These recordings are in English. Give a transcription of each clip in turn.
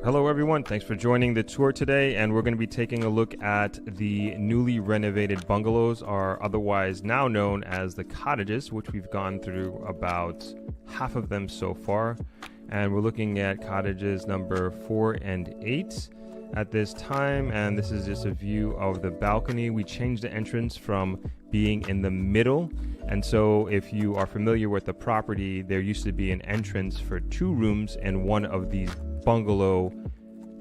Hello everyone, thanks for joining the tour today, and we're going to be taking a look at the newly renovated bungalows, or otherwise now known as the cottages, which we've gone through about half of them so far, and we're looking at cottages number 4 and 8 at this time. And this is just a view of the balcony. We changed the entrance from being in the middle, and so if you are familiar with the property, there used to be an entrance for 2 rooms in one of these bungalow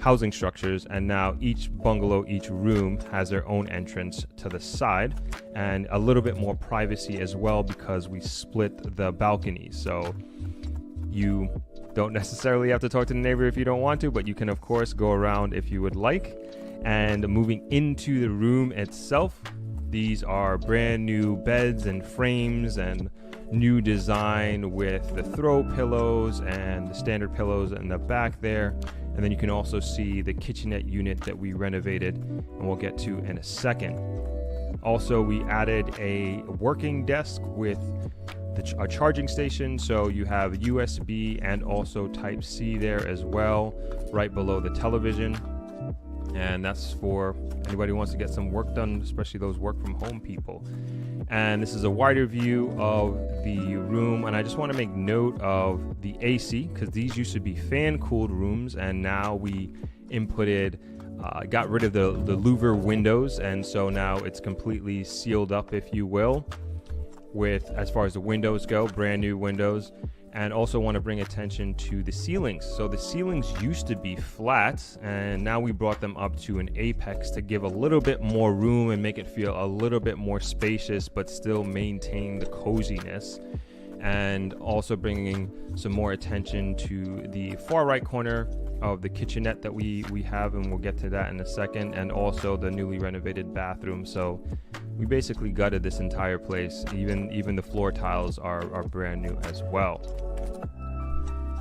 housing structures, and now each bungalow, each room has their own entrance to the side and a little bit more privacy as well, because we split the balconies. So you don't necessarily have to talk to the neighbor if you don't want to, but you can of course go around if you would like. And moving into the room itself, these are brand new beds and frames and new design with the throw pillows and the standard pillows in the back there. And then you can also see the kitchenette unit that we renovated, and we'll get to in a second. Also, we added a working desk with a charging station, so you have USB and also Type-C there as well, right below the television. And that's for anybody who wants to get some work done, especially those work from home people. And this is a wider view of the room, and I just want to make note of the AC, because these used to be fan cooled rooms, and now we got rid of the louver windows, and so now it's completely sealed up, if you will, with, as far as the windows go, brand new windows. And also want to bring attention to the ceilings. So the ceilings used to be flat, and now we brought them up to an apex to give a little bit more room and make it feel a little bit more spacious, but still maintain the coziness. And also bringing some more attention to the far right corner of the kitchenette that we have, and we'll get to that in a second, and also the newly renovated bathroom. So we basically gutted this entire place. Even the floor tiles are brand new as well.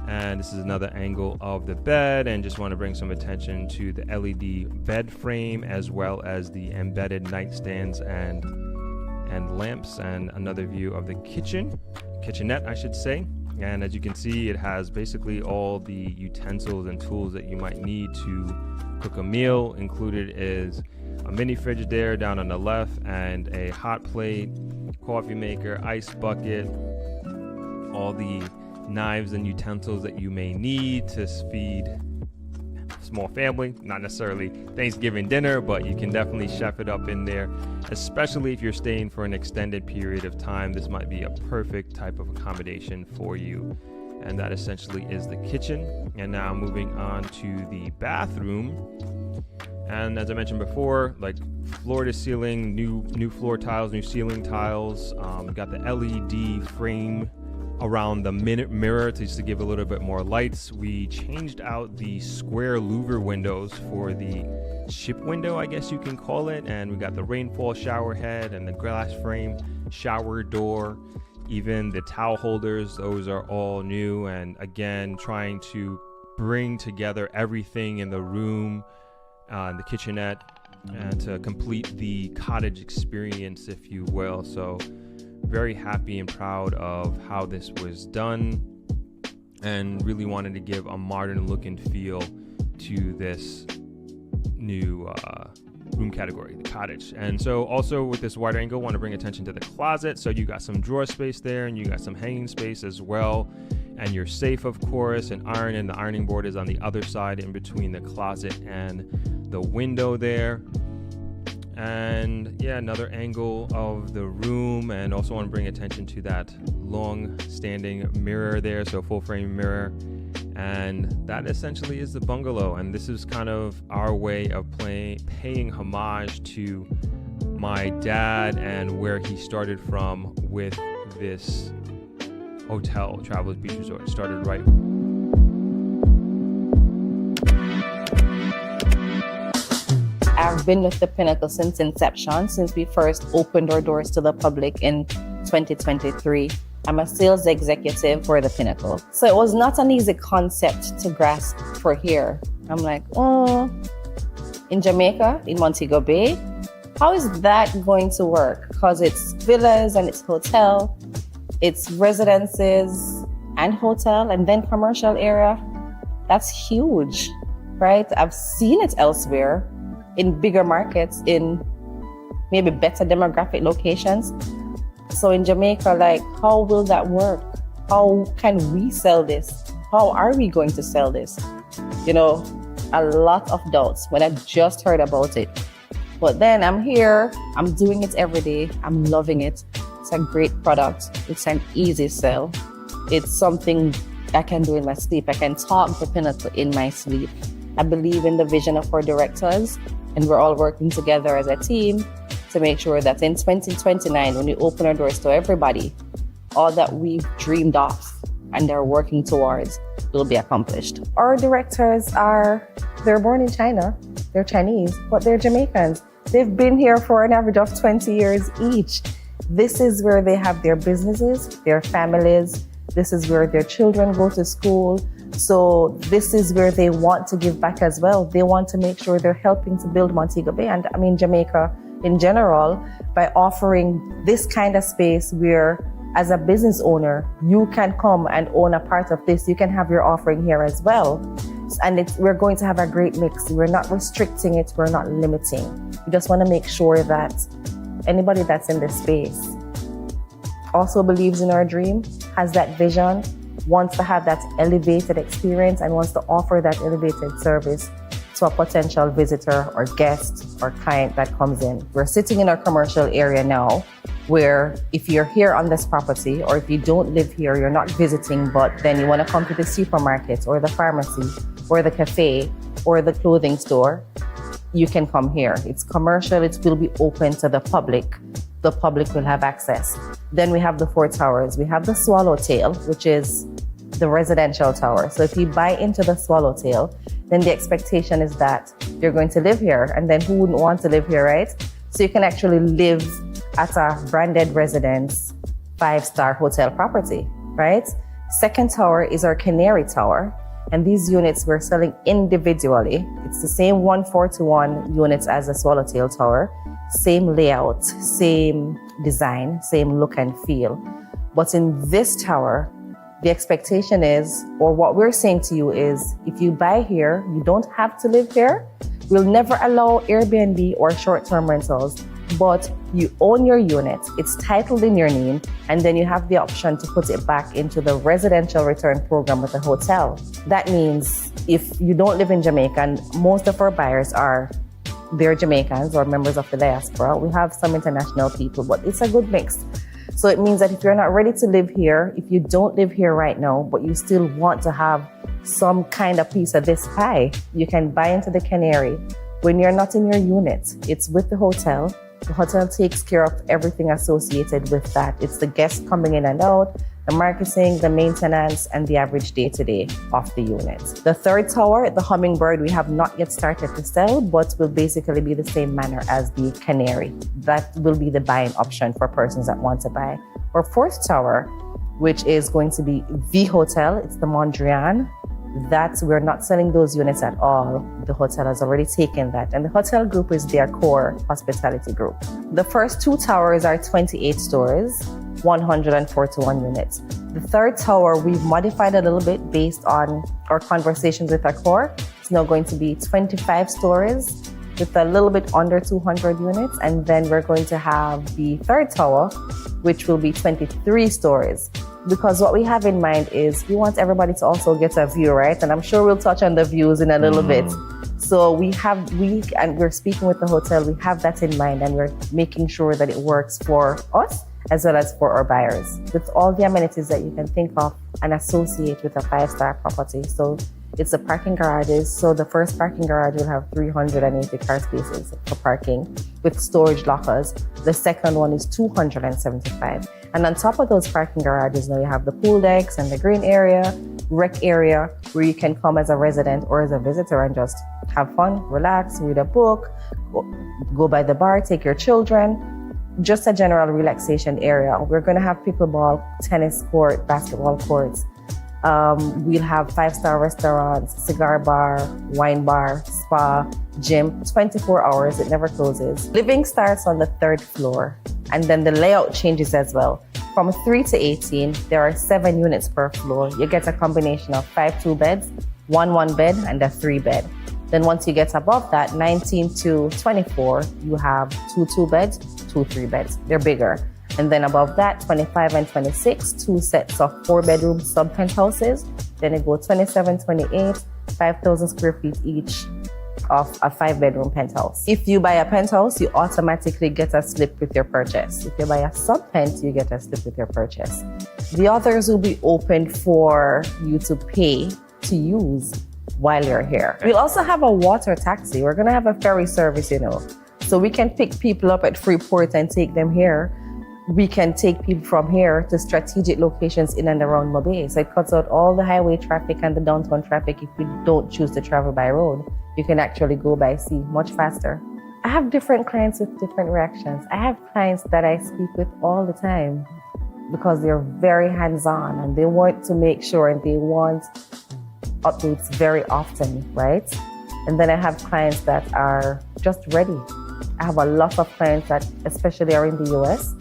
And this is another angle of the bed, and just want to bring some attention to the LED bed frame, as well as the embedded nightstands and lamps, and another view of the kitchenette, I should say. And as you can see, it has basically all the utensils and tools that you might need to cook a meal. Included is a mini fridge there down on the left, and a hot plate, coffee maker, ice bucket, all the knives and utensils that you may need to feed a small family. Not necessarily Thanksgiving dinner, but you can definitely chef it up in there, especially if you're staying for an extended period of time. This might be a perfect type of accommodation for you. And that essentially is the kitchen. And now moving on to the bathroom. And as I mentioned before, like floor to ceiling, new floor tiles, new ceiling tiles. We got the LED frame around the mirror just to give a little bit more lights. We changed out the square louver windows for the ship window, I guess you can call it. And we got the rainfall shower head and the glass frame shower door. Even the towel holders, those are all new. And again, trying to bring together everything in the room, the kitchenette, and to complete the cottage experience, if you will. So very happy and proud of how this was done, and really wanted to give a modern look and feel to this new room category, the cottage. And so also with this wider angle, want to bring attention to the closet. So you got some drawer space there, and you got some hanging space as well, and your safe, of course, and the ironing board is on the other side in between the closet and the window there. And yeah, another angle of the room, and also want to bring attention to that long standing mirror there, so full frame mirror. And that essentially is the bungalow, and this is kind of our way of paying homage to my dad and where he started from with this hotel, Travelers Beach Resort. It started right I've been with the Pinnacle since inception, since we first opened our doors to the public in 2023. I'm a sales executive for the Pinnacle. So it was not an easy concept to grasp for here. I'm like, in Jamaica, in Montego Bay, how is that going to work? Because it's villas and it's hotel, it's residences and hotel, and then commercial area. That's huge. right? I've seen it elsewhere in bigger markets, in maybe better demographic locations. So in Jamaica, like, how will that work? How can we sell this? How are we going to sell this? You know, a lot of doubts when I just heard about it. But then I'm here, I'm doing it every day. I'm loving it. It's a great product. It's an easy sell. It's something I can do in my sleep. I can talk to Pinnacle in my sleep. I believe in the vision of our directors, and we're all working together as a team to make sure that in 2029, when we open our doors to everybody, all that we've dreamed of and they're working towards will be accomplished. Our directors they're born in China, they're Chinese, but they're Jamaicans. They've been here for an average of 20 years each. This is where they have their businesses, their families. This is where their children go to school. So this is where they want to give back as well. They want to make sure they're helping to build Montego Bay and Jamaica in general by offering this kind of space where, as a business owner, you can come and own a part of this. You can have your offering here as well. And we're going to have a great mix. We're not restricting it. We're not limiting. We just want to make sure that anybody that's in this space also believes in our dream, has that vision, wants to have that elevated experience, and wants to offer that elevated service to a potential visitor or guest or client that comes in. We're sitting in our commercial area now, where if you're here on this property, or if you don't live here, you're not visiting, but then you want to come to the supermarket or the pharmacy or the cafe or the clothing store, you can come here. It's commercial, it will be open to the public. The public will have access. Then we have the 4 towers. We have the Swallowtail, which is the residential tower. So if you buy into the Swallowtail, then the expectation is that you're going to live here. And then who wouldn't want to live here, right? So you can actually live at a branded residence, 5-star hotel property, right? Second tower is our Canary Tower. And these units we're selling individually. It's the same 1:4 units as the Swallowtail Tower. Same layout, same design, same look and feel. But in this tower, the expectation is, or what we're saying to you is, if you buy here, you don't have to live here. We'll never allow Airbnb or short-term rentals, but you own your unit, it's titled in your name, and then you have the option to put it back into the residential return program with the hotel. That means if you don't live in Jamaica, and most of our buyers they're Jamaicans or members of the diaspora. We have some international people, but it's a good mix. So it means that if you're not ready to live here, if you don't live here right now, but you still want to have some kind of piece of this pie, you can buy into the Canary. When you're not in your unit, it's with the hotel. The hotel takes care of everything associated with that. It's the guests coming in and out, the marketing, the maintenance, and the average day-to-day of the unit. The third tower, the Hummingbird, we have not yet started to sell, but will basically be the same manner as the Canary. That will be the buying option for persons that want to buy. Our fourth tower, which is going to be the hotel, it's the Mondrian. We're not selling those units at all. The hotel has already taken that. And the hotel group is their core hospitality group. The first 2 towers are 28 stories, 141 units. The third tower, we've modified a little bit based on our conversations with our core. It's now going to be 25 stories with a little bit under 200 units. And then we're going to have the third tower, which will be 23 stories. Because what we have in mind is we want everybody to also get a view, right? And I'm sure we'll touch on the views in a little bit. So and we're speaking with the hotel, we have that in mind, and we're making sure that it works for us as well as for our buyers, with all the amenities that you can think of and associate with a 5-star property. So it's the parking garages. So the first parking garage will have 380 car spaces for parking with storage lockers. The second one is 275. And on top of those parking garages, now you have the pool decks and the green area, rec area, where you can come as a resident or as a visitor and just have fun, relax, read a book, go by the bar, take your children. Just a general relaxation area. We're going to have pickleball, tennis court, basketball courts. We'll have 5-star restaurants, cigar bar, wine bar, spa, gym, 24 hours. It never closes. Living starts on the 3rd floor, and then the layout changes as well. From 3 to 18, there are 7 units per floor. You get a combination of 5 2-beds, 1 1-bed, and a 3-bed. Then once you get above that, 19 to 24, you have 2 beds, 2 3-beds. They're bigger. And then above that, 25 and 26, 2 sets of 4-bedroom sub-penthouses. Then it goes 27, 28, 5,000 square feet each of a 5-bedroom penthouse. If you buy a penthouse, you automatically get a slip with your purchase. If you buy a sub-pent, you get a slip with your purchase. The others will be open for you to pay to use while you're here. We'll also have a water taxi. We're gonna have a ferry service, So we can pick people up at Freeport and take them here. We can take people from here to strategic locations in and around Mobay. So it cuts out all the highway traffic and the downtown traffic if you don't choose to travel by road. You can actually go by sea much faster. I have different clients with different reactions. I have clients that I speak with all the time because they're very hands-on and they want to make sure and they want updates very often, right? And then I have clients that are just ready. I have a lot of clients that especially are in the US.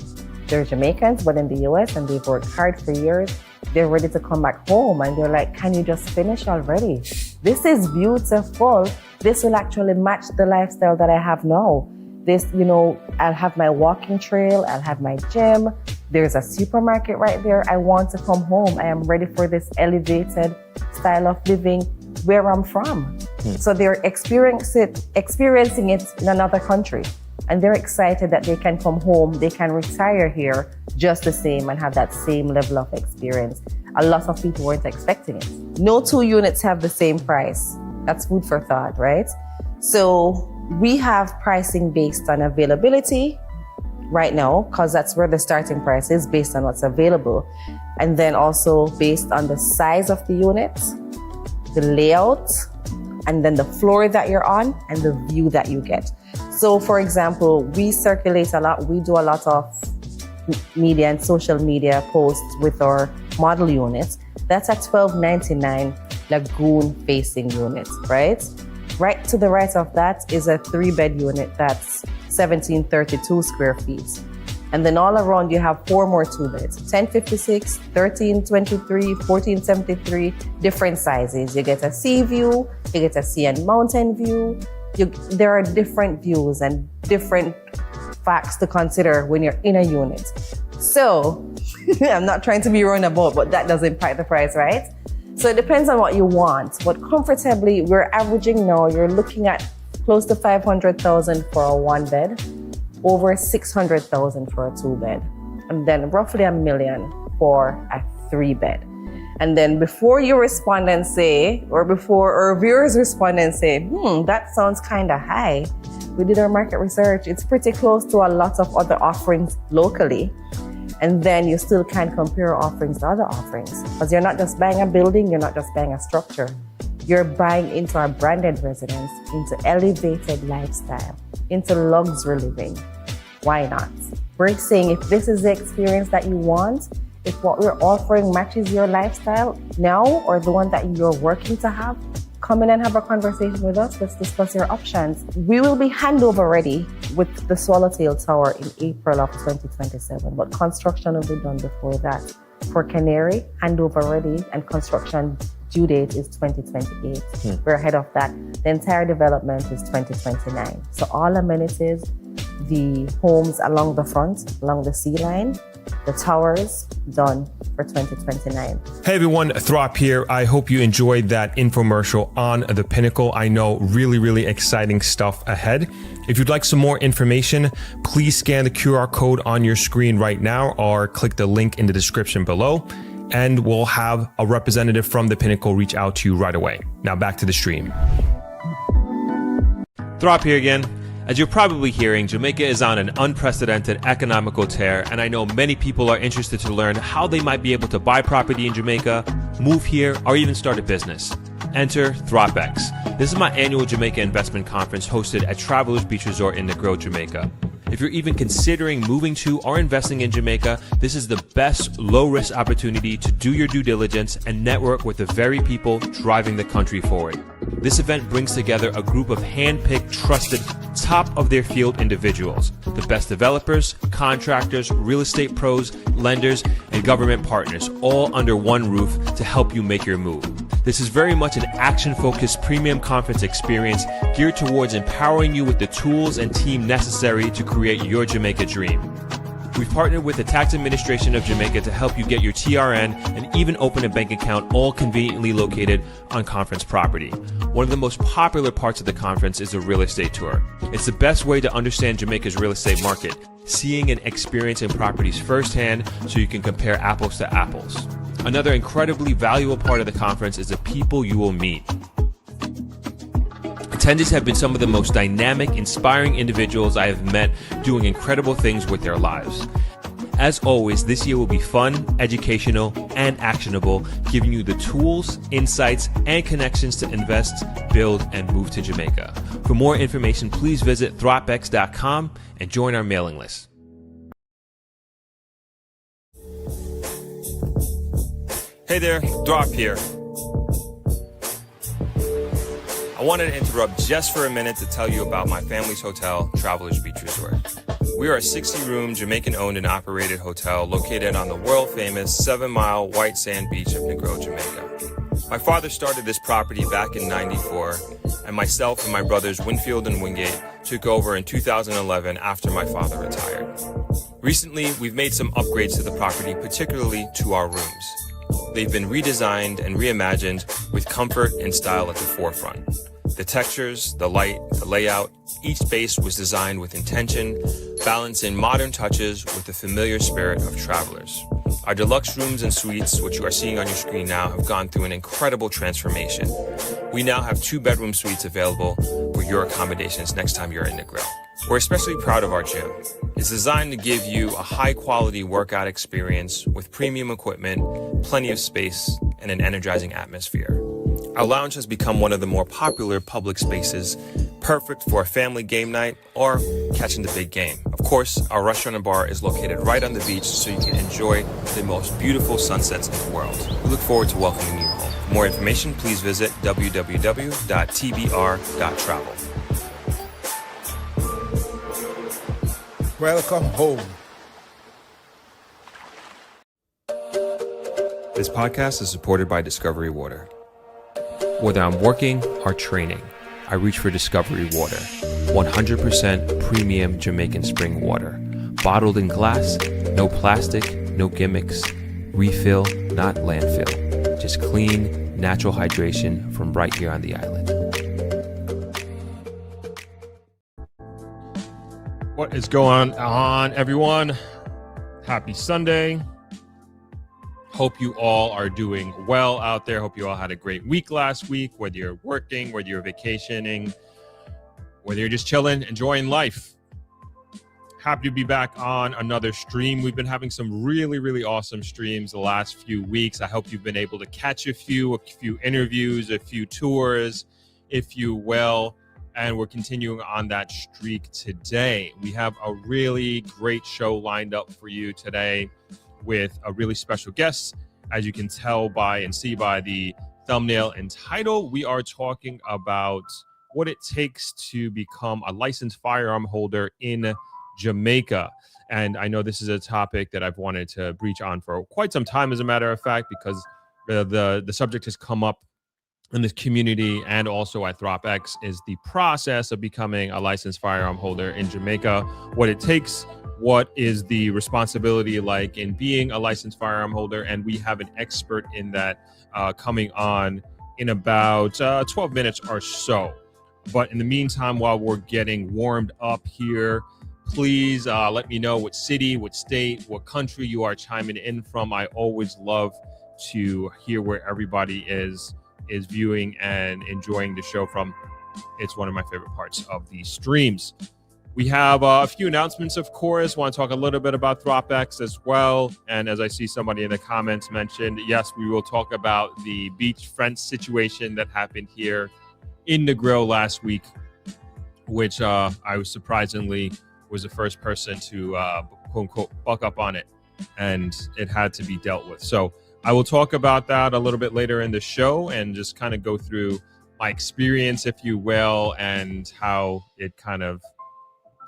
They're Jamaicans, but in the US, and they've worked hard for years. They're ready to come back home and they're like, can you just finish already? This is beautiful. This will actually match the lifestyle that I have now. This, I'll have my walking trail, I'll have my gym. There's a supermarket right there. I want to come home. I am ready for this elevated style of living where I'm from. So they're experiencing it in another country. And they're excited that they can come home, they can retire here just the same and have that same level of experience. A lot of people weren't expecting it. No 2 units have the same price. That's food for thought, right? So we have pricing based on availability right now, because that's where the starting price is based on what's available. And then also based on the size of the unit, the layout, and then the floor that you're on and the view that you get. So for example, we circulate a lot. We do a lot of media and social media posts with our model units. That's a $12.99 lagoon facing unit, right? Right to the right of that is a 3-bed unit that's 1,732 square feet. And then all around you have 4 more 2-beds, 1056, 1323, 1473, different sizes. You get a sea view, you get a sea and mountain view. There are different views and different facts to consider when you're in a unit. So I'm not trying to be roundabout, but that does impact the price, right? So it depends on what you want. But comfortably, we're averaging now, you're looking at close to $500,000 for a 1-bed, over $600,000 for a 2-bed, and then roughly $1 million for a 3-bed. And then before you respond and say, or before our viewers respond and say, that sounds kind of high, we did our market research. It's pretty close to a lot of other offerings locally. And then you still can compare offerings to other offerings, because you're not just buying a building, you're not just buying a structure. You're buying into a branded residence, into elevated lifestyle, into luxury living. Why not? We're saying if this is the experience that you want, if what we're offering matches your lifestyle now or the one that you're working to have, come in and have a conversation with us. Let's discuss your options. We will be handover ready with the Swallowtail Tower in April of 2027, but construction will be done before that. For Canary, handover ready, and construction due date is 2028. We're ahead of that. The entire development is 2029. So all amenities, the homes along the front, along the sea line, the towers, done for 2029. Hey everyone, Throp here. I hope you enjoyed that infomercial on the Pinnacle. I know really exciting stuff ahead. If you'd like some more information, please scan the QR code on your screen right now or click the link in the description below, and we'll have a representative from the Pinnacle reach out to you right away. Now back to the stream. Throp here again. As you're probably hearing, Jamaica is on an unprecedented economical tear, and I know many people are interested to learn how they might be able to buy property in Jamaica, move here, or even start a business. Enter Throp-X. This is my annual Jamaica investment conference hosted at Travelers Beach Resort in Negril, Jamaica. If you're even considering moving to or investing in Jamaica, this is the best low-risk opportunity to do your due diligence and network with the very people driving the country forward. This event brings together a group of hand-picked, trusted, top-of-their-field individuals, the best developers, contractors, real estate pros, lenders, and government partners, all under one roof to help you make your move. This is very much an action-focused premium conference experience geared towards empowering you with the tools and team necessary to create your Jamaica dream. We've partnered with the Tax Administration of Jamaica to help you get your TRN and even open a bank account, all conveniently located on conference property. One of the most popular parts of the conference is the real estate tour. It's the best way to understand Jamaica's real estate market, seeing and experiencing properties firsthand so you can compare apples to apples. Another incredibly valuable part of the conference is the people you will meet. Attendees have been some of the most dynamic, inspiring individuals I have met doing incredible things with their lives. As always, this year will be fun, educational, and actionable, giving you the tools, insights, and connections to invest, build, and move to Jamaica. For more information, please visit Throp-X.com and join our mailing list. Hey there, Throp here. I wanted to interrupt just for a minute to tell you about my family's hotel, Travelers Beach Resort. We are a 60-room Jamaican-owned and operated hotel located on the world-famous 7-mile white sand beach of Negril, Jamaica. My father started this property back in '94, and myself and my brothers Winfield and Wingate took over in 2011 after my father retired. Recently, we've made some upgrades to the property, particularly to our rooms. They've been redesigned and reimagined with comfort and style at the forefront. The textures, the light, the layout, each space was designed with intention, balancing modern touches with the familiar spirit of travelers. Our deluxe rooms and suites, which you are seeing on your screen now, have gone through an incredible transformation. We now have 2-bedroom suites available for your accommodations next time you're in Negril. We're especially proud of our gym. It's designed to give you a high-quality workout experience with premium equipment, plenty of space, and an energizing atmosphere. Our lounge has become one of the more popular public spaces, perfect for a family game night or catching the big game. Of course, our restaurant and bar is located right on the beach, so you can enjoy the most beautiful sunsets in the world. We look forward to welcoming you home. For more information, please visit www.tbr.travel. Welcome home. This podcast is supported by Discovery Water. Whether I'm working or training, I reach for Discovery Water. 100% premium Jamaican spring water. Bottled in glass, no plastic, no gimmicks. Refill, not landfill. Just clean, natural hydration from right here on the island. What is going on, everyone? Happy Sunday. Hope you all are doing well out there. Hope you all had a great week last week, whether you're working, whether you're vacationing, whether you're just chilling, enjoying life. Happy to be back on another stream. We've been having some really, really awesome streams the last few weeks. I hope you've been able to catch a few interviews, a few tours, if you will. And we're continuing on that streak today. We have a really great show lined up for you today with a really special guest. As you can tell by and see by the thumbnail and title, we are talking about what it takes to become a licensed firearm holder in Jamaica. And I know this is a topic that I've wanted to breach on for quite some time, as a matter of fact, because the subject has come up in this community and also at Throp-X, is the process of becoming a licensed firearm holder in Jamaica, what it takes, what is the responsibility like in being a licensed firearm holder. And we have an expert in that coming on in about 12 minutes or so. But in the meantime, while we're getting warmed up here, please let me know what city, what state, what country you are chiming in from. I always love to hear where everybody is viewing and enjoying the show from. It's one of my favorite parts of these streams. We have a few announcements, of course. Want to talk a little bit about Throp-X as well. And as I see somebody in the comments mentioned, yes, we will talk about the beachfront situation that happened here in Negril last week, which I was surprisingly was the first person to quote unquote buck up on it, and it had to be dealt with. So I will talk about that a little bit later in the show and just kind of go through my experience, if you will, and how it kind of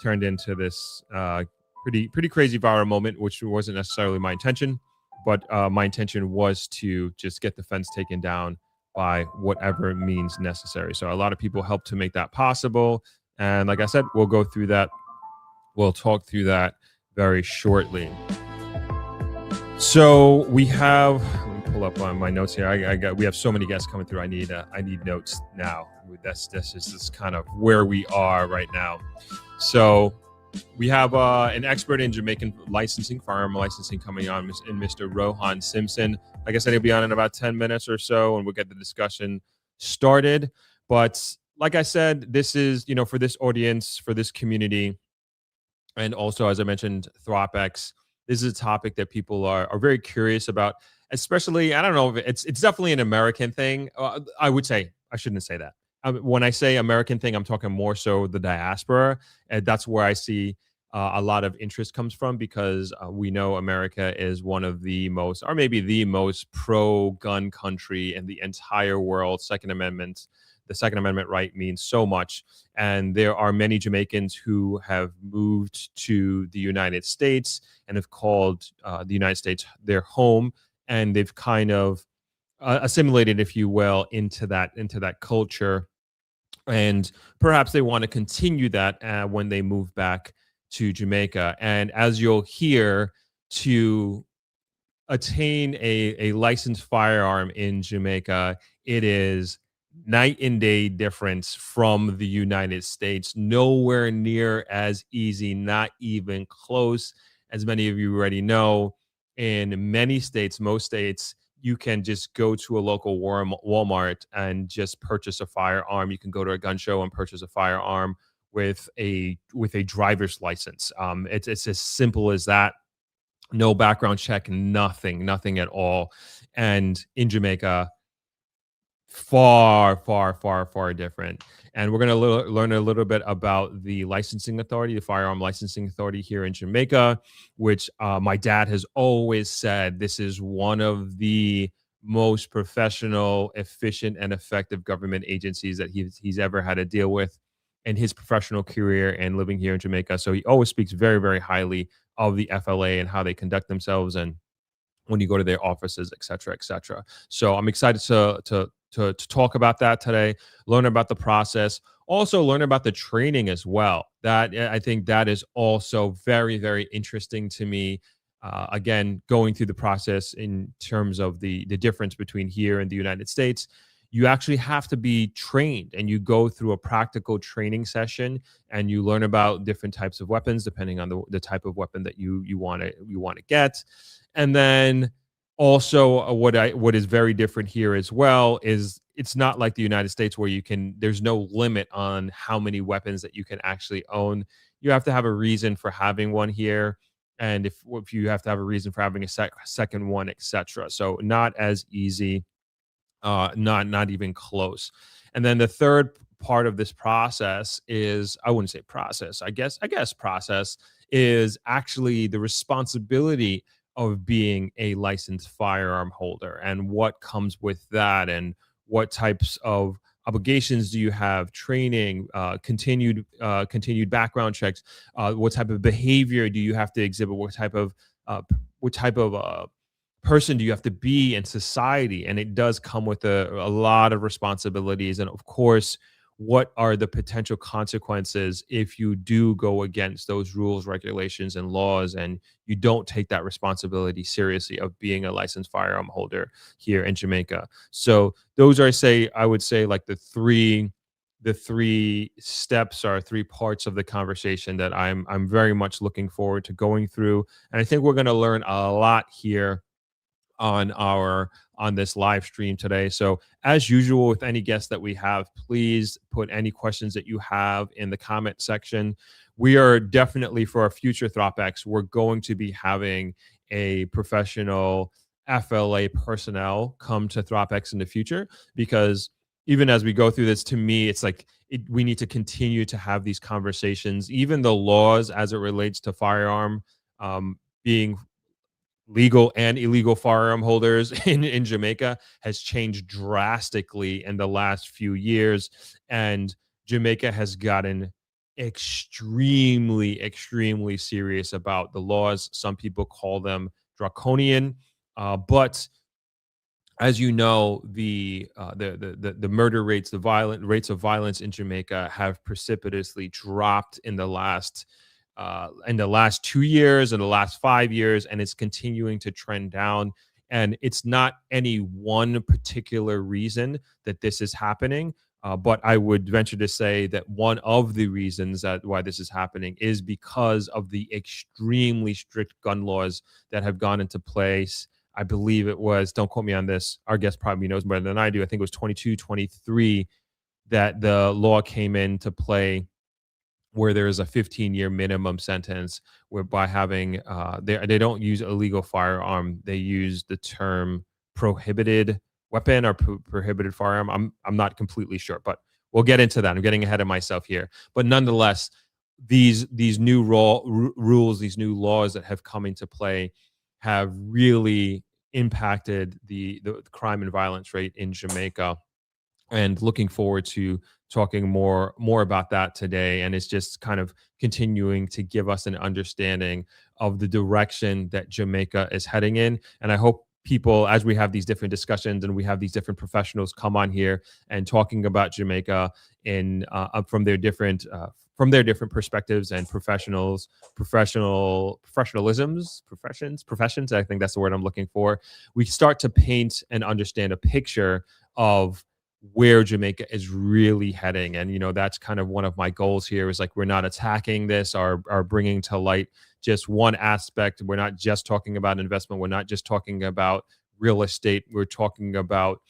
turned into this pretty crazy viral moment, which wasn't necessarily my intention, but my intention was to just get the fence taken down by whatever means necessary. So a lot of people help to make that possible. And like I said, we'll go through that. We'll talk through that very shortly. So we have, let me pull up on my notes here. We have so many guests coming through. I need notes now. That's just kind of where we are right now. So we have an expert in Jamaican licensing, firearm licensing, coming on, in Mr. Rhoan Simpson. Like I said, he'll be on in about 10 minutes or so, and we'll get the discussion started. But like I said, this is, for this audience, for this community, and also, as I mentioned, Throp-X, this is a topic that people are very curious about, especially, I don't know, it's definitely an American thing. I would say, I shouldn't say that. When I say American thing, I'm talking more so the diaspora. And that's where I see a lot of interest comes from, because we know America is one of the most, or maybe the most pro-gun country in the entire world. The Second Amendment right means so much. And there are many Jamaicans who have moved to the United States and have called the United States their home. And they've kind of assimilated, if you will, into that culture. And perhaps they want to continue that when they move back to Jamaica. And as you'll hear, to attain a licensed firearm in Jamaica, it is night and day difference from the United States. Nowhere near as easy, not even close. As many of you already know, in many states, most states, you can just go to a local Walmart and just purchase a firearm. You can go to a gun show and purchase a firearm with a driver's license. It's as simple as that. No background check, nothing at all. And in Jamaica, far different. And we're going to learn a little bit about the licensing authority, the Firearm Licensing Authority here in Jamaica, which my dad has always said this is one of the most professional, efficient, and effective government agencies that he's ever had to deal with in his professional career and living here in Jamaica. So he always speaks very, very highly of the FLA and how they conduct themselves, and when you go to their offices, et cetera, et cetera. So I'm excited to talk about that today, learn about the process, also learn about the training as well. That, I think, that is also very, very interesting to me. Again, going through the process in terms of the difference between here and the United States, you actually have to be trained, and you go through a practical training session, and you learn about different types of weapons depending on the type of weapon that you want to get. And then also, what is very different here as well is it's not like the United States where there's no limit on how many weapons that you can actually own. You have to have a reason for having one here, and if you have to have a reason for having a second one, etc. So not as easy, not even close. And then the third part of this process is, I wouldn't say process, I guess process is actually the responsibility of being a licensed firearm holder, and what comes with that, and what types of obligations do you have, training, continued background checks, what type of behavior do you have to exhibit, what type of person do you have to be in society. And it does come with a lot of responsibilities. And of course, what are the potential consequences if you do go against those rules, regulations, and laws, and you don't take that responsibility seriously of being a licensed firearm holder here in Jamaica. So those are, I would say, like the three steps, or three parts of the conversation that I'm very much looking forward to going through. And I think we're going to learn a lot here on this live stream today. So as usual, with any guests that we have, please put any questions that you have in the comment section. We are definitely, for our future Throp-X, we're going to be having a professional FLA personnel come to Throp-X in the future, because even as we go through this, to me, it's like we need to continue to have these conversations. Even the laws as it relates to firearm being legal and illegal firearm holders in Jamaica has changed drastically in the last few years. And Jamaica has gotten extremely serious about the laws. Some people call them draconian, but as you know, the murder rates, the violent rates of violence in Jamaica have precipitously dropped in the last 2 years and the last 5 years, and it's continuing to trend down. And it's not any one particular reason that this is happening, but I would venture to say that one of the reasons that why this is happening is because of the extremely strict gun laws that have gone into place. I believe it was, don't quote me on this, our guest probably knows better than I do. I think it was 22, 23 that the law came into play, where there is a 15-year minimum sentence, whereby having they don't use illegal firearm, they use the term prohibited weapon or prohibited firearm. I'm not completely sure, but we'll get into that. I'm getting ahead of myself here, but nonetheless, these new rules, these new laws that have come into play have really impacted the crime and violence rate in Jamaica. And looking forward to talking more about that today. And it's just kind of continuing to give us an understanding of the direction that Jamaica is heading in. And I hope people, as we have these different discussions and we have these different professionals come on here and talking about Jamaica in from their different perspectives and professions. I think that's the word I'm looking for. We start to paint and understand a picture of where Jamaica is really heading. And, that's kind of one of my goals here, is like, we're not attacking this or bringing to light just one aspect. We're not just talking about investment. We're not just talking about real estate. We're talking about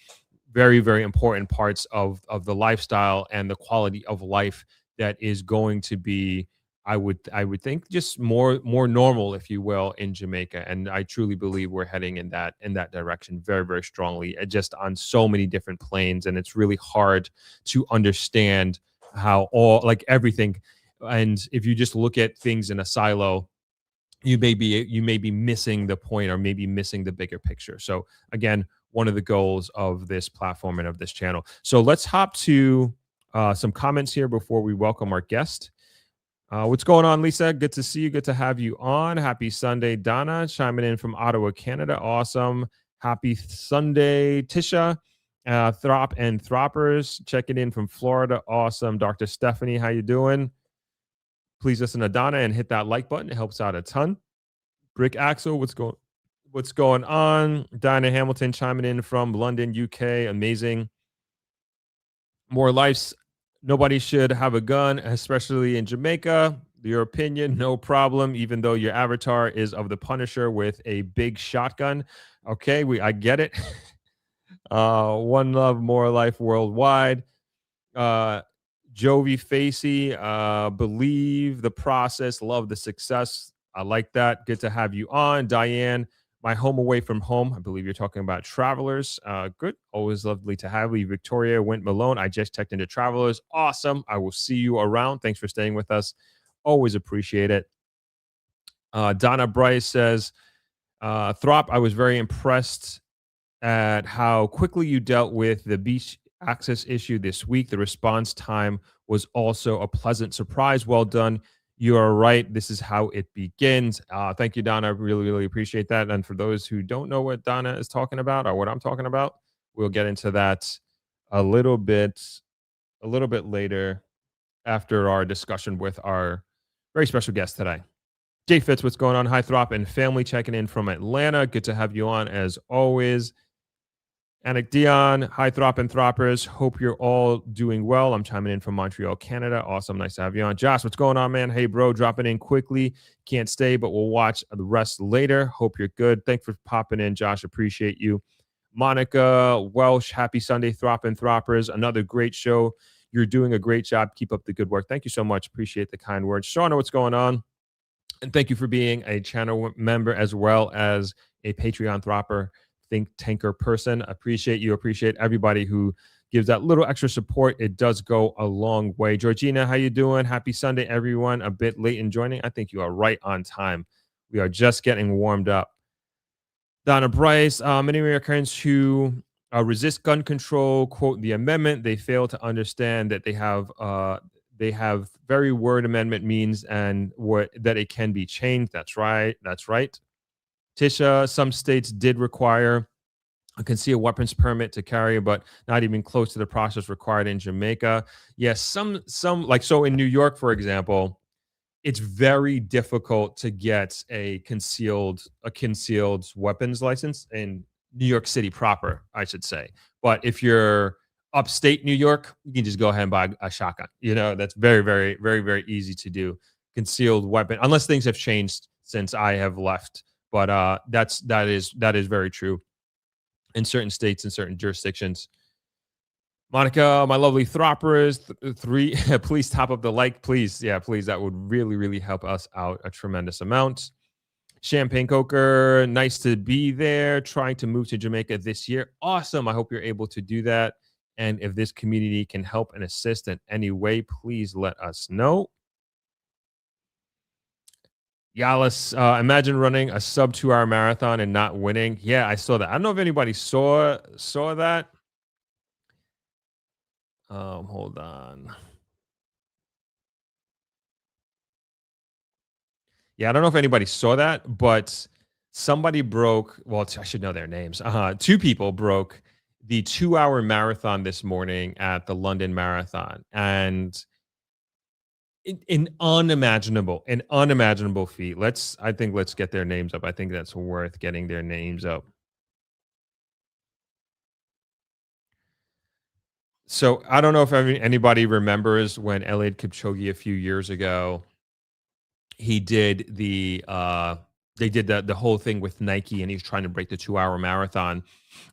very, very important parts of the lifestyle and the quality of life that is going to be, I would think, just more normal, if you will, in Jamaica. And I truly believe we're heading in that direction very, very strongly, just on so many different planes. And it's really hard to understand how everything. And if you just look at things in a silo, you may be missing the point, or maybe missing the bigger picture. So again, one of the goals of this platform and of this channel. So let's hop to some comments here before we welcome our guest. What's going on, Lisa? Good to see you. Good to have you on. Happy Sunday, Donna, chiming in from Ottawa, Canada. Awesome. Happy Sunday, Tisha. Throp and Throppers checking in from Florida. Awesome. Dr. Stephanie, how you doing? Please listen to Donna and hit that like button. It helps out a ton. Brick Axel, what's going on? Diana Hamilton chiming in from London, UK. Amazing. More lives. Nobody should have a gun, especially in Jamaica. Your opinion, no problem, even though your avatar is of the Punisher with a big shotgun. Okay, I get it. One love, more life worldwide. Jovi Facey, believe the process, love the success. I like that. Good to have you on. Diane, my home away from home. I believe you're talking about Travelers. Good. Always lovely to have you. Victoria Went Malone. I just checked into Travelers. Awesome. I will see you around. Thanks for staying with us. Always appreciate it. Donna Bryce says, Throp, I was very impressed at how quickly you dealt with the beach access issue this week. The response time was also a pleasant surprise. Well done. You are right. This is how it begins. Thank you, Donna. Really, really appreciate that. And for those who don't know what Donna is talking about or what I'm talking about, we'll get into that a little bit later after our discussion with our very special guest today. Jay Fitz, what's going on? Hi, Throp and family, checking in from Atlanta. Good to have you on as always. Anik Dion, hi, Throp and Throppers. Hope you're all doing well. I'm chiming in from Montreal, Canada. Awesome. Nice to have you on. Josh, what's going on, man? Hey, bro, dropping in quickly. Can't stay, but we'll watch the rest later. Hope you're good. Thanks for popping in, Josh. Appreciate you. Monica Welsh, happy Sunday, Throp and Throppers. Another great show. You're doing a great job. Keep up the good work. Thank you so much. Appreciate the kind words. Shauna, what's going on? And thank you for being a channel member as well as a Patreon Thropper think tanker person. Appreciate you. Appreciate everybody who gives that little extra support. It does go a long way. Georgina, how you doing? Happy Sunday, everyone. A bit late in joining. I think you are right on time. We are just getting warmed up. Donna Bryce, many Americans who resist gun control quote the amendment. They fail to understand that they have very word amendment means and that it can be changed. That's right. That's right. Tisha, some states did require a concealed weapons permit to carry, but not even close to the process required in Jamaica. Yes, some like so in New York, for example, it's very difficult to get a concealed weapons license in New York City proper, I should say. But if you're upstate New York, you can just go ahead and buy a shotgun. That's very, very, very, very easy to do. Concealed weapon, unless things have changed since I have left. But that is very true in certain states and certain jurisdictions. Monica, my lovely throppers, three, please top up the like, please. Yeah, please. That would really, really help us out a tremendous amount. Champagne Coker, nice to be there. Trying to move to Jamaica this year. Awesome. I hope you're able to do that. And if this community can help and assist in any way, please let us know. Yalis, imagine running a sub 2-hour marathon and not winning. Yeah, I saw that. I don't know if anybody saw that. Hold on. Yeah, I don't know if anybody saw that, but somebody broke. Well, I should know their names. Two people broke the 2-hour marathon this morning at the London Marathon, and an unimaginable feat. Let's get their names up. I think that's worth getting their names up. So I don't know if anybody remembers when Eliud Kipchoge a few years ago, he did they did the whole thing with Nike, and he was trying to break the 2-hour marathon.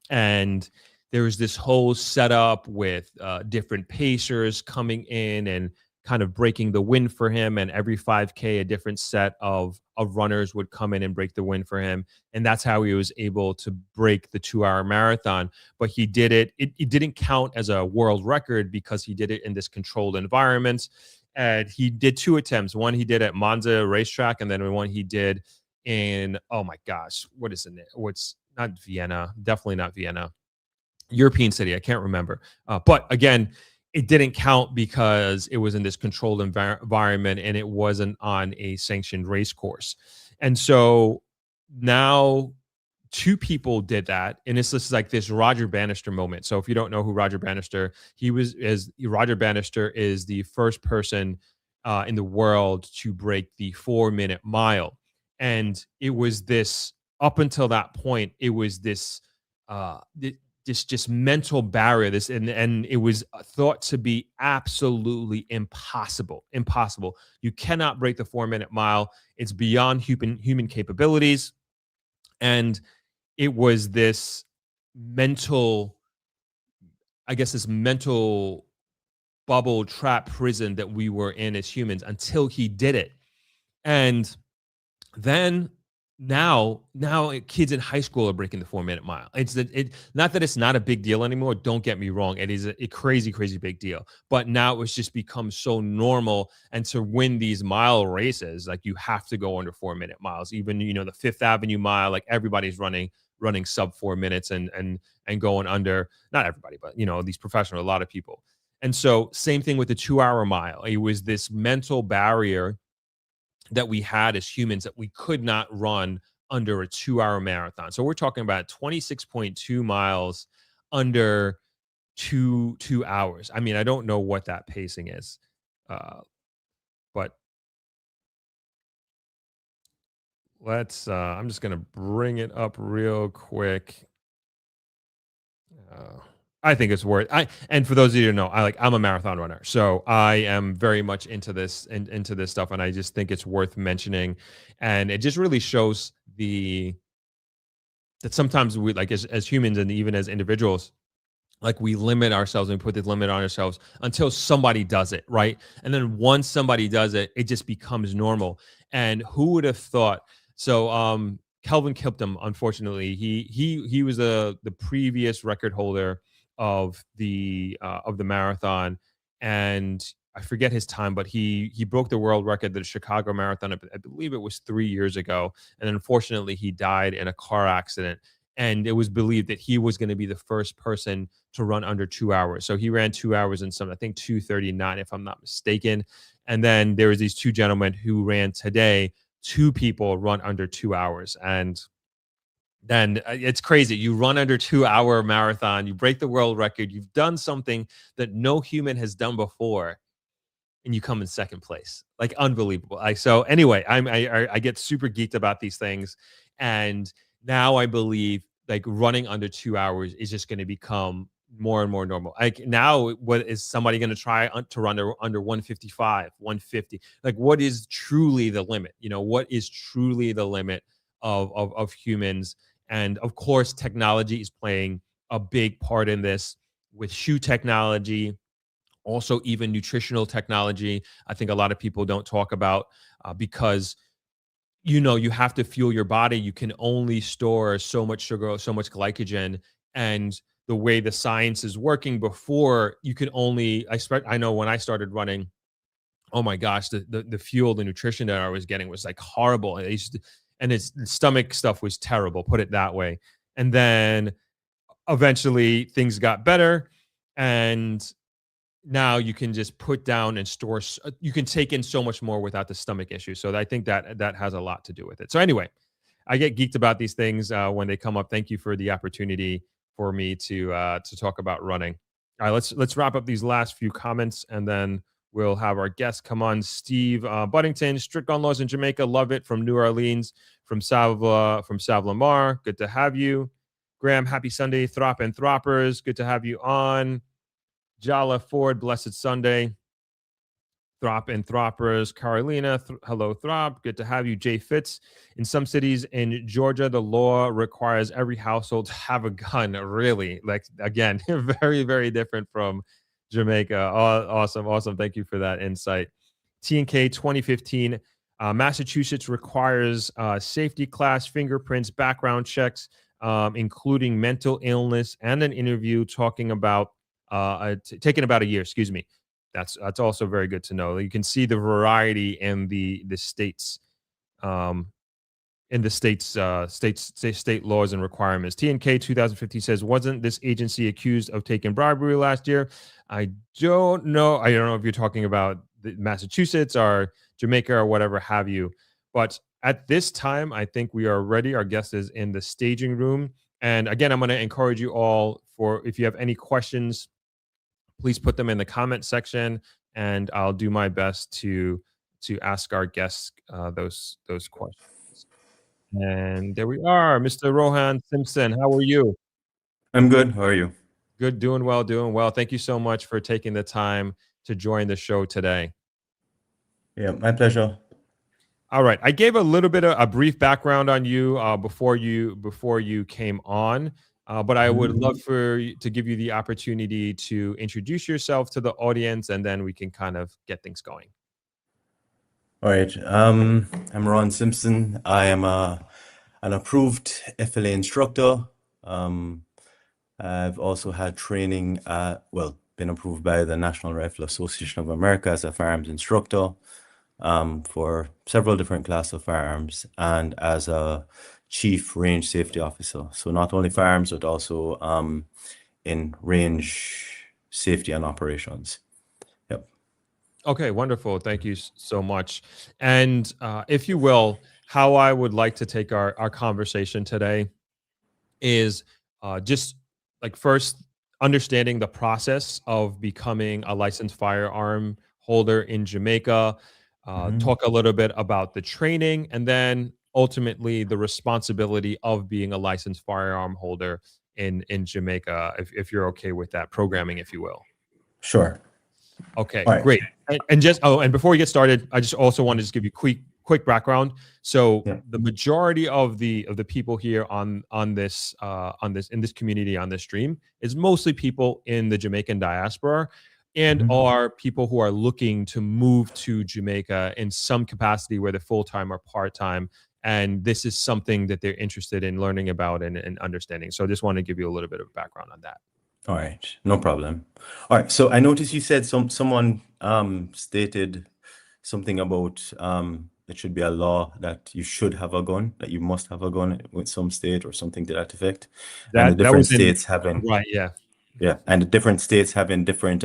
And there was this whole setup with different pacers coming in and kind of breaking the wind for him. And every 5K, a different set of runners would come in and break the wind for him. And that's how he was able to break the 2-hour marathon. But he did it. It didn't count as a world record because he did it in this controlled environment. And he did 2 attempts. One he did at Monza racetrack, and then one he did in, oh my gosh, what is it? What's not Vienna? Definitely not Vienna. European city. I can't remember. But again, it didn't count because it was in this controlled environment and it wasn't on a sanctioned race course. And so now 2 people did that, and this is like this Roger Bannister moment. So if you don't know who Roger Bannister, Roger Bannister is the first person in the world to break the 4-minute mile. And it was this, up until that point, it was this just mental barrier, and it was thought to be absolutely impossible. You cannot break the 4-minute mile. It's beyond human capabilities. And it was this mental bubble trap prison that we were in as humans until he did it. And then now kids in high school are breaking the 4-minute mile. Not that it's not a big deal anymore. Don't get me wrong. It is a crazy, crazy big deal. But now it's just become so normal. And to win these mile races, like, you have to go under 4-minute miles. Even, the Fifth Avenue mile, like, everybody's running sub 4 minutes and going under, not everybody, but, these professional, a lot of people. And so same thing with the 2-hour mile. It was this mental barrier that we had as humans that we could not run under a 2-hour marathon. So we're talking about 26.2 miles under two hours. I mean, I don't know what that pacing is, but let's, I'm just going to bring it up real quick. I think it's worth. And for those of you who know, I'm a marathon runner, so I am very much into this stuff, and I just think it's worth mentioning. And it just really shows that sometimes we, like, as humans and even as individuals, like, we limit ourselves and we put the limit on ourselves until somebody does it, right? And then once somebody does it, it just becomes normal. And who would have thought? So Kelvin Kiptum, unfortunately, he was the previous record holder of the marathon, and I forget his time, but he broke the world record, the Chicago Marathon. I believe it was 3 years ago, and unfortunately he died in a car accident. And it was believed that he was going to be the first person to run under 2 hours. So he ran 2 hours and some, I think 2:39, if I'm not mistaken. And then there was these 2 gentlemen who ran today. 2 people run under 2 hours, and then it's crazy. You run under 2-hour marathon, you break the world record, you've done something that no human has done before, and you come in second place. Like, unbelievable. So anyway, I get super geeked about these things, and now I believe like running under 2 hours is just going to become more and more normal. Like, now, what is somebody going to try to run under 155, 150? Like, what is truly the limit? What is truly the limit of humans? And of course, technology is playing a big part in this, with shoe technology, also even nutritional technology. I think a lot of people don't talk about, because you have to fuel your body. You can only store so much sugar, so much glycogen, and the way the science is working before, you can only, I know when I started running, oh my gosh, the fuel, the nutrition that I was getting was like horrible. And the stomach stuff was terrible, put it that way. And then eventually things got better, and now you can just put down and store. You can take in so much more without the stomach issue. So I think that has a lot to do with it. So anyway, I get geeked about these things when they come up. Thank you for the opportunity for me to talk about running. All right, let's wrap up these last few comments, and then we'll have our guests come on. Steve Buddington, strict gun laws in Jamaica, love it, from New Orleans, from Savlamar. Good to have you. Graham, happy Sunday. Throp and Throppers, good to have you on. Jala Ford, blessed Sunday. Throp and Throppers. Carolina, hello, Throp. Good to have you. Jay Fitz. In some cities in Georgia, the law requires every household to have a gun. Really? Like, again, very, very different from Jamaica. Awesome. Thank you for that insight. T&K 2015. Massachusetts requires safety class, fingerprints, background checks, including mental illness, and an interview taking about a year. Excuse me. That's also very good to know. You can see the variety in the states, state laws and requirements. TNK 2015 says, wasn't this agency accused of taking bribery last year? I don't know. I don't know if you're talking about Massachusetts or Jamaica or whatever have you. But at this time, I think we are ready. Our guest is in the staging room. And again, I'm going to encourage you all, if you have any questions, please put them in the comment section, and I'll do my best to ask our guests those questions. And there we are, Mr. Rhoan Simpson. How are you? I'm good. How are you? Good, doing well. Thank you so much for taking the time to join the show today. Yeah, my pleasure. All right, I gave a little bit of a brief background on you before you came on. But I would love to give you the opportunity to introduce yourself to the audience, and then we can kind of get things going. All right. I'm Rhoan Simpson. I am an approved FLA instructor. I've also had training, been approved by the National Rifle Association of America as a firearms instructor for several different classes of firearms, and as a chief range safety officer. So not only firearms, but also in range safety and operations. Yep. Okay, wonderful. Thank you so much. And if you will, how I would like to take our conversation today is just like first understanding the process of becoming a licensed firearm holder in Jamaica, talk a little bit about the training, and then ultimately the responsibility of being a licensed firearm holder in Jamaica, if you're okay with that programming, if you will. Sure. Okay, right. Great. And before we get started, I just also want to just give you quick background. So the majority of the people here in this community, on this stream, is mostly people in the Jamaican diaspora, and are people who are looking to move to Jamaica in some capacity, whether full-time or part-time. And this is something that they're interested in learning about and understanding. So I just want to give you a little bit of background on that. All right, no problem. All right, so I noticed you said someone stated something about it should be a law that you should have a gun, that you must have a gun with some state or something to that effect. And the different states having and the different states having different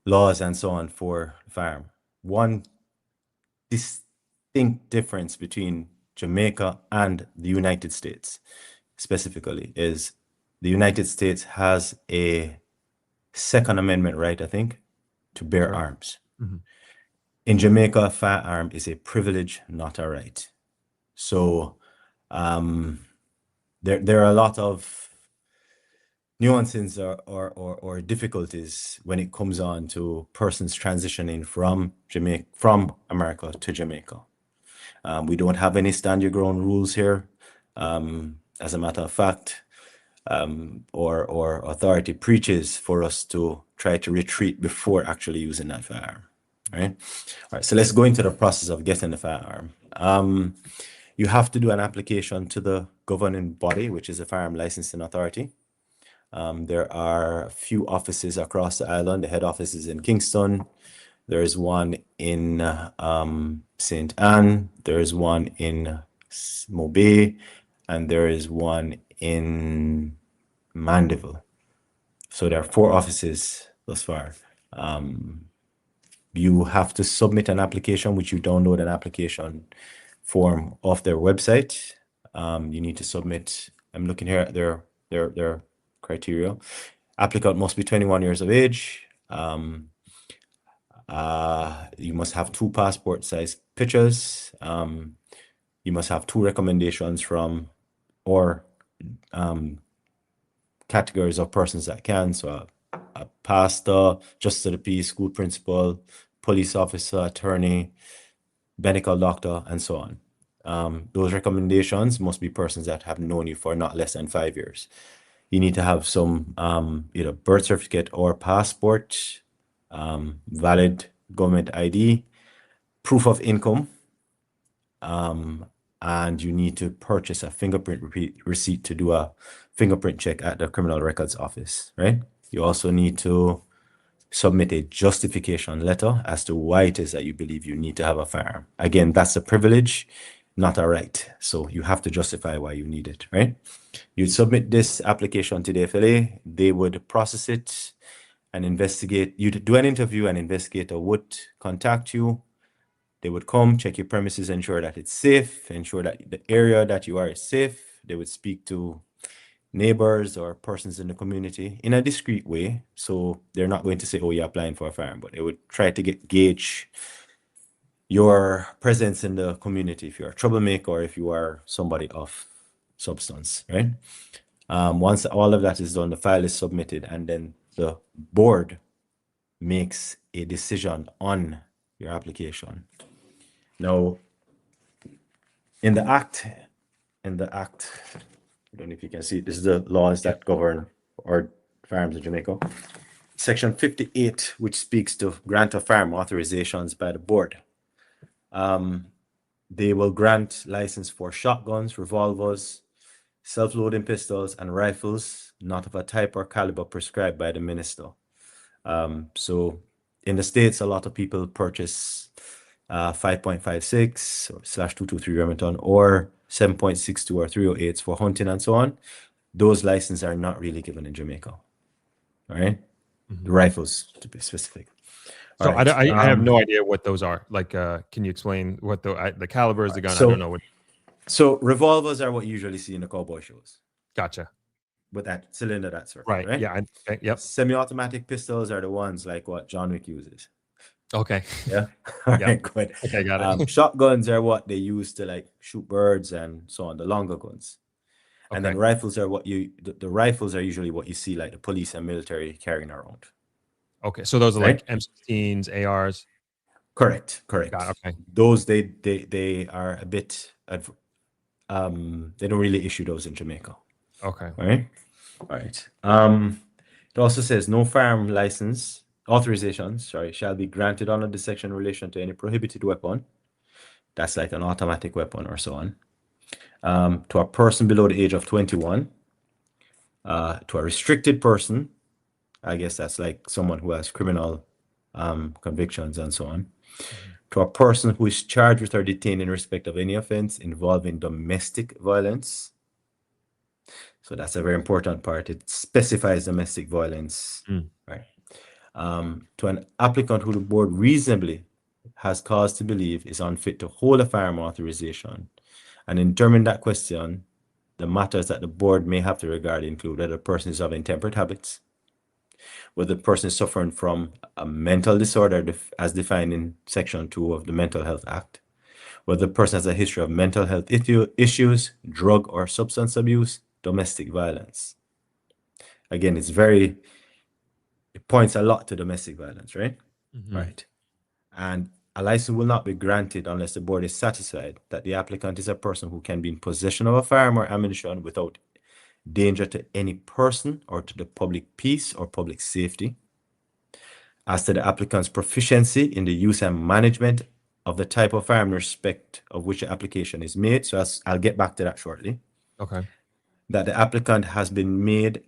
laws and so on for firearm. One distinct difference between Jamaica, and the United States specifically is the United States has a Second Amendment right, I think, to bear Correct. arms. Mhm. In Jamaica, a firearm is a privilege, not a right. So there are a lot of nuances or difficulties when it comes on to persons transitioning from America to Jamaica. We don't have any stand your ground rules here. As a matter of fact, or authority preaches for us to try to retreat before actually using that firearm. Right? All right, so let's go into the process of getting the firearm. You have to do an application to the governing body, which is the Firearm Licensing Authority. There are a few offices across the island. The head office is in Kingston. There is one in St. Anne. There is one in Mobay, and there is one in Mandeville. So there are 4 offices thus far. You have to submit an application, which you download an application form off their website. You need to submit. I'm looking here at their criteria. Applicant must be 21 years of age. You must have 2 passport size pictures. You must have 2 recommendations from or categories of persons that can. So a pastor, justice of the peace, school principal, police officer, attorney, medical doctor, and so on. Those recommendations must be persons that have known you for not less than 5 years. You need to have some either birth certificate or passport, valid government ID, proof of income, and you need to purchase a fingerprint receipt to do a fingerprint check at the Criminal Records Office, right? You also need to submit a justification letter as to why it is that you believe you need to have a firearm. Again, that's a privilege, not a right. So you have to justify why you need it, right? You'd submit this application to the FLA. They would process it and investigate. You'd do an interview, an investigator would contact you. They would come, check your premises, ensure that it's safe, ensure that the area that you are is safe. They would speak to neighbors or persons in the community in a discreet way. So they're not going to say, oh, you're applying for a firearm, but they would try to gauge your presence in the community, if you're a troublemaker or if you are somebody of substance, right? Once all of that is done, the file is submitted, and then the board makes a decision on your application. Now, in the act, I don't know if you can see, this is the laws that govern our firearms in Jamaica. Section 58, which speaks to grant of firearm authorizations by the board. They will grant license for shotguns, revolvers, self-loading pistols, and rifles, not of a type or caliber prescribed by the minister. So in the States, a lot of people purchase 5.56 or /223 Remington or 7.62 or 308s for hunting and so on. Those licenses are not really given in Jamaica. All right? The rifles, to be specific. So All right. I have no idea what those are. Like, can you explain what the calibers, the gun? So- I don't know what. So revolvers are what you usually see in the cowboy shows Gotcha. with that cylinder, that sort. Right. Yeah. Yep. Semi-automatic pistols are the ones like what John Wick uses. Okay. Yeah. All Yeah. right, good. Okay. Got it. Shotguns are what they use to like shoot birds and so on, the longer guns. And then Okay. rifles are what the rifles are usually what you see like the police and military carrying around. Okay. So those are Right? like M16s, ARs. Correct. Got it. Okay. Those they are a bit they don't really issue those in Jamaica. Okay. All right. It also says no firearm license authorizations, shall be granted under this section in relation to any prohibited weapon. That's like an automatic weapon or so on. To a person below the age of 21. To a restricted person. I guess that's like someone who has criminal convictions and so on. To a person who is charged with or detained in respect of any offense involving domestic violence. So that's a very important part. It specifies domestic violence, right? To an applicant who the board reasonably has cause to believe is unfit to hold a firearm authorization And in determining that question, the matters that the board may have to regard include whether the person is of intemperate habits, whether the person is suffering from a mental disorder as defined in Section 2 of the Mental Health Act, whether the person has a history of mental health issues, drug or substance abuse, domestic violence. Again, it points a lot to domestic violence, right? Right. And a license will not be granted unless the board is satisfied that the applicant is a person who can be in possession of a firearm or ammunition without danger to any person or to the public peace or public safety. As to the applicant's proficiency in the use and management of the type of firearm in respect of which the application is made. So I'll get back to that shortly. Okay. That the applicant has made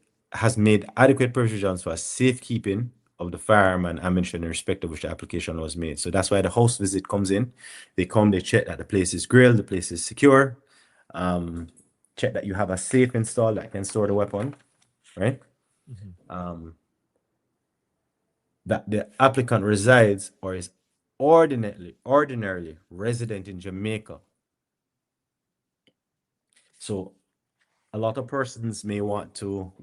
adequate provisions for safekeeping of the firearm and ammunition in respect of which the application was made. So that's why the house visit comes in. They come, they check that the place is grilled, the place is secure, check that you have a safe installed that can store the weapon, right? That the applicant resides or is ordinarily resident in Jamaica. So a lot of persons may want to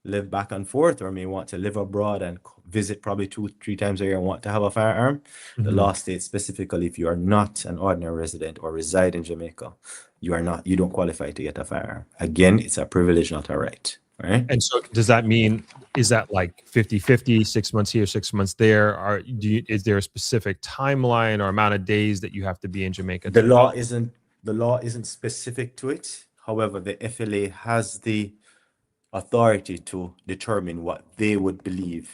live back and forth or may want to live abroad and visit probably 2-3 times a year and want to have a firearm. The law states specifically if you are not an ordinary resident or reside in Jamaica, you don't qualify to get a firearm. Again, it's a privilege, not a right. Right. And so does that mean, is that like 50-50, 6 months here, 6 months there? Is there a specific timeline or amount of days that you have to be in Jamaica? The law isn't specific to it. However, the FLA has the authority to determine what they would believe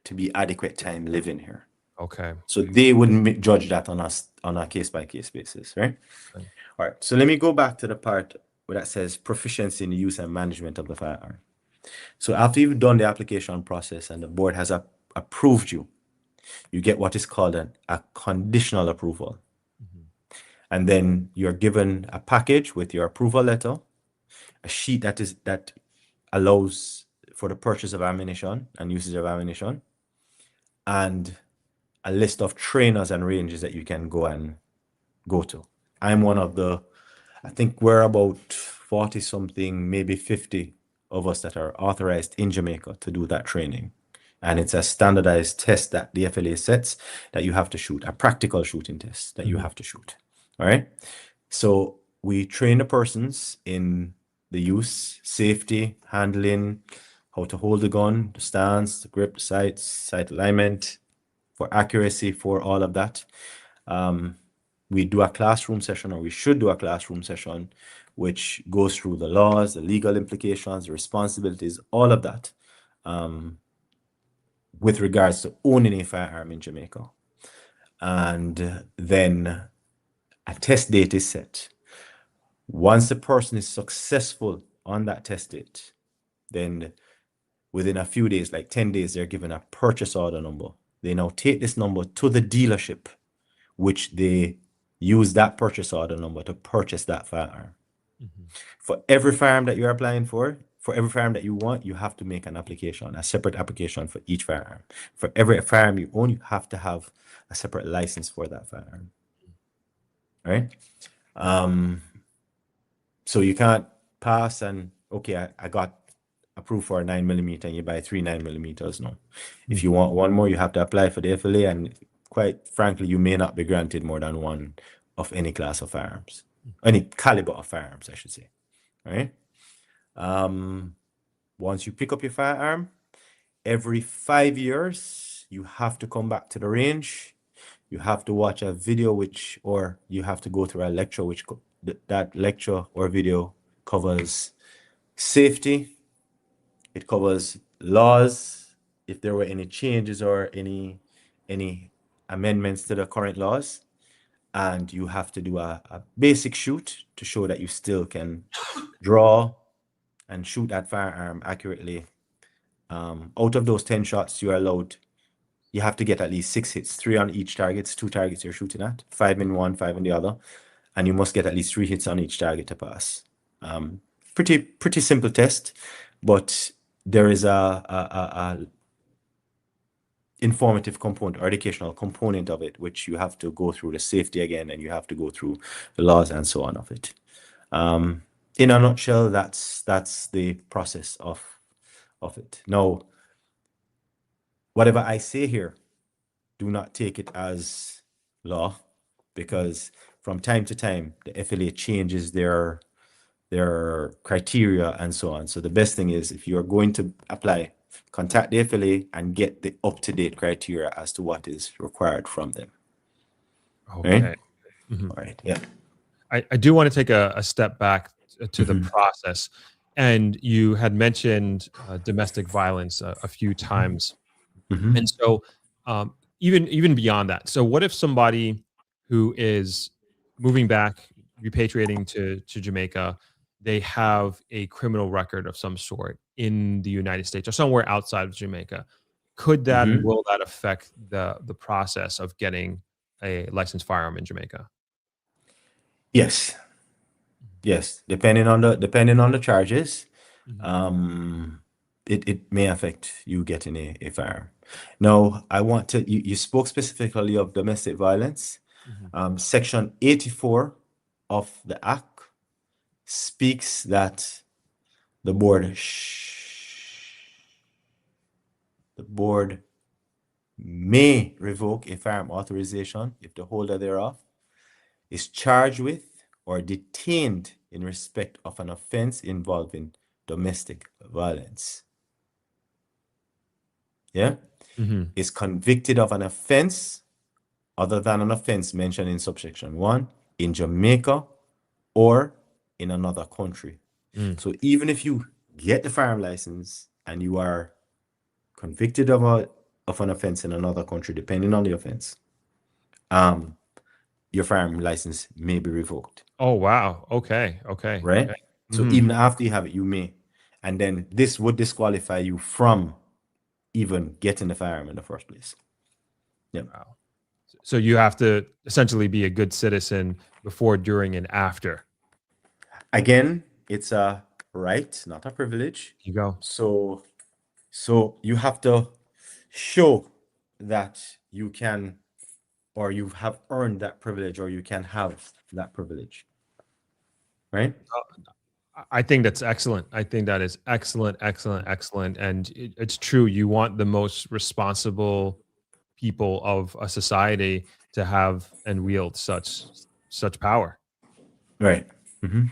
to be adequate time living here. Okay. So they wouldn't judge that on a case-by-case basis, right? Okay. All right. So let me go back to the part where that says proficiency in the use and management of the firearm. So after you've done the application process and the board has approved you, you get what is called a conditional approval. And then you're given a package with your approval letter, a sheet that allows for the purchase of ammunition and usage of ammunition, and a list of trainers and ranges that you can go to. I'm one of I think we're about 40 something, maybe 50 of us that are authorized in Jamaica to do that training. And it's a standardized test that the FLA sets that you have to shoot, a practical shooting test that you have to shoot. All right. So we train the persons in the use, safety, handling, how to hold the gun, the stance, the grip, the sight alignment, for accuracy, for all of that. We do a classroom session, or we should do a classroom session, which goes through the laws, the legal implications, the responsibilities, all of that, with regards to owning a firearm in Jamaica. And then a test date is set. Once the person is successful on that test date, then within a few days, like 10 days, they're given a purchase order number. They now take this number to the dealership, which they use that purchase order number to purchase that firearm. For every firearm that you're applying for every firearm that you want, you have to make an application, a separate application for each firearm. For every firearm you own, you have to have a separate license for that firearm. Right? So you can't pass and, okay, I got approved for a 9mm and you buy 3 9mm. No. If you want one more, you have to apply for the FLA, and quite frankly, you may not be granted more than one of any class of firearms, any caliber of firearms, I should say. Right? Once you pick up your firearm, every 5 years, you have to come back to the range. You have to watch a video, or you have to go through a lecture, that lecture or video covers safety. It covers laws, if there were any changes or any amendments to the current laws. And you have to do a basic shoot to show that you still can draw and shoot that firearm accurately. Out of those 10 shots you are allowed, you have to get at least 6 hits, 3 on each target, 2 targets you're shooting at, 5 in one, 5 in the other, and you must get at least 3 hits on each target to pass. Pretty simple test, but there is a informative component or educational component of it, which you have to go through the safety again, and you have to go through the laws and so on of it. In a nutshell, that's the process of it. Now, whatever I say here, do not take it as law, because from time to time the FLA changes their criteria and so on. So the best thing is, if you're going to apply, contact the FLA and get the up-to-date criteria as to what is required from them. Okay. Right? Mhm. All right. Yeah. I do want to take a step back to the process. And you had mentioned domestic violence a few times. Mhm. And so even beyond that, so what if somebody who is moving back, repatriating to Jamaica, they have a criminal record of some sort in the United States or somewhere outside of Jamaica? Could that and Mhm. will that affect the process of getting a licensed firearm in Jamaica? Yes. Yes. Depending on the charges, Mhm. it may affect you getting a firearm. Now, I want to, you spoke specifically of domestic violence. Mhm. Section 84 of the Act speaks that the board may revoke a firearm authorization if the holder thereof is charged with or detained in respect of an offense involving domestic violence. Yeah? Mhm. Is convicted of an offense other than an offense mentioned in subsection 1 in Jamaica or in another country. Mm. So even if you get the firearm license and you are convicted of an offense in another country, depending on the offense, your firearm license may be revoked. Oh, wow. Okay. Okay. Right? Okay. So Mhm. even after you have it, you may. And then this would disqualify you from even getting the firearm in the first place. Yep. Wow. So you have to essentially be a good citizen before, during, and after. Again, it's a right, not a privilege. You go. So you have to show that you can, or you have earned that privilege, or you can have that privilege. Right? I think that's excellent. I think that is excellent, excellent, excellent. And it's true. You want the most responsible people of a society to have and wield such power. Right. Mm-hmm.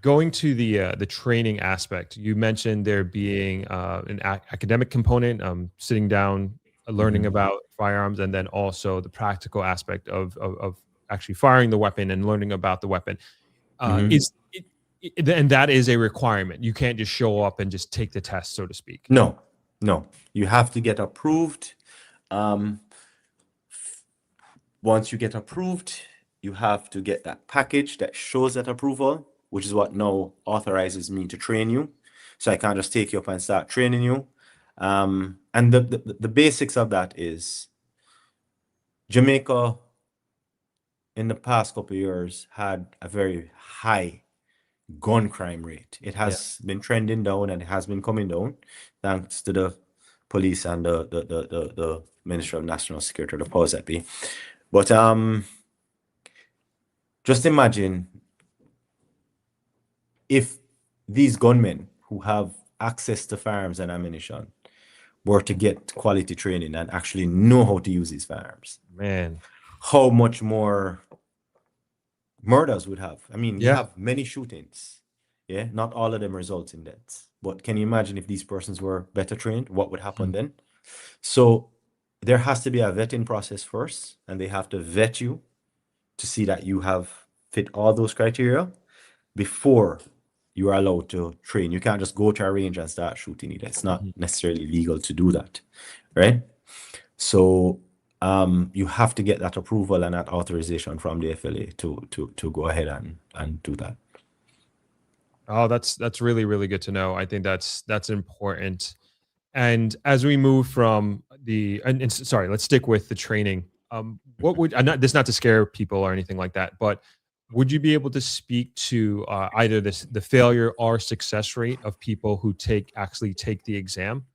Going to the training aspect, you mentioned there being an academic component, sitting down, learning about firearms, and then also the practical aspect of actually firing the weapon and learning about the weapon. Mm-hmm. Is it, and that is a requirement. You can't just show up and just take the test, so to speak. No, no. You have to get approved. Um, Once you get approved, you have to get that package that shows that approval, which is what now authorizes me to train you. So I can't just take you up and start training you. And the basics of that is Jamaica in the past couple of years had a very high gun crime rate. It Yeah. has been trending down and it has been coming down thanks to the police and the Ministry of National Security, the powers that be. But just imagine if these gunmen who have access to firearms and ammunition were to get quality training and actually know how to use these firearms, Man. how much more murders would have. I mean, you Yeah. have many shootings. Yeah, not all of them result in deaths. But can you imagine if these persons were better trained, what would happen then? So there has to be a vetting process first, and they have to vet you to see that you have fit all those criteria before you are allowed to train. You can't just go to a range and start shooting it. It's not necessarily legal to do that, right? So you have to get that approval and that authorization from the FLA to go ahead and do that. Oh, that's really, really good to know. I think that's important. And as we move from and sorry, let's stick with the training. What would this not to scare people or anything like that, but would you be able to speak to either the failure or success rate of people who actually take the exam?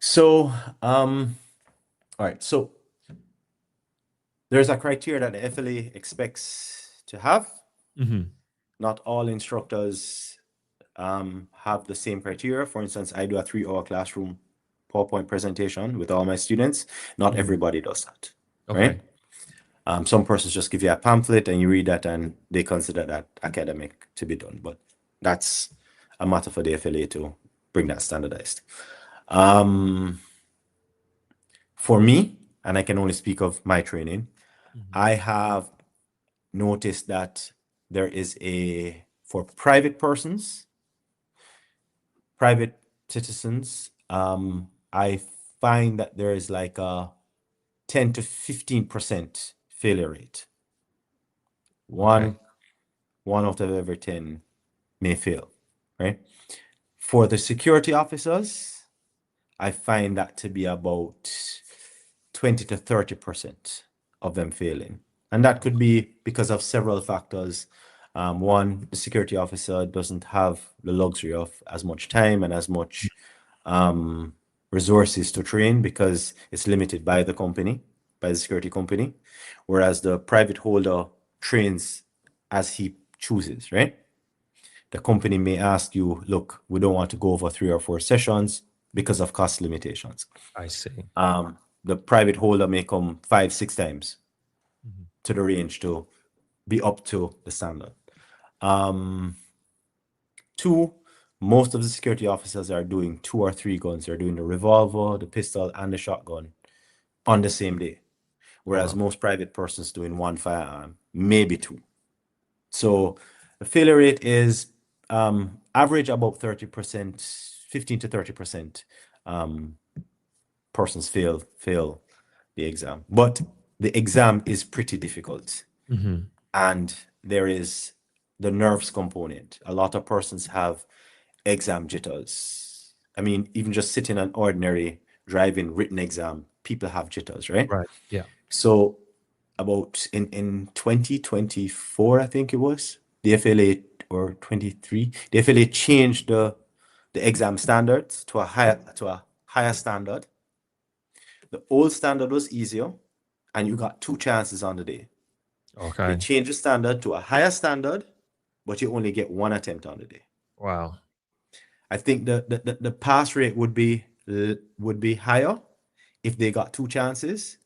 So all right, so there's a criteria that the FLA expects to have. Mm-hmm. Not all instructors have the same criteria. For instance, I do a 3-hour classroom PowerPoint presentation with all my students. Not everybody does that, right? Some persons just give you a pamphlet and you read that and they consider that academic to be done. But that's a matter for the FLA to bring that standardized. For me, and I can only speak of my training, I have noticed that there is for private persons, private citizens, I find that there is like a 10 to 15% failure rate. One out of every 10 may fail, right? For the security officers, I find that to be about 20 to 30% of them failing. And that could be because of several factors. One, the security officer doesn't have the luxury of as much time and as much resources to train because it's limited by the company, by the security company, whereas the private holder trains as he chooses, right? The company may ask you, look, we don't want to go over 3 or 4 sessions because of cost limitations. I see. The private holder may come 5-6 times to the range to be up to the standard. 2, most of the security officers are doing 2 or 3 guns. They're doing the revolver, the pistol, and the shotgun on the same day, whereas most private persons doing 1 firearm, maybe 2. So the failure rate is average about 30%, 15 to 30% persons fail the exam. But the exam is pretty difficult. And there is the nerves component. A lot of persons have exam jitters. I mean, even just sitting an ordinary driving written exam, people have jitters, right? Right. Yeah. So about in 2024, I think it was, the FLA, or 23, the FLA changed the exam standards to a higher standard. The old standard was easier, and you got 2 chances on the day. Okay. They changed the standard to a higher standard, but you only get 1 attempt on the day. Wow. I think the pass rate would be higher if they got 2 chances,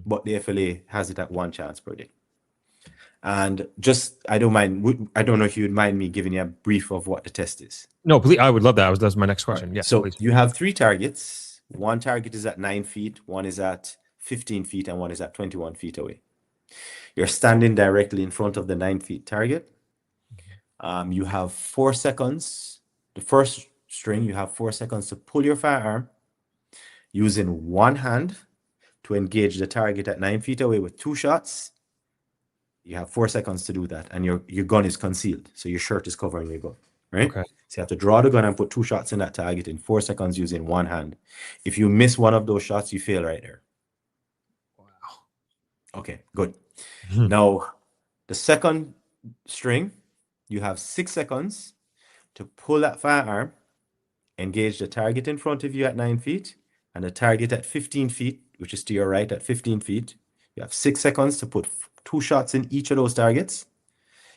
but the FLA has it at 1 chance per day. And just, I don't know if you would mind me giving you a brief of what the test is. No, please. I would love that. That's my next question. Yeah. So please. you have 3 targets. 1 target is at 9 feet, 1 is at 15 feet, and 1 is at 21 feet away. You're standing directly in front of the 9 feet target. You have 4 seconds. The first string, you have 4 seconds to pull your firearm using 1 hand to engage the target at 9 feet away with 2 shots. You have 4 seconds to do that, and your gun is concealed, so your shirt is covering your gun, right? Okay. So you have to draw the gun and put 2 shots in that target in 4 seconds using 1 hand. If you miss one of those shots, you fail right there. Wow. Okay, good. Now, the second string, you have 6 seconds to pull that firearm, engage the target in front of you at 9 feet, and the target at 15 feet, which is to your right at 15 feet. You have 6 seconds to put 2 shots in each of those targets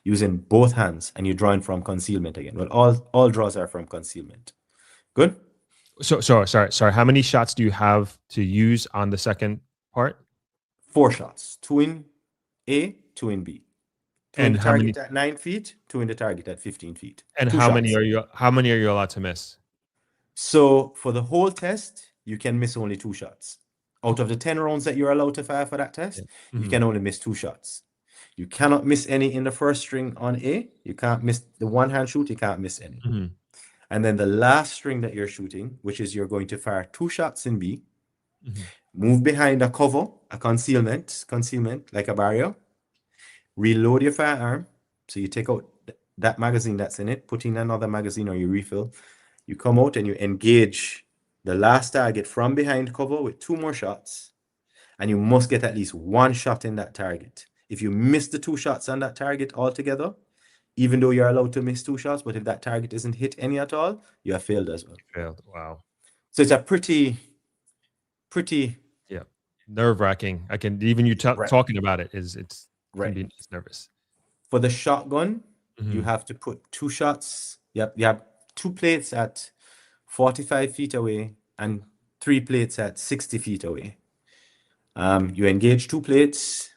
using both hands, and you're drawing from concealment again. Well, all draws are from concealment. Good? So sorry. How many shots do you have to use on the second part? 4 shots. 2 in A, 2 in B. 2 in the target at 9 feet, 2 in the target at 15 feet. And how many are you allowed to miss? So for the whole test, you can miss only 2 shots. Out of the 10 rounds that you're allowed to fire for that test, you can only miss 2 shots. You cannot miss any in the first string on A. You can't miss the 1-hand shoot. You can't miss any. And then the last string that you're shooting, which is you're going to fire 2 shots in B, move behind a cover, a concealment, like a barrier, reload your firearm. So you take out that magazine that's in it, put in another magazine or you refill. You come out and you engage the last target from behind cover with 2 more shots, and you must get at least 1 shot in that target. If you miss the 2 shots on that target altogether, even though you're allowed to miss 2 shots, but if that target isn't hit any at all, you have failed as well. Failed. Wow. So it's a pretty nerve-wracking. I can even talking about it it's nervous. For the shotgun, you Mhm. have to put 2 shots. You have 2 plates at 45 feet away and 3 plates at 60 feet away. You engage 2 plates.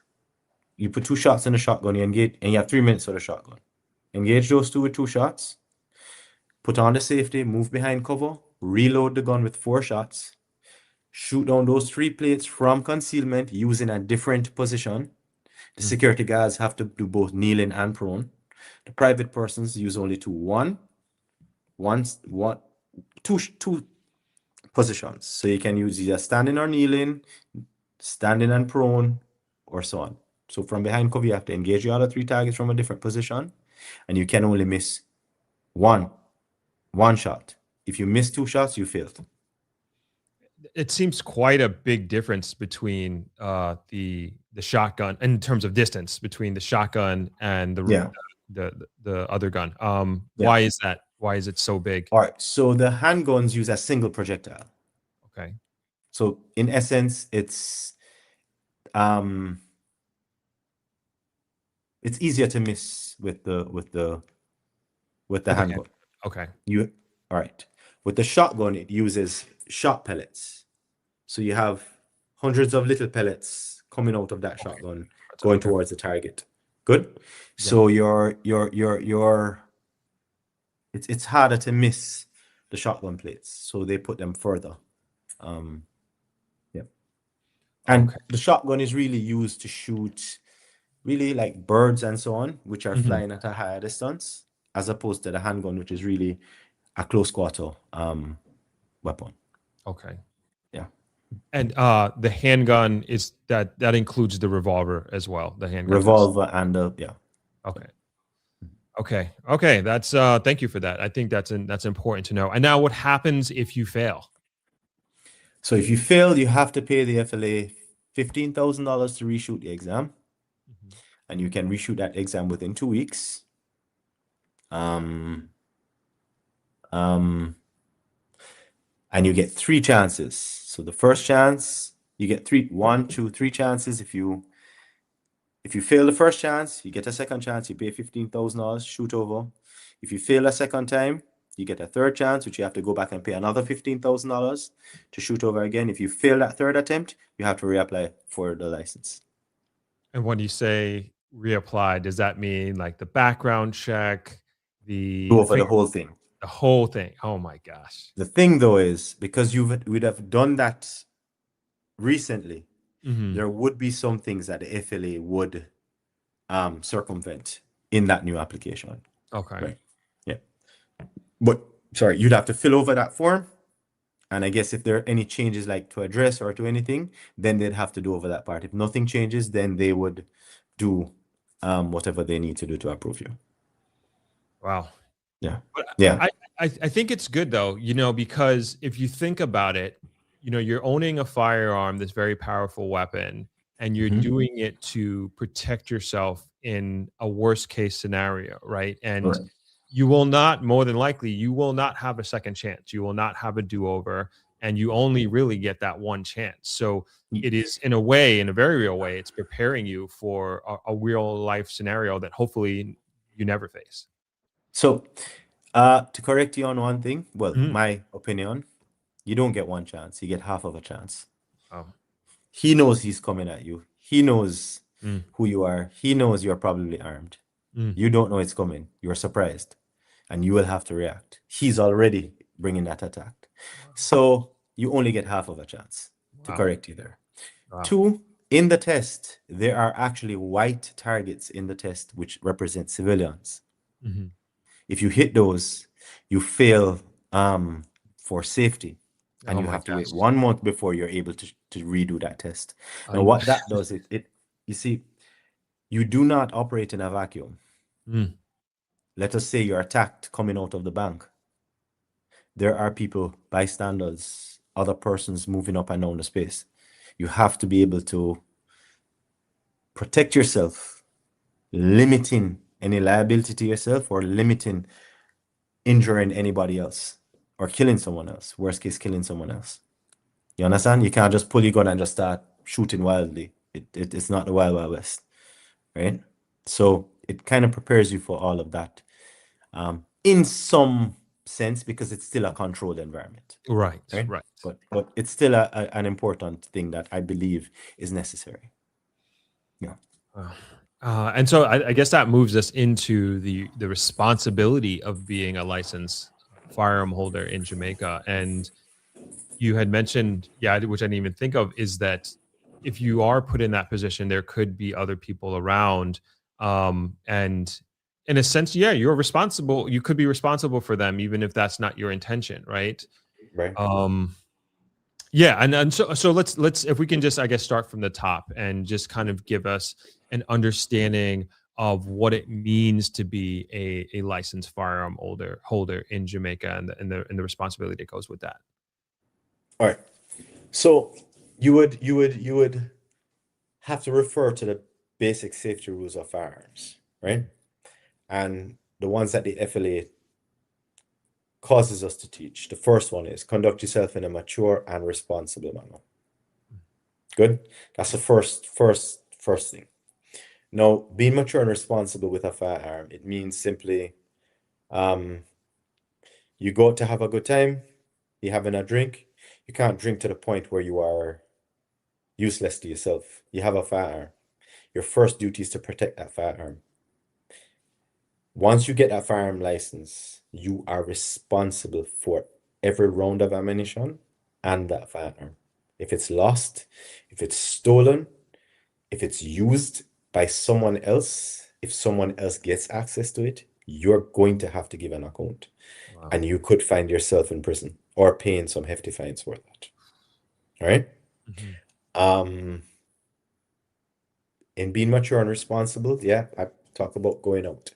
You put 2 shots in the shotgun. You engage, and you have 3 minutes for the shotgun. Engage those two with 2 shots. Put on the safety. Move behind cover. Reload the gun with 4 shots. Shoot down those 3 plates from concealment using a different position. The security guards have to do both kneeling and prone. The private persons use only two positions. So you can use either standing or kneeling, standing and prone, or so on. So from behind cover, you have to engage your other 3 targets from a different position, and you can only miss one shot. If you miss 2 shots, you failed. It seems quite a big difference between the shotgun in terms of distance between the shotgun and the other gun. Why is that? Why is it so big? All right. So the handguns use a single projectile. Okay. So in essence, it's easier to miss with the handgun. Okay. All right. With the shotgun, it uses shot pellets. So you have hundreds of little pellets coming out of that shotgun going towards the target. Good. So it's harder to miss the shotgun plates. So they put them further. And the shotgun is really used to shoot really like birds and so on, which are flying at a higher distance, as opposed to the handgun, which is really a close quarter weapon. Okay. Yeah. And the handgun is that includes the revolver as well. The handgun. Revolver and yeah. Okay. That's thank you for that. I think that's important to know. And now, what happens if you fail? So if you fail, you have to pay the FLA $15,000 to reshoot the exam, and you can reshoot that exam within 2 weeks. And you get 3 chances. So the first chance, you get 3 chances. If you fail the first chance, you get a second chance. You pay $15,000, shoot over. If you fail a second time, you get a third chance, which you have to go back and pay another $15,000 to shoot over again. If you fail that third attempt, you have to reapply for the license. And when you say reapply, does that mean like the background check, Go over the whole thing? The whole thing. Oh my gosh. The thing though is, because you would have done that recently, there would be some things that the FLA would circumvent in that new application. Okay. Right. Yeah. But sorry, you'd have to fill over that form. And I guess if there are any changes like to address or to anything, then they'd have to do over that part. If nothing changes, then they would do whatever they need to do to approve you. Wow. Yeah. But Yeah. I think it's good though, because if you think about it, you're owning a firearm, this very powerful weapon, and you're doing it to protect yourself in a worst case scenario, right? And you will not, more than likely, you will not have a second chance. You will not have a do-over, and you only really get that one chance. So it is, in a way, in a very real way, it's preparing you for a real life scenario that hopefully you never face. So to correct you on one thing, well, my opinion, you don't get one chance. You get half of a chance. Oh. He knows he's coming at you. He knows who you are. He knows you're probably armed. You don't know it's coming. You're surprised. And you will have to react. He's already bringing that attack. So you only get half of a chance to correct you there. 2, in the test, there are actually white targets in the test which represent civilians. If you hit those, you fail for safety. And you have to wait 1 month before you're able to redo that test. Now, what that does, you see, you do not operate in a vacuum. Let us say you're attacked coming out of the bank. There are people, bystanders, other persons moving up and down the space. You have to be able to protect yourself, limiting any liability to yourself or limiting injuring anybody else or killing someone else. Worst case, killing someone else. You understand? You can't just pull your gun and just start shooting wildly. It's not the Wild Wild West, right? So it kind of prepares you for all of that, in some sense, because it's still a controlled environment, Right. right? Right. But it's still an important thing that I believe is necessary. Yeah. And so I guess that moves us into the responsibility of being a licensed firearm holder in Jamaica. And you had mentioned, which I didn't even think of, is that if you are put in that position, there could be other people around. And in a sense, you're responsible. You could be responsible for them, even if that's not your intention, right? Right. And so let's if we can just, I guess, start from the top and just kind of give us an understanding of what it means to be a licensed firearm holder in Jamaica, and the responsibility that goes with that. All right. So you would have to refer to the basic safety rules of firearms, right? And the ones that the FLA causes us to teach. The first one is conduct yourself in a mature and responsible manner. Good. That's the first thing. Now, being mature and responsible with a firearm, it means simply, you go out to have a good time, you're having a drink. You can't drink to the point where you are useless to yourself. You have a firearm. Your first duty is to protect that firearm. Once you get that firearm license, you are responsible for every round of ammunition and that firearm. If it's lost, if it's stolen, if it's used by someone else, if someone else gets access to it, you're going to have to give an account. Wow. And you could find yourself in prison or paying some hefty fines for that. All right? In being mature and responsible, I talk about going out.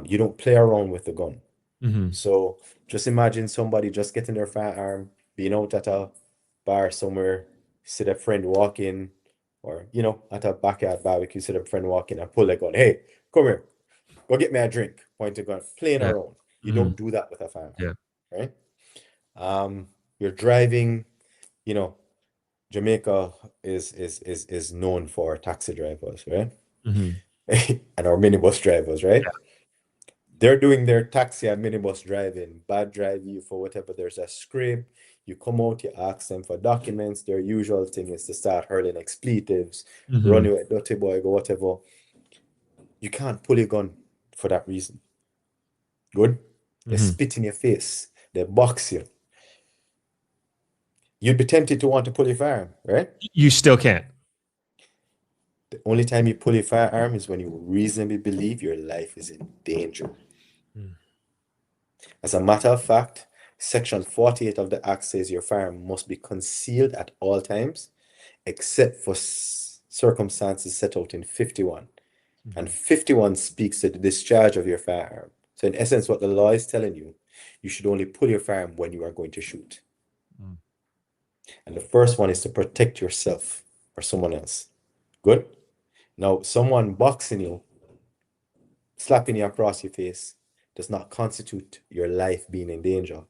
You don't play around with the gun. So just imagine somebody just getting their firearm, being out at a bar somewhere, see a friend walk in, or at a backyard barbecue, see a friend walk in and pull their gun. Hey, come here, go get me a drink. Point the gun, playing around. You don't do that with a firearm, right? You're driving. Jamaica is known for taxi drivers, right? And our minibus drivers, right? They're doing their taxi and minibus driving, bad drive you for whatever. There's a scrape. You come out, you ask them for documents. Their usual thing is to start hurling expletives, run you a dirty boy, go whatever. You can't pull your gun for that reason. Good? They spit in your face. They box you. You'd be tempted to want to pull your firearm, right? You still can't. The only time you pull your firearm is when you reasonably believe your life is in danger. As a matter of fact, Section 48 of the Act says your firearm must be concealed at all times, except for circumstances set out in 51. And 51 speaks to the discharge of your firearm. So in essence, what the law is telling you, you should only pull your firearm when you are going to shoot. And the first one is to protect yourself or someone else. Good? Now, someone boxing you, slapping you across your face, does not constitute your life being in danger.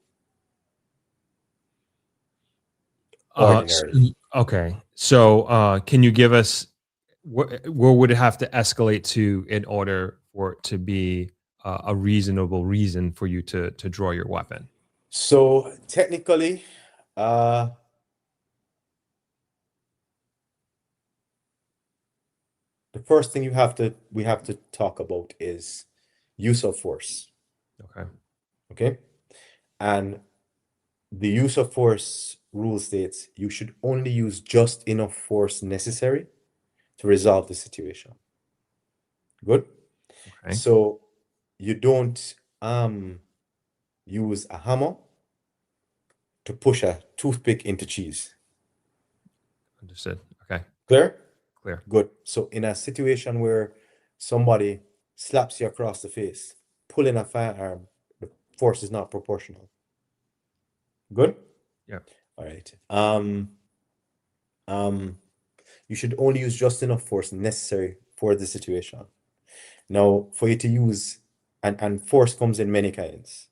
Ordinarily. Okay. So can you give us where would it have to escalate to in order for it to be a reasonable reason for you to draw your weapon? So technically, the first thing we have to talk about is use of force. Okay. And the use of force rule states you should only use just enough force necessary to resolve the situation. Good. Okay. So you don't use a hammer to push a toothpick into cheese. Understood. Okay. Clear? Clear. Good. So in a situation where somebody slaps you across the face, pulling a firearm, the force is not proportional. Good? Yeah. All right. You should only use just enough force necessary for the situation. Now, for you to use, and force comes in many kinds.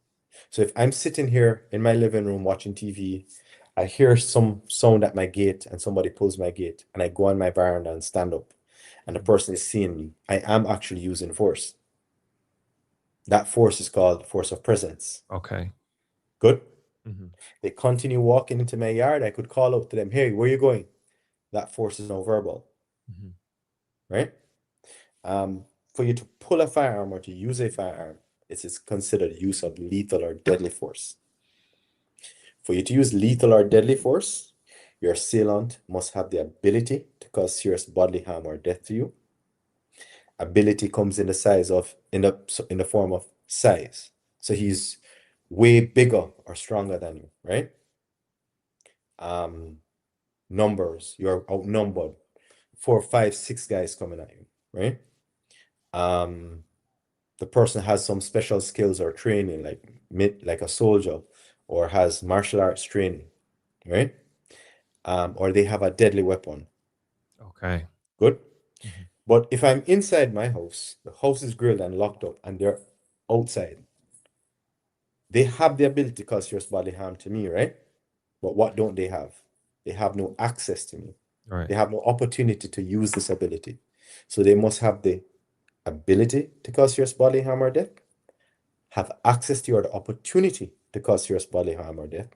So if I'm sitting here in my living room watching TV, I hear some sound at my gate and somebody pulls my gate and I go on my veranda and stand up. and the person is seeing me, I am actually using force. That force is called force of presence. Okay. Good. Mm-hmm. They continue walking into my yard. I could call out to them, hey, where are you going? That force is no verbal, Mm-hmm. right? For you to pull a firearm or to use a firearm, it's considered use of lethal or deadly force. For you to use lethal or deadly force, your assailant must have the ability to cause serious bodily harm or death to you. Ability comes in the form of size. So he's way bigger or stronger than you, right? Numbers, you're outnumbered. 4, 5, 6 guys coming at you, right? The person has some special skills or training, like a soldier, or has martial arts training, right? Or they have a deadly weapon. Okay. Good. Mm-hmm. But if I'm inside my house, the house is grilled and locked up, and they're outside, they have the ability to cause serious bodily harm to me, right? But what don't they have? They have no access to me. Right. They have no opportunity to use this ability. So they must have the ability to cause serious bodily harm or death, have access to or the opportunity to cause serious bodily harm or death.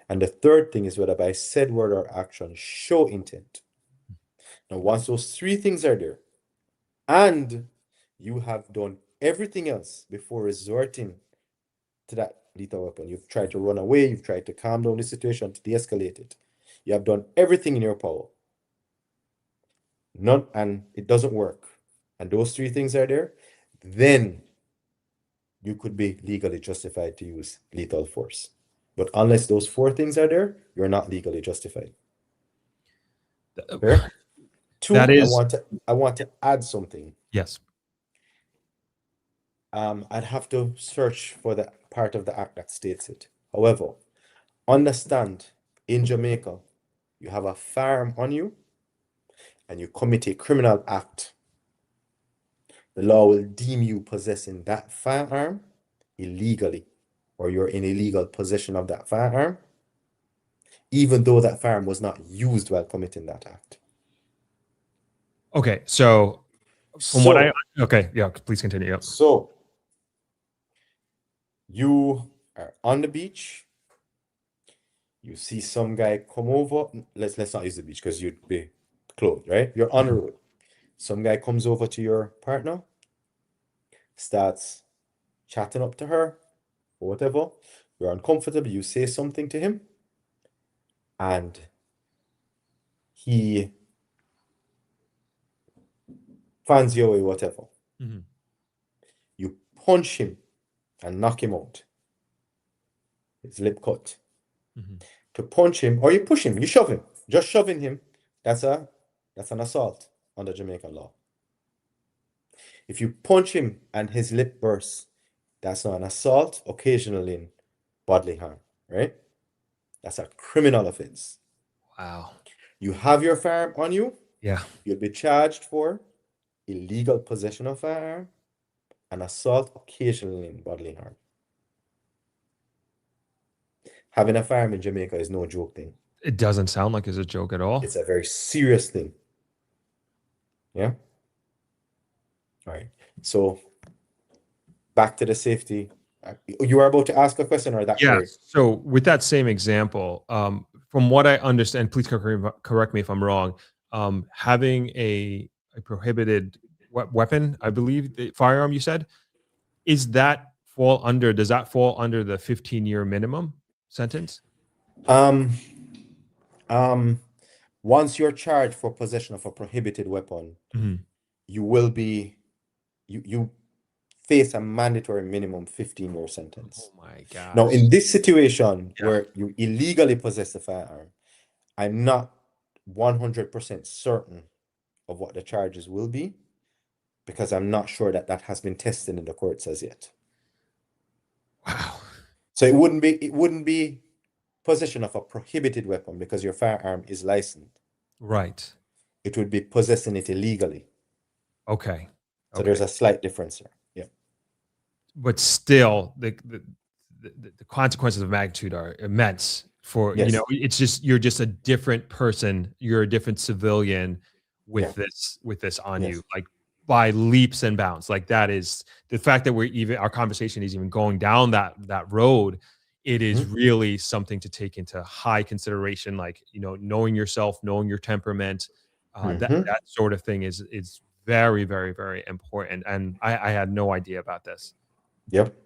And the third thing is whether by said word or action show intent. Now, once those 3 things are there, and you have done everything else before resorting to that lethal weapon, you've tried to run away, you've tried to calm down the situation, to de-escalate it, you have done everything in your power, and it doesn't work, and those 3 things are there, then you could be legally justified to use lethal force. But unless those 4 things are there, you're not legally justified. Fair? 2, That is, I want to add something. yes. I'd have to search for the part of the act that states it. However, understand, in Jamaica, you have a firearm on you and you commit a criminal act, the law will deem you possessing that firearm illegally, or you're in illegal possession of that firearm, even though that firearm was not used while committing that act. Okay. So from what okay. Yeah, please continue. Yep. So you are on the beach, you see some guy come over. Let's not use the beach because you'd be clothed, right? You're on the road. Some guy comes over to your partner, starts chatting up to her or whatever. You're uncomfortable. You say something to him, and he fans you away, whatever. Mm-hmm. You punch him and knock him out. His lip cut. Mm-hmm. To punch him, or you push him, you shove him. Just shoving him, that's an assault under Jamaican law. If you punch him and his lip bursts, that's not an assault, occasionally in bodily harm, right? That's a criminal offense. Wow. You have your firearm on you. Yeah. You'll be charged for illegal possession of firearm and assault occasionally in bodily harm. Having a firearm in Jamaica is no joke thing. It doesn't sound like it's a joke at all. It's a very serious thing. Yeah. All right. So back to the safety. You were about to ask a question, or that? Yeah. So with that same example, from what I understand, please correct me if I'm wrong. Having a prohibited weapon, I believe, the firearm you said, does that fall under the 15-year minimum sentence? Once you're charged for possession of a prohibited weapon, mm-hmm. you will be you face a mandatory minimum 15-year sentence. Oh my God. Now, in this situation where you illegally possess a firearm, I'm not 100% certain of what the charges will be, because I'm not sure that has been tested in the courts as yet. Wow. So it wouldn't be possession of a prohibited weapon because your firearm is licensed. Right. It would be possessing it illegally. Okay. So there's a slight difference there. Yeah. But still, the consequences of magnitude are immense for, yes. It's just, you're just a different person. You're a different civilian with this on you, like by leaps and bounds. Like that is the fact that our conversation is even going down that road. It is really something to take into high consideration, like, knowing yourself, knowing your temperament, that sort of thing is very, very, very important. And I had no idea about this. Yep.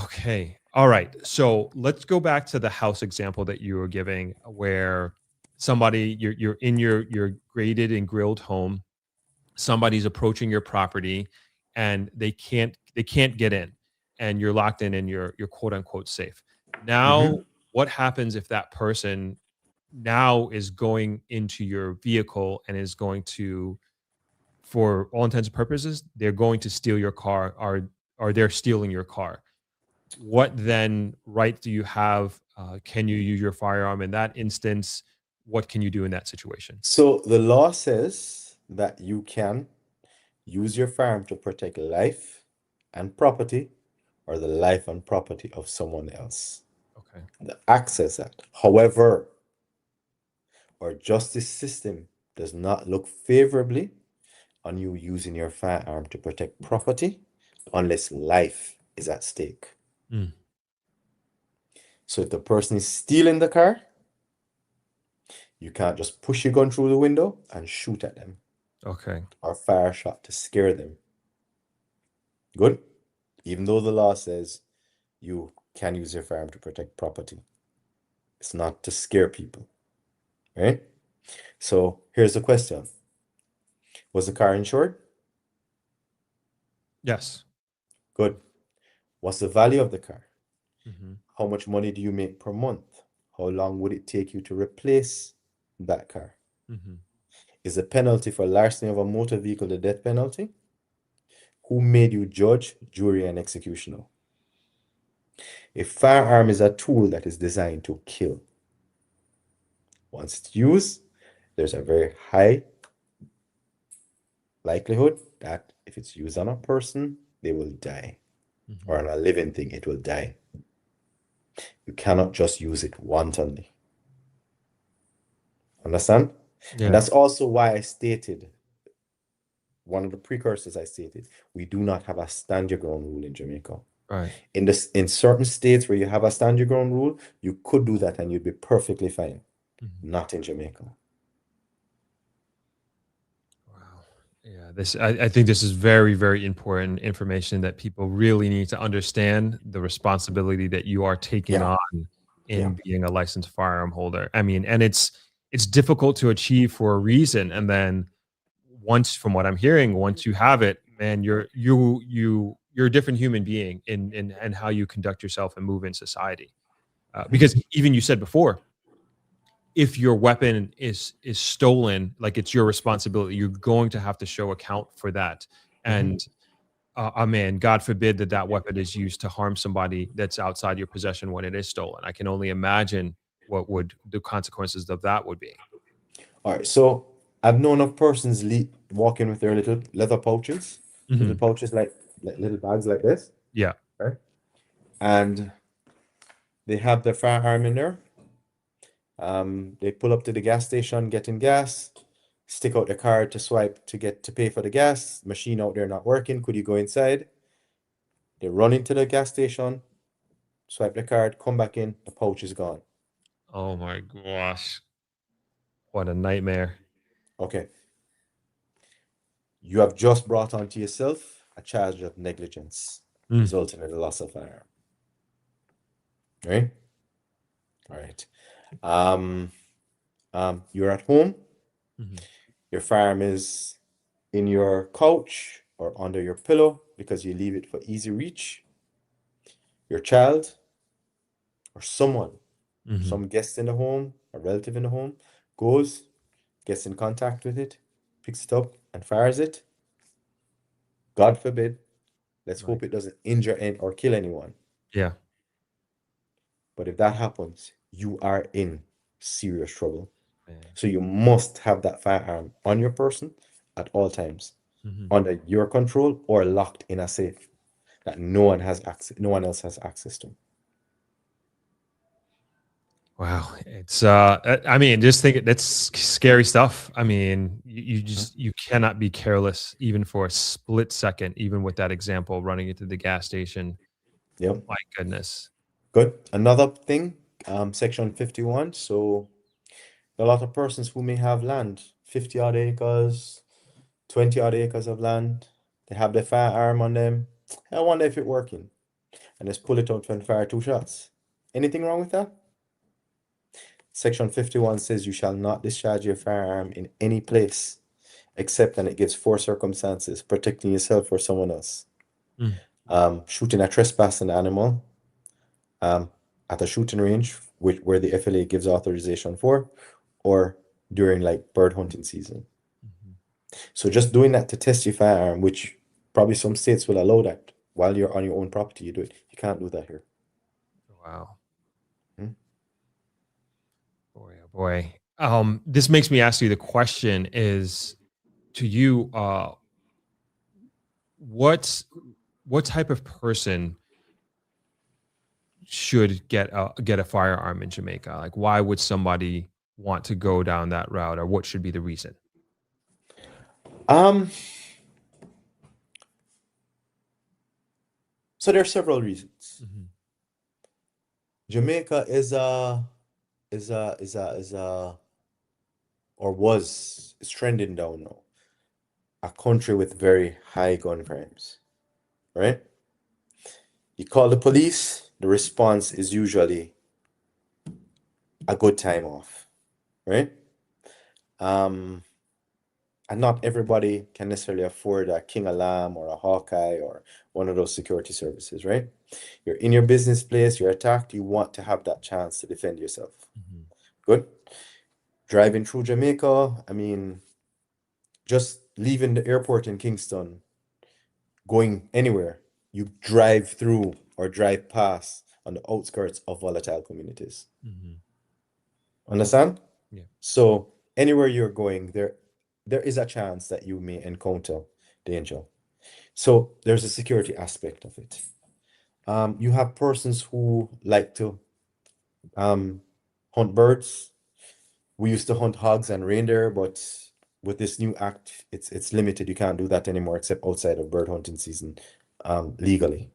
Okay. All right. So let's go back to the house example that you were giving, where somebody, you're in your graded and grilled home, somebody's approaching your property and they can't get in, and you're locked in and you're quote unquote safe. Now, what happens if that person now is going into your vehicle and is going to, for all intents and purposes, they're going to steal your car, or they're stealing your car? What then right do you have? Can you use your firearm in that instance? What can you do in that situation? So the law says that you can use your firearm to protect life and property, or the life and property of someone else. Okay. The Act says that. However, our justice system does not look favorably on you using your firearm to protect property unless life is at stake. So if the person is stealing the car, you can't just push your gun through the window and shoot at them. Okay. Or fire a shot to scare them. Good? Even though the law says you can use your firearm to protect property, it's not to scare people. Right? So here's the question. Was the car insured? Yes. Good. What's the value of the car? How much money do you make per month? How long would it take you to replace that car? Is the penalty for larceny of a motor vehicle the death penalty? Who made you judge, jury, and executioner? A firearm is a tool that is designed to kill. Once it's used, there's a very high likelihood that if it's used on a person, they will die. Or on a living thing, it will die. You cannot just use it wantonly. Understand? Yeah. And that's also why I stated, one of the precursors I stated, we do not have a stand your ground rule in Jamaica. Right. In certain states where you have a stand your ground rule, you could do that and you'd be perfectly fine. Not in Jamaica. Wow. Yeah, I think this is very, very important information that people really need to understand, the responsibility that you are taking on in being a licensed firearm holder. I mean, and it's difficult to achieve for a reason. And then once, from what I'm hearing, once you have it, man, you're a different human being in how you conduct yourself and move in society. Because even you said before, if your weapon is stolen, like, it's your responsibility. You're going to have to show account for that. And man, God forbid that weapon is used to harm somebody that's outside your possession when it is stolen. I can only imagine what would the consequences of that would be. All right, so I've known of persons walking with their little leather pouches, little pouches like little bags like this. Yeah. Right. And they have their firearm in there. They pull up to the gas station, getting gas, stick out the card to swipe to pay for the gas. Machine out there not working. Could you go inside? They run into the gas station, swipe the card, come back in, the pouch is gone. Oh my gosh. What a nightmare. Okay. You have just brought onto yourself a charge of negligence, resulting in the loss of firearm. Right? All right. You're at home. Your firearm is in your couch or under your pillow because you leave it for easy reach. Your child or someone, some guest in the home, a relative in the home, gets in contact with it, picks it up and fires it. God forbid. Let's hope it doesn't injure or kill anyone. Yeah. But if that happens, you are in serious trouble. Man. So you must have that firearm on your person at all times, under your control or locked in a safe that no one else has access to. Wow. It's I mean, just think that's scary stuff. I mean, you cannot be careless even for a split second, even with that example running into the gas station. Yep. My goodness. Good. Another thing, section 51. So a lot of persons who may have land, 50 odd acres, 20 odd acres of land, they have their firearm on them. I wonder if it's working. And just pull it out and fire 2 shots. Anything wrong with that? Section 51 says you shall not discharge your firearm in any place except, and it gives 4 circumstances: protecting yourself or someone else, shooting a trespassing animal, at a shooting range, where the FLA gives authorization for, or during like bird hunting season. So just doing that to test your firearm, which probably some states will allow that while you're on your own property, you do it. You can't do that here. Wow. Hmm. Boy, oh boy. This makes me ask you the question is to you, what type of person should get a firearm in Jamaica? Like, why would somebody want to go down that route, or what should be the reason? So there are several reasons. Jamaica is trending down now. A country with very high gun crimes, right? You call the police, the response is usually a good time off, right? And not everybody can necessarily afford a King Alarm or a Hawkeye or one of those security services, right? You're in your business place, you're attacked, you want to have that chance to defend yourself. Good. Driving through Jamaica, I mean, just leaving the airport in Kingston, going anywhere, you drive through or drive past on the outskirts of volatile communities. Understand? Yeah. So anywhere you're going, there is a chance that you may encounter danger. So there's a security aspect of it. You have persons who like to hunt birds. We used to hunt hogs and reindeer, but with this new act, it's limited. You can't do that anymore except outside of bird hunting season, legally.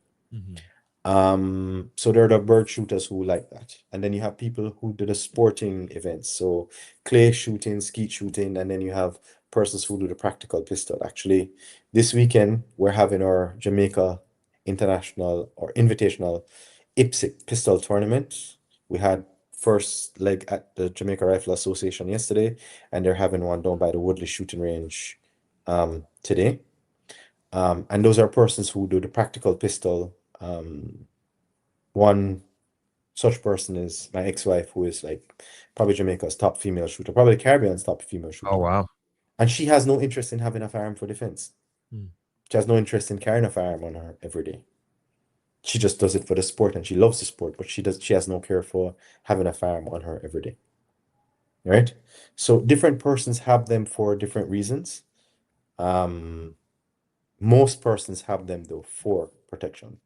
So there are the bird shooters who like that. And then you have people who do the sporting events. So clay shooting, skeet shooting, and then you have persons who do the practical pistol. Actually, this weekend, we're having our Jamaica International or Invitational IPSC pistol tournament. We had first leg at the Jamaica Rifle Association yesterday, and they're having one down by the Woodley shooting range today. And those are persons who do the practical pistol. One such person is my ex-wife, who is like probably Jamaica's top female shooter, probably the Caribbean's top female shooter. Oh, wow. And she has no interest in having a firearm for defense. She has no interest in carrying a firearm on her every day. She just does it for the sport, and she loves the sport, but she has no care for having a firearm on her every day. Right? So different persons have them for different reasons. Most persons have them though for protection.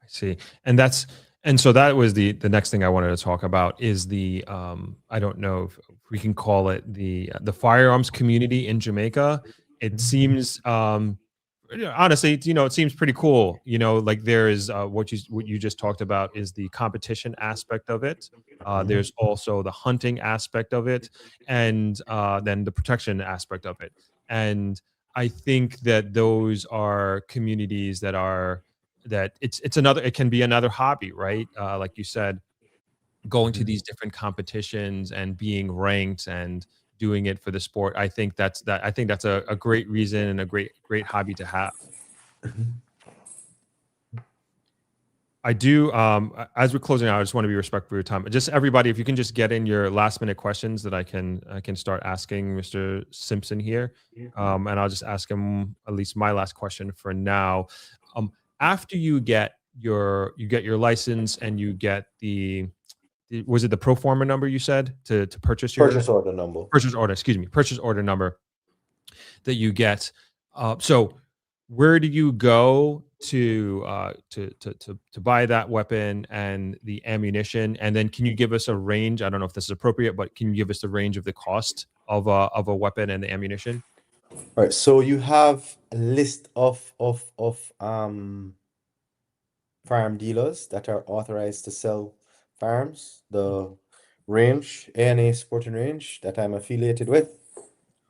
I see. And so that was the next thing I wanted to talk about is the I don't know if we can call it the firearms community in Jamaica. It seems honestly, it seems pretty cool. Like there is what you just talked about is the competition aspect of it. There's also the hunting aspect of it, and then the protection aspect of it. And I think that those are communities that it can be another hobby, right? Like you said, going to these different competitions and being ranked and doing it for the sport. I think that's a great reason and a great hobby to have. I do. As we're closing out, I just want to be respectful of your time. Just everybody, if you can just get in your last minute questions that I can start asking Mr. Simpson here, and I'll just ask him at least my last question for now. After you get your license and you get was it the pro forma number you said to purchase your purchase order number? Purchase order number that you get. So where do you go to buy that weapon and the ammunition? And then can you give us a range? I don't know if this is appropriate, but can you give us the range of the cost of a weapon and the ammunition? All right, so you have a list of firearm dealers that are authorized to sell firearms. The range, ANA Sporting Range, that I'm affiliated with,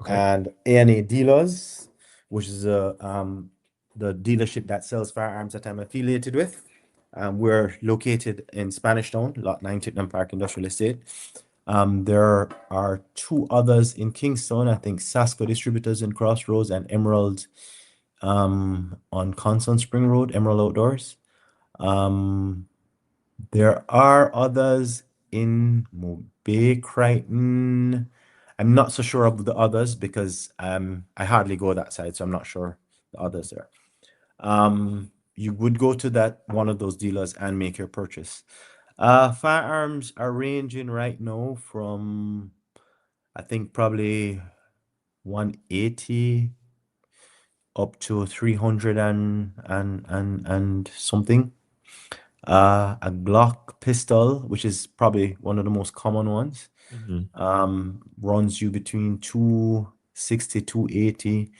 Okay. and ANA Dealers, which is the dealership that sells firearms that I'm affiliated with. We're located in Spanish Town, Lot 9, Tittenham Park Industrial Estate. There are two others in Kingston, I think Sasko Distributors in Crossroads and Emerald on Constant Spring Road, Emerald Outdoors. There are others in Mobay, Crichton. I'm not so sure of the others because I hardly go that side, so I'm not sure the others there. You would go to that one of those dealers and make your purchase. Firearms are ranging right now from, I think, probably 180 up to 300 and something. A Glock pistol, which is probably one of the most common ones, runs you between 260, 280,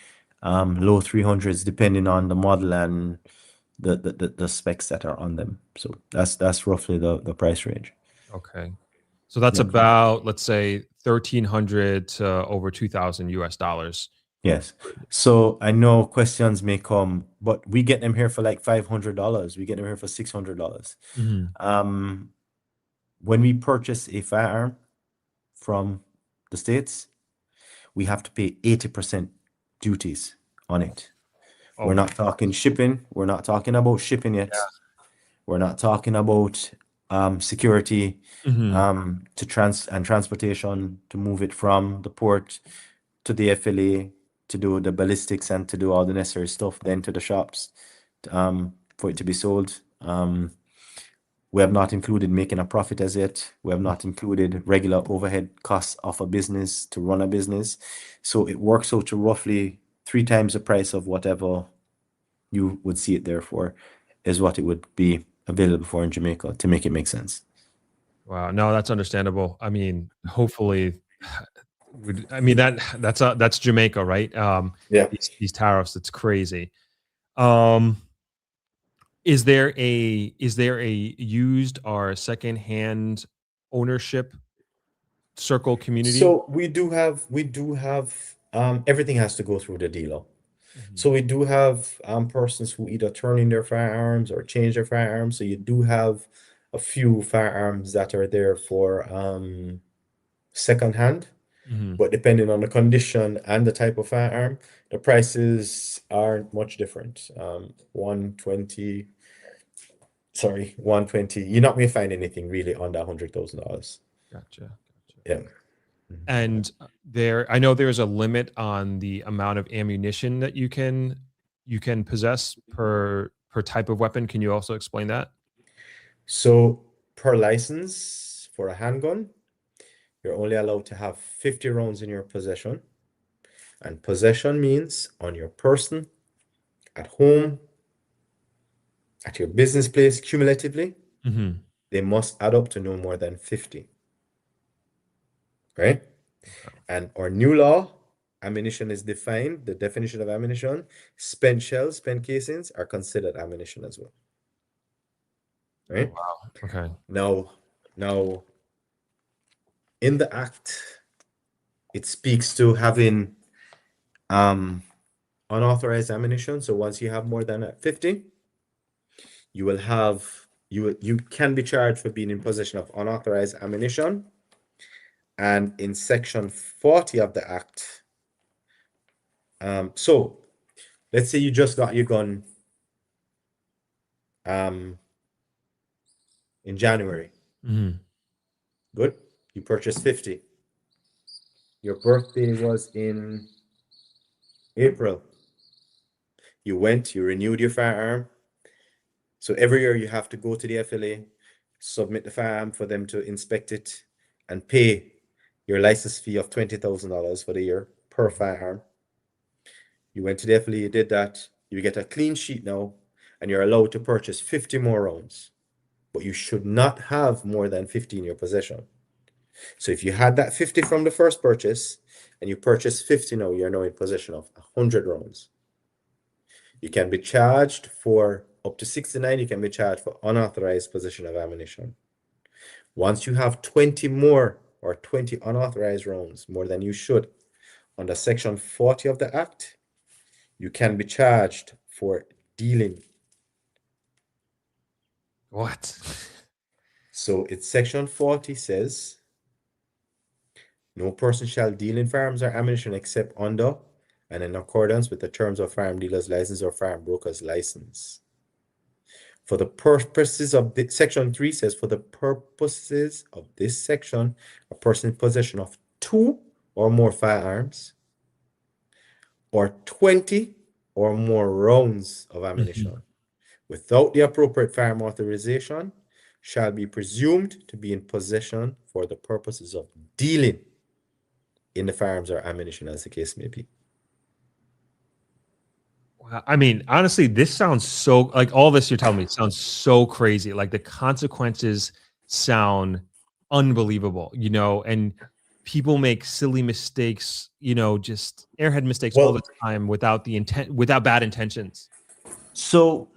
low 300s, depending on the model and the specs that are on them. So that's roughly the price range. Okay. So that's about, let's say, 1,300 to over 2,000 US dollars. Yes. So I know questions may come, but we get them here for like $500. We get them here for $600. When we purchase a firearm from the States, we have to pay 80% duties on it. Oh, We're not talking shipping. We're not talking about shipping yet. We're not talking about security transportation to move it from the port to the FLA to do the ballistics and to do all the necessary stuff, then to the shops for it to be sold. We have not included making a profit as yet. We have not included regular overhead costs of a business to run a business. So it works out to roughly 3 times the price of whatever you would see it there for, is what it would be available for in Jamaica, to make it make sense. Wow. No, that's understandable. I mean, hopefully, that's Jamaica, right? Yeah. These tariffs, it's crazy. Is there a used or secondhand ownership circle community? So we do have everything has to go through the dealer. So we do have persons who either turn in their firearms or change their firearms. So you do have a few firearms that are there for secondhand, but depending on the condition and the type of firearm, the prices aren't much different. 120. You're not going to find anything really under $100,000. Gotcha. Yeah. And I know there's a limit on the amount of ammunition that you can possess per type of weapon. Can you also explain that? So per license for a handgun, you're only allowed to have 50 rounds in your possession. And possession means on your person, at home, at your business place, cumulatively, they must add up to no more than 50. Right? And our new law, ammunition is defined. The definition of ammunition, spent shells, spent casings are considered ammunition as well. Right? Oh, wow. Okay. Now, in the act, it speaks to having unauthorized ammunition. So once you have more than 50, you will have you can be charged for being in possession of unauthorized ammunition. And in section 40 of the act, so let's say you just got your gun in January. Good. You purchased 50. Your birthday was in April. You went, you renewed your firearm. So every year you have to go to the FLA, submit the firearm for them to inspect it, and pay your license fee of $20,000 for the year per firearm. You went to the FLA, you did that. You get a clean sheet now, and you're allowed to purchase 50 more rounds, but you should not have more than 50 in your possession. So if you had that 50 from the first purchase and you purchase 50 now, you're now in possession of 100 rounds. You can be charged for up to 69, you can be charged for unauthorized possession of ammunition. Once you have 20 more or 20 unauthorized rounds, more than you should, under Section 40 of the Act, you can be charged for dealing. What? So it's Section 40 says, no person shall deal in firearms or ammunition except under and in accordance with the terms of firearm dealer's license or firearm broker's license. For the purposes of Section 3 says, for the purposes of this section, a person in possession of 2 or more firearms or 20 or more rounds of ammunition without the appropriate firearm authorization shall be presumed to be in possession for the purposes of dealing in the firearms or ammunition, as the case may be. I mean, honestly, this sounds so like all this you're telling me sounds so crazy. Like the consequences sound unbelievable, you know, and people make silly mistakes, you know, just airhead mistakes all the time without the intent, without bad intentions. So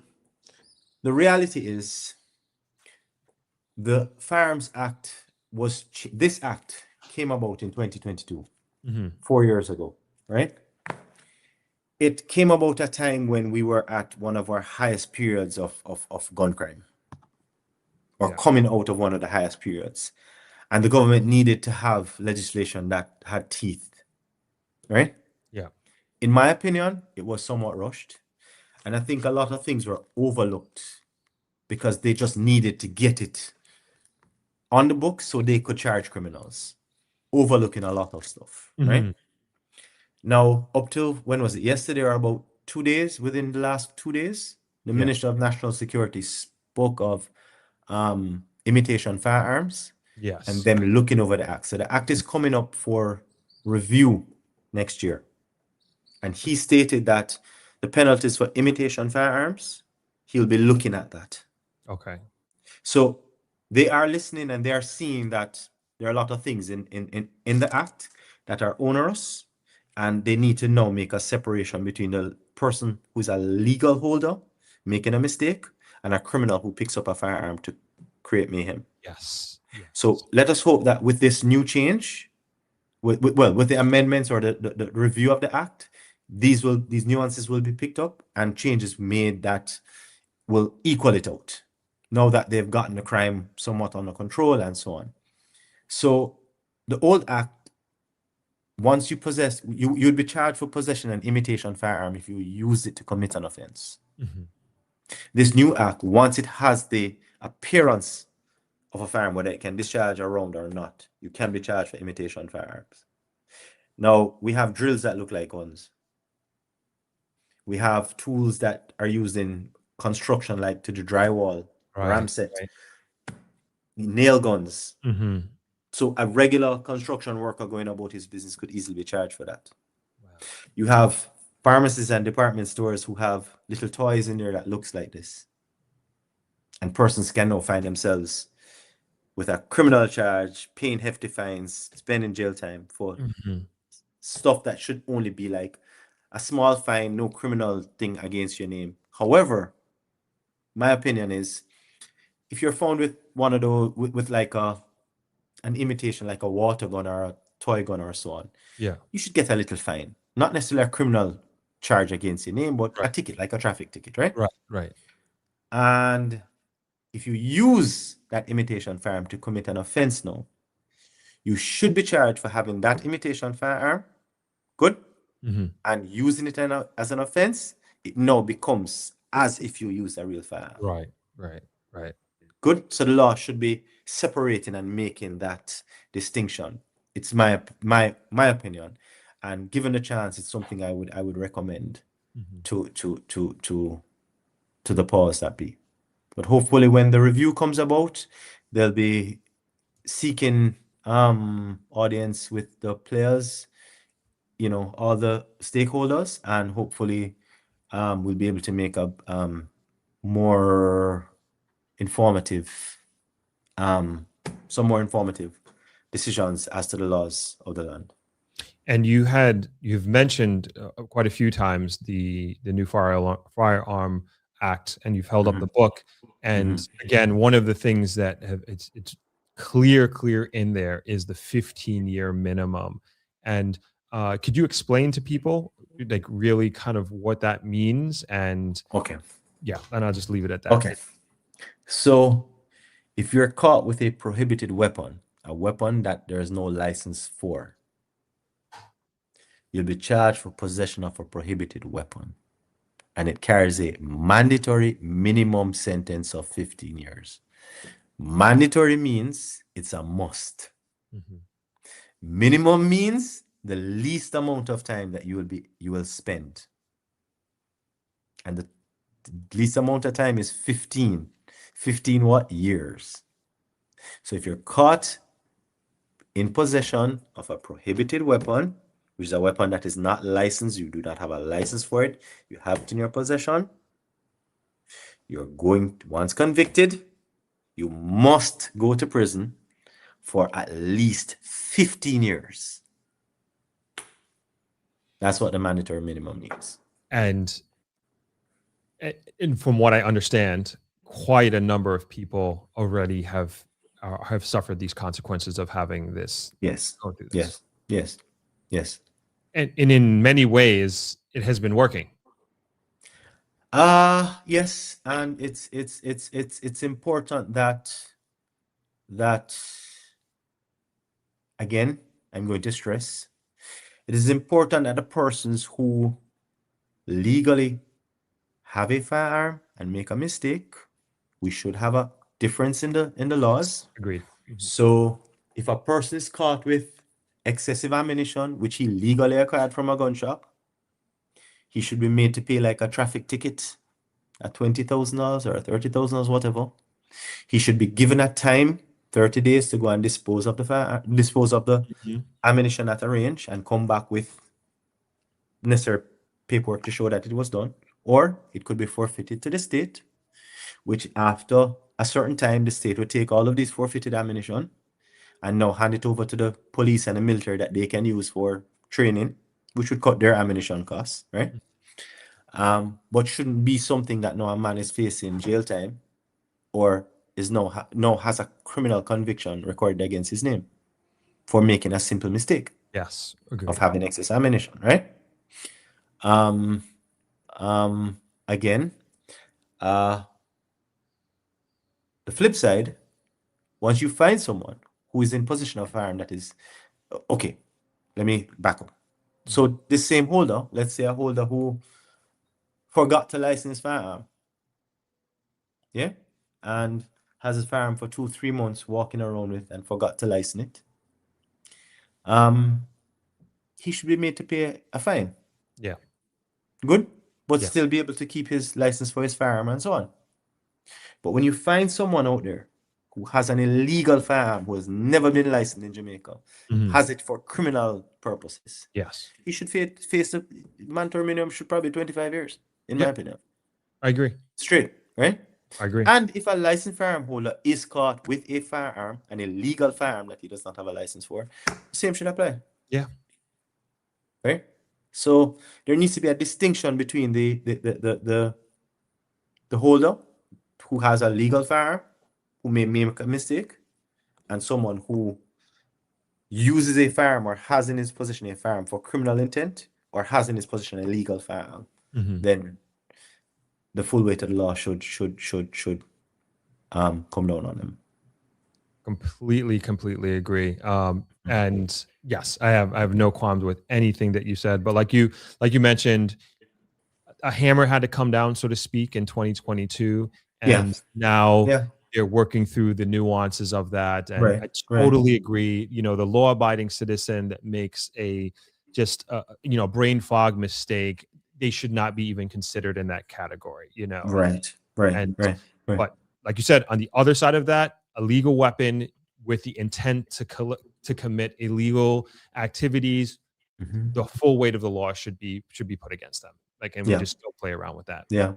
the reality is the Firearms Act was, this act came about in 2022, 4 years ago, right? It came about a time when we were at one of our highest periods of gun crime, or coming out of one of the highest periods. And the government needed to have legislation that had teeth, right? Yeah. In my opinion, it was somewhat rushed. And I think a lot of things were overlooked because they just needed to get it on the books so they could charge criminals, overlooking a lot of stuff, right? Now, up to, when was it? Yesterday or about 2 days, within the last 2 days, the Minister of National Security spoke of imitation firearms and them looking over the act. So the act is coming up for review next year. And he stated that the penalties for imitation firearms, he'll be looking at that. Okay. So they are listening and they are seeing that there are a lot of things in the act that are onerous, and they need to now make a separation between the person who's a legal holder making a mistake and a criminal who picks up a firearm to create mayhem. Yes. So let us hope that with this new change, with the amendments or the review of the act, these nuances will be picked up and changes made that will equal it out now that they've gotten the crime somewhat under control and so on. So the old act, once you possess, you'd be charged for possession and imitation firearm if you use it to commit an offense. This new act, once it has the appearance of a firearm, whether it can discharge a round or not, you can be charged for imitation firearms. Now, we have drills that look like guns. We have tools that are used in construction, like to the drywall, ram set, nail guns. So a regular construction worker going about his business could easily be charged for that. You have pharmacies and department stores who have little toys in there that looks like this. And persons can now find themselves with a criminal charge, paying hefty fines, spending jail time for stuff that should only be like a small fine, no criminal thing against your name. However, my opinion is, if you're found with one of those, with like an imitation, like a water gun or a toy gun or so on, you should get a little fine. Not necessarily a criminal charge against your name, but a ticket, like a traffic ticket, right? Right. And if you use that imitation firearm to commit an offense now, you should be charged for having that imitation firearm, good, and using it as an offense. It now becomes as if you use a real firearm. Right. Good. So the law should be separating and making that distinction. It's my opinion, and given the chance, it's something I would recommend to the powers that be. But hopefully, when the review comes about, they'll be seeking audience with the players, you know, all the stakeholders, and hopefully we'll be able to make a more informative, some more informative decisions as to the laws of the land. And you've mentioned quite a few times the new Firearm Act, and you've held up the book. And again, one of the things that it's clear in there is the 15-year minimum. And could you explain to people like really kind of what that means? And Okay. yeah, and I'll just leave it at that. Okay. So if you're caught with a prohibited weapon, a weapon that there is no license for, you'll be charged for possession of a prohibited weapon. And it carries a mandatory minimum sentence of 15 years. Mandatory means it's a must. Minimum means the least amount of time that you will spend. And the least amount of time is 15. 15 what? Years. So if you're caught in possession of a prohibited weapon, which is a weapon that is not licensed, you do not have a license for it, you have it in your possession, you're going, once convicted, you must go to prison for at least 15 years. That's what the mandatory minimum means. And from what I understand, quite a number of people already have suffered these consequences of having this. Yes. Go through this. Yes. And in many ways, it has been working. Yes, and it's important that again, I'm going to stress, it is important that the persons who legally have a firearm and make a mistake, we should have a difference in the laws. Agreed. So if a person is caught with excessive ammunition, which he legally acquired from a gun shop, he should be made to pay like a traffic ticket at $20,000 or $30,000, whatever. He should be given a time, 30 days, to go and dispose of the ammunition at a range and come back with necessary paperwork to show that it was done. Or it could be forfeited to the state, which after a certain time, the state would take all of these forfeited ammunition and now hand it over to the police and the military that they can use for training, which would cut their ammunition costs, right? But shouldn't be something that now a man is facing jail time or is now has a criminal conviction recorded against his name for making a simple mistake. Yes, agreed. Of having excess ammunition, right? Again, the flip side, once you find someone who is in possession of a firearm that is, okay, let me back up. So this same holder, let's say a holder who forgot to license his firearm, yeah, and has his firearm for 2-3 months walking around with and forgot to license it, he should be made to pay a fine. Yeah. Good, but Yes. still be able to keep his license for his firearm and so on. But when you find someone out there who has an illegal firearm, who has never been licensed in Jamaica, has it for criminal purposes, Yes, he should face the mandatory minimum should probably 25 years, in my opinion. I agree. Straight, right? I agree. And if a licensed firearm holder is caught with a firearm, an illegal firearm that he does not have a license for, same should apply. Yeah. Right? So there needs to be a distinction between the holder who has a legal firearm, who may make a mistake, and someone who uses a firearm or has in his possession a firearm for criminal intent or has in his possession a legal firearm. Then the full weight of the law should come down on them. Completely agree. And yes, I have no qualms with anything that you said. But like you mentioned, a hammer had to come down, so to speak, in 2022, and now they're working through the nuances of that. And I totally agree. You know, the law-abiding citizen that makes a brain fog mistake, they should not be even considered in that category. You know, Right. But like you said, on the other side of that, a legal weapon with the intent to commit illegal activities, the full weight of the law should be put against them. Like, and we just don't play around with that. Yeah.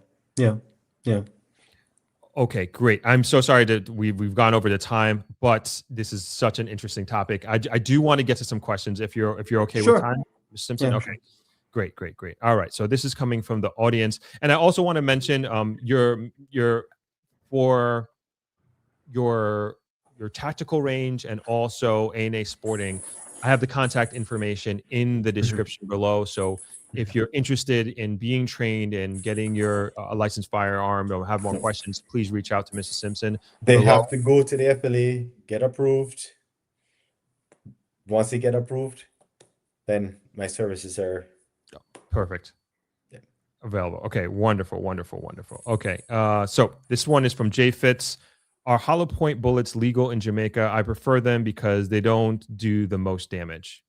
Okay, great. I'm so sorry that we've gone over the time, but this is such an interesting topic. I do want to get to some questions if you're okay with Sure. time, Mr. Simpson. Yeah, Okay. Great. All right. So this is coming from the audience. And I also want to mention your for your tactical range and also A&A Sporting. I have the contact information in the description below. So if you're interested in being trained and getting your licensed firearm or have more questions, please reach out to Mr. Simpson They below. have to go to the FLA, get approved. Once they get approved, then my services are Perfect. Yeah. Available. Okay, wonderful. Okay, so this one is from Jay Fitz. Are hollow point bullets legal in Jamaica? I prefer them because they don't do the most damage.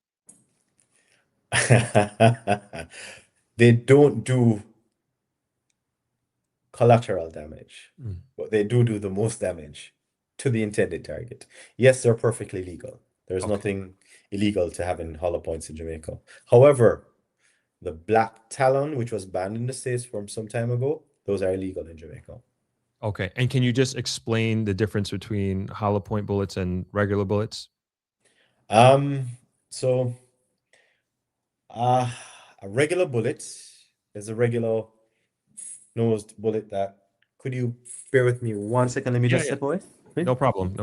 they don't do collateral damage, Mm. but they do the most damage to the intended target. Yes, they're perfectly legal. There's Okay. nothing illegal to having hollow points in Jamaica. However, the black talon, which was banned in the States from some time ago, those are illegal in Jamaica. Okay, and can you just explain the difference between hollow point bullets and regular bullets? So a regular bullet is a regular nosed bullet that could you bear with me 1 second? Let me just step away. please? No problem.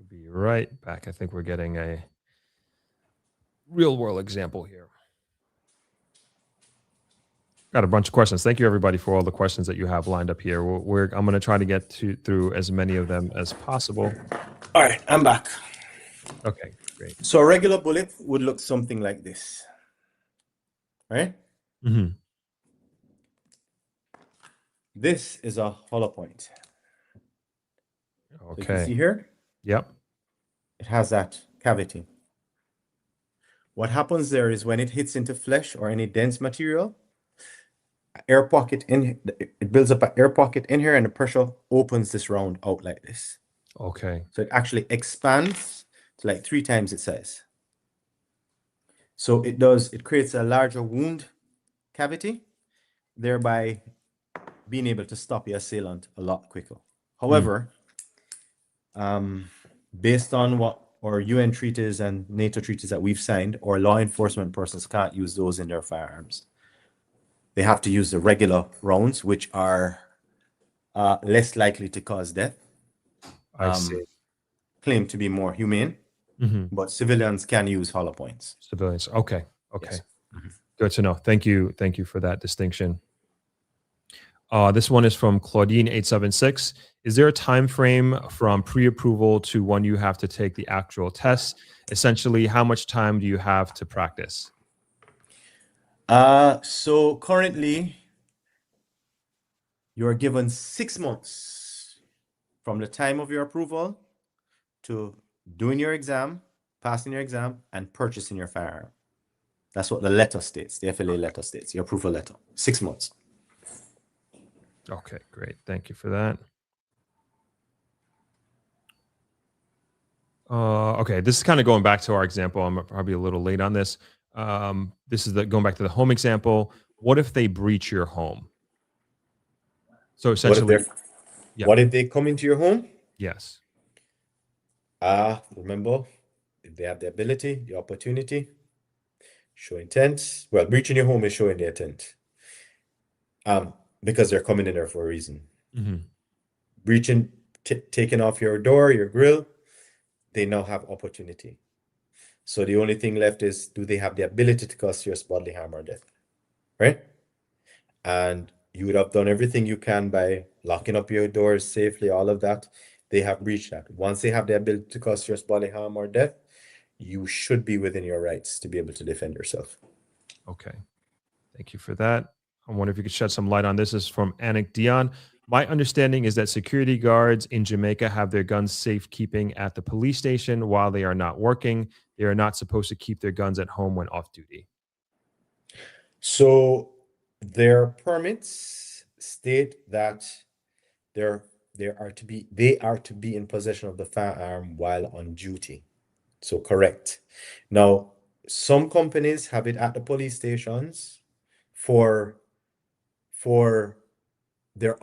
Be right back. I think we're getting a real world example here. Got a bunch of questions. Thank you, everybody, for all the questions that you have lined up here. I'm going to try to get through as many of them as possible. All right, I'm back. Okay, great. So a regular bullet would look something like this, right? Mm-hmm. This is a hollow point. So you can see Okay. here, Yep. it has that cavity. What happens there is when it hits into flesh or any dense material, air pocket it builds up an air pocket in here, and the pressure opens this round out like this. Okay. So it actually expands to like 3 times its size. So it creates a larger wound cavity, thereby being able to stop your assailant a lot quicker. However, based on what our UN treaties and NATO treaties that we've signed, or law enforcement persons can't use those in their firearms. They have to use the regular rounds, which are less likely to cause death. I see. Claimed to be more humane, but civilians can use hollow points. Civilians. Okay. Yes. Good to know. Thank you for that distinction. This one is from Claudine876. Is there a time frame from pre-approval to when you have to take the actual test? Essentially, how much time do you have to practice? So currently, you're given 6 months from the time of your approval to doing your exam, passing your exam, and purchasing your firearm. That's what the letter states, the FLA letter states, your approval letter. 6 months. Okay, great. Thank you for that. Okay, this is kind of going back to our example. I'm probably a little late on this. This is going back to the home example. What if they breach your home? So essentially, what if they come into your home? Yes. Remember, if they have the ability, the opportunity, show intent. Well, breaching your home is showing the intent. Because they're coming in there for a reason. Breaching, taking off your door, your grill, they now have opportunity. So the only thing left is, do they have the ability to cause serious bodily harm or death? Right? And you would have done everything you can by locking up your doors safely, all of that. They have breached that. Once they have the ability to cause serious bodily harm or death, you should be within your rights to be able to defend yourself. Okay. Thank you for that. I wonder if you could shed some light on this. This is from Anik Dion. My understanding is that security guards in Jamaica have their guns safekeeping at the police station while they are not working. They are not supposed to keep their guns at home when off duty. So their permits state that they are to be in possession of the firearm while on duty. So correct. Now, Some companies have it at the police stations for their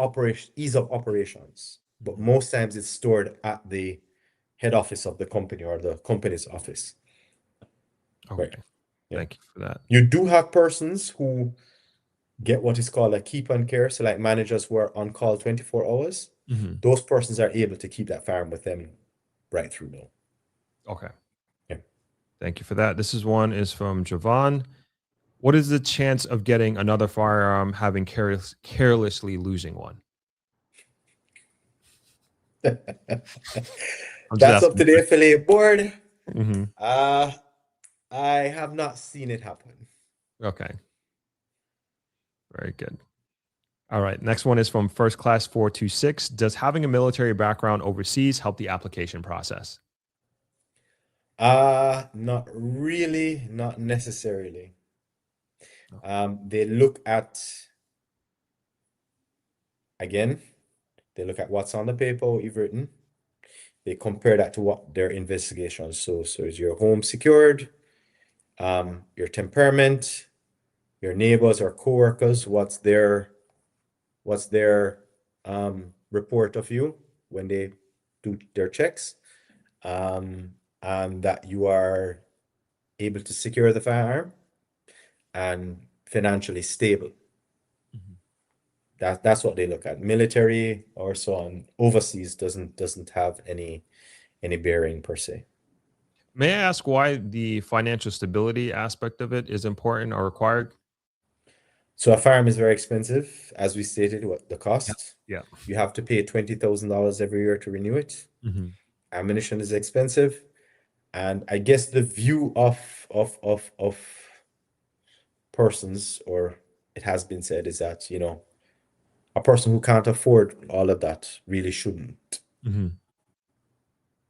ease of operations, but most times it's stored at the head office of the company or the company's office. Okay. Right. Yeah. Thank you for that. You do have persons who get what is called a keep on care, so like managers who are on call 24 hours. Mhm. Those persons are able to keep that firearm with them right through now. Okay. Yeah. Thank you for that. This is from Javon. What is the chance of getting another firearm having carelessly losing one? I'm just That's up to asking. the affiliate board. Mhm. I have not seen it happen. Okay. Very good. All right. Next one is from First Class 426. Does having a military background overseas help the application process? Not really, not necessarily. They look at, again, they look at what's on the paper, what you've written. They compare that to what their investigation. So is your home secured? Your temperament, your neighbors or coworkers, what's their report of you when they do their checks? And that you are able to secure the firearm and financially stable. That's what they look at. Military or so on. Overseas doesn't have any bearing per se. May I ask why the financial stability aspect of it is important or required? So a firearm is very expensive, as we stated, what the cost. Yeah. You have to pay $20,000 every year to renew it. Mm-hmm. Ammunition is expensive. And I guess the view of persons, or it has been said, is that, a person who can't afford all of that really shouldn't Mm-hmm.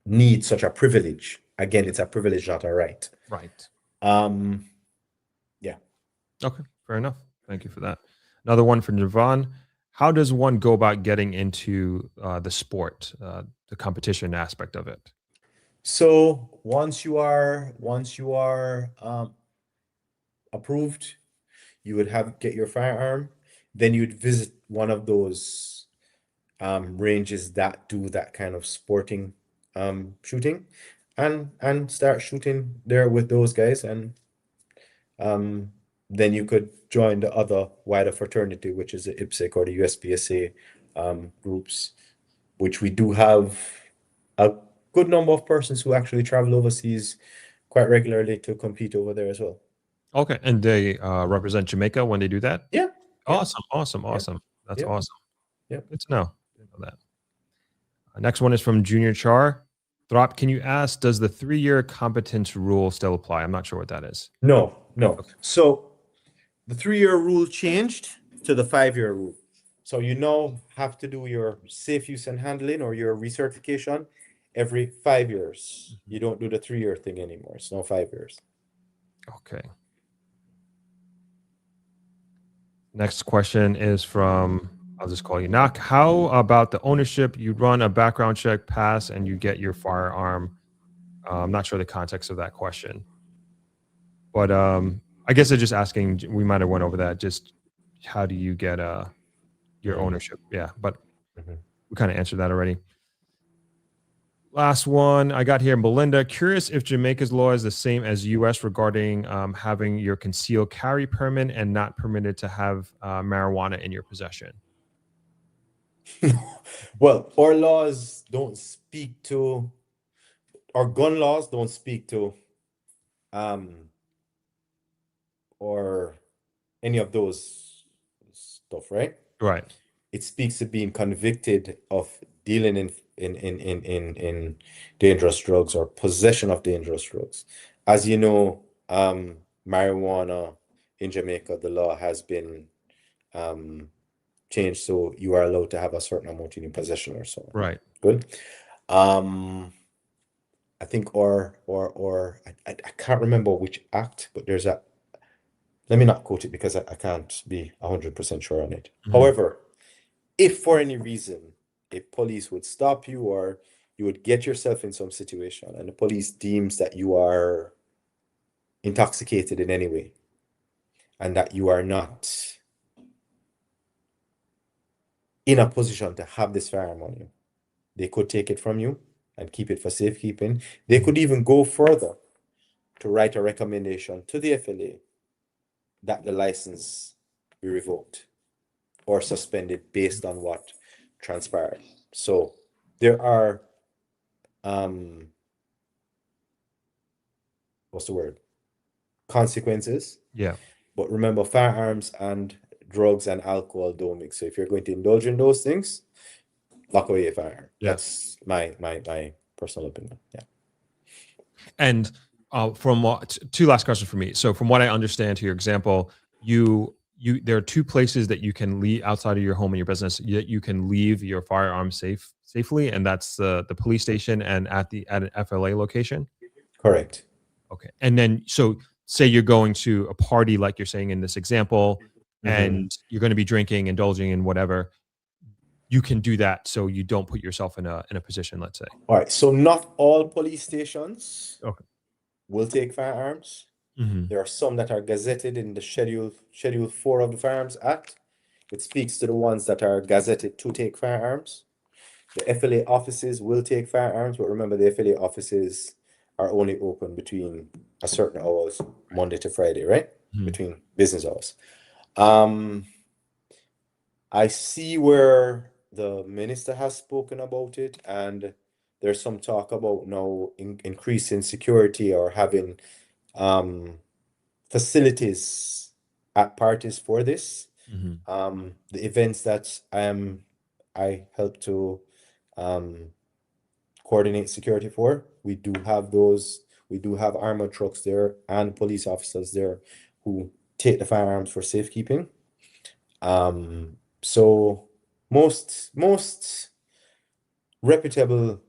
need such a privilege. Again, it's a privilege, not a right. Right. Yeah. Okay. Fair enough. Thank you for that. Another one from Javon. How does one go about getting into the sport, the competition aspect of it? So once you are approved, you would get your firearm. Then you'd visit one of those ranges that do that kind of sporting shooting, and start shooting there with those guys, and then you could join the other wider fraternity, which is the IPSC or the USPSA groups, which we do have a good number of persons who actually travel overseas quite regularly to compete over there as well. Okay. And they represent Jamaica when they do that? Yeah. Awesome. Awesome. Yeah. Awesome. That's Yeah. awesome. Yeah. Good to know. Didn't know that. Next one is from Junior Char. Throp, can you ask, does the 3-year competence rule still apply? I'm not sure what that is. No. So the 3-year rule changed to the 5-year rule. So you now have to do your safe use and handling or your recertification every 5 years. You don't do the 3-year thing anymore. It's now 5 years. Okay. Next question is from, I'll just call you Knock. How about the ownership? You run a background check, pass, and you get your firearm. I'm not sure the context of that question, but I guess they're just asking. We might have went over that. Just how do you get your ownership? Yeah, but we kind of answered that already. Last one I got here, Melinda. Curious if Jamaica's law is the same as U.S. regarding having your concealed carry permit and not permitted to have marijuana in your possession. Well, our laws don't speak to, our gun laws don't speak to, or any of those stuff, right? Right. It speaks to being convicted of dealing in dangerous drugs or possession of dangerous drugs. As you know, marijuana in Jamaica, the law has been changed, so you are allowed to have a certain amount in your possession or so. Right. Good. I think I can't remember which act, but there's a, let me not quote it because I can't be 100% sure on it. However, if for any reason a police would stop you or you would get yourself in some situation and the police deems that you are intoxicated in any way, and that you are not in a position to have this firearm on you. They could take it from you and keep it for safekeeping. They could even go further to write a recommendation to the FLA that the license be revoked or suspended based on what transpired. So there are what's the word? Consequences. Yeah. But remember, firearms and drugs and alcohol don't mix. So if you're going to indulge in those things, lock away your firearm. Yeah. That's my personal opinion. Yeah. And from what, two last questions for me. So from what I understand to your example, there are two places that you can leave outside of your home and your business that you can leave your firearm safely, and that's the police station and at an FLA location. Correct. Okay. And then, so say you're going to a party, like you're saying in this example, and you're going to be drinking, indulging in whatever, you can do that so you don't put yourself in a position, let's say. All right. So not all police stations will take firearms. There are some that are gazetted in the Schedule 4 of the Firearms Act. It speaks to the ones that are gazetted to take firearms. The FLA offices will take firearms, but remember, the FLA offices are only open between a certain hours, Monday to Friday, right? Between business hours. I see where the minister has spoken about it, and there's some talk about now increasing security or having facilities at parties for this. The events that I help to coordinate security for, we do have those. We do have armored trucks there and police officers there who take the firearms for safekeeping. So most reputable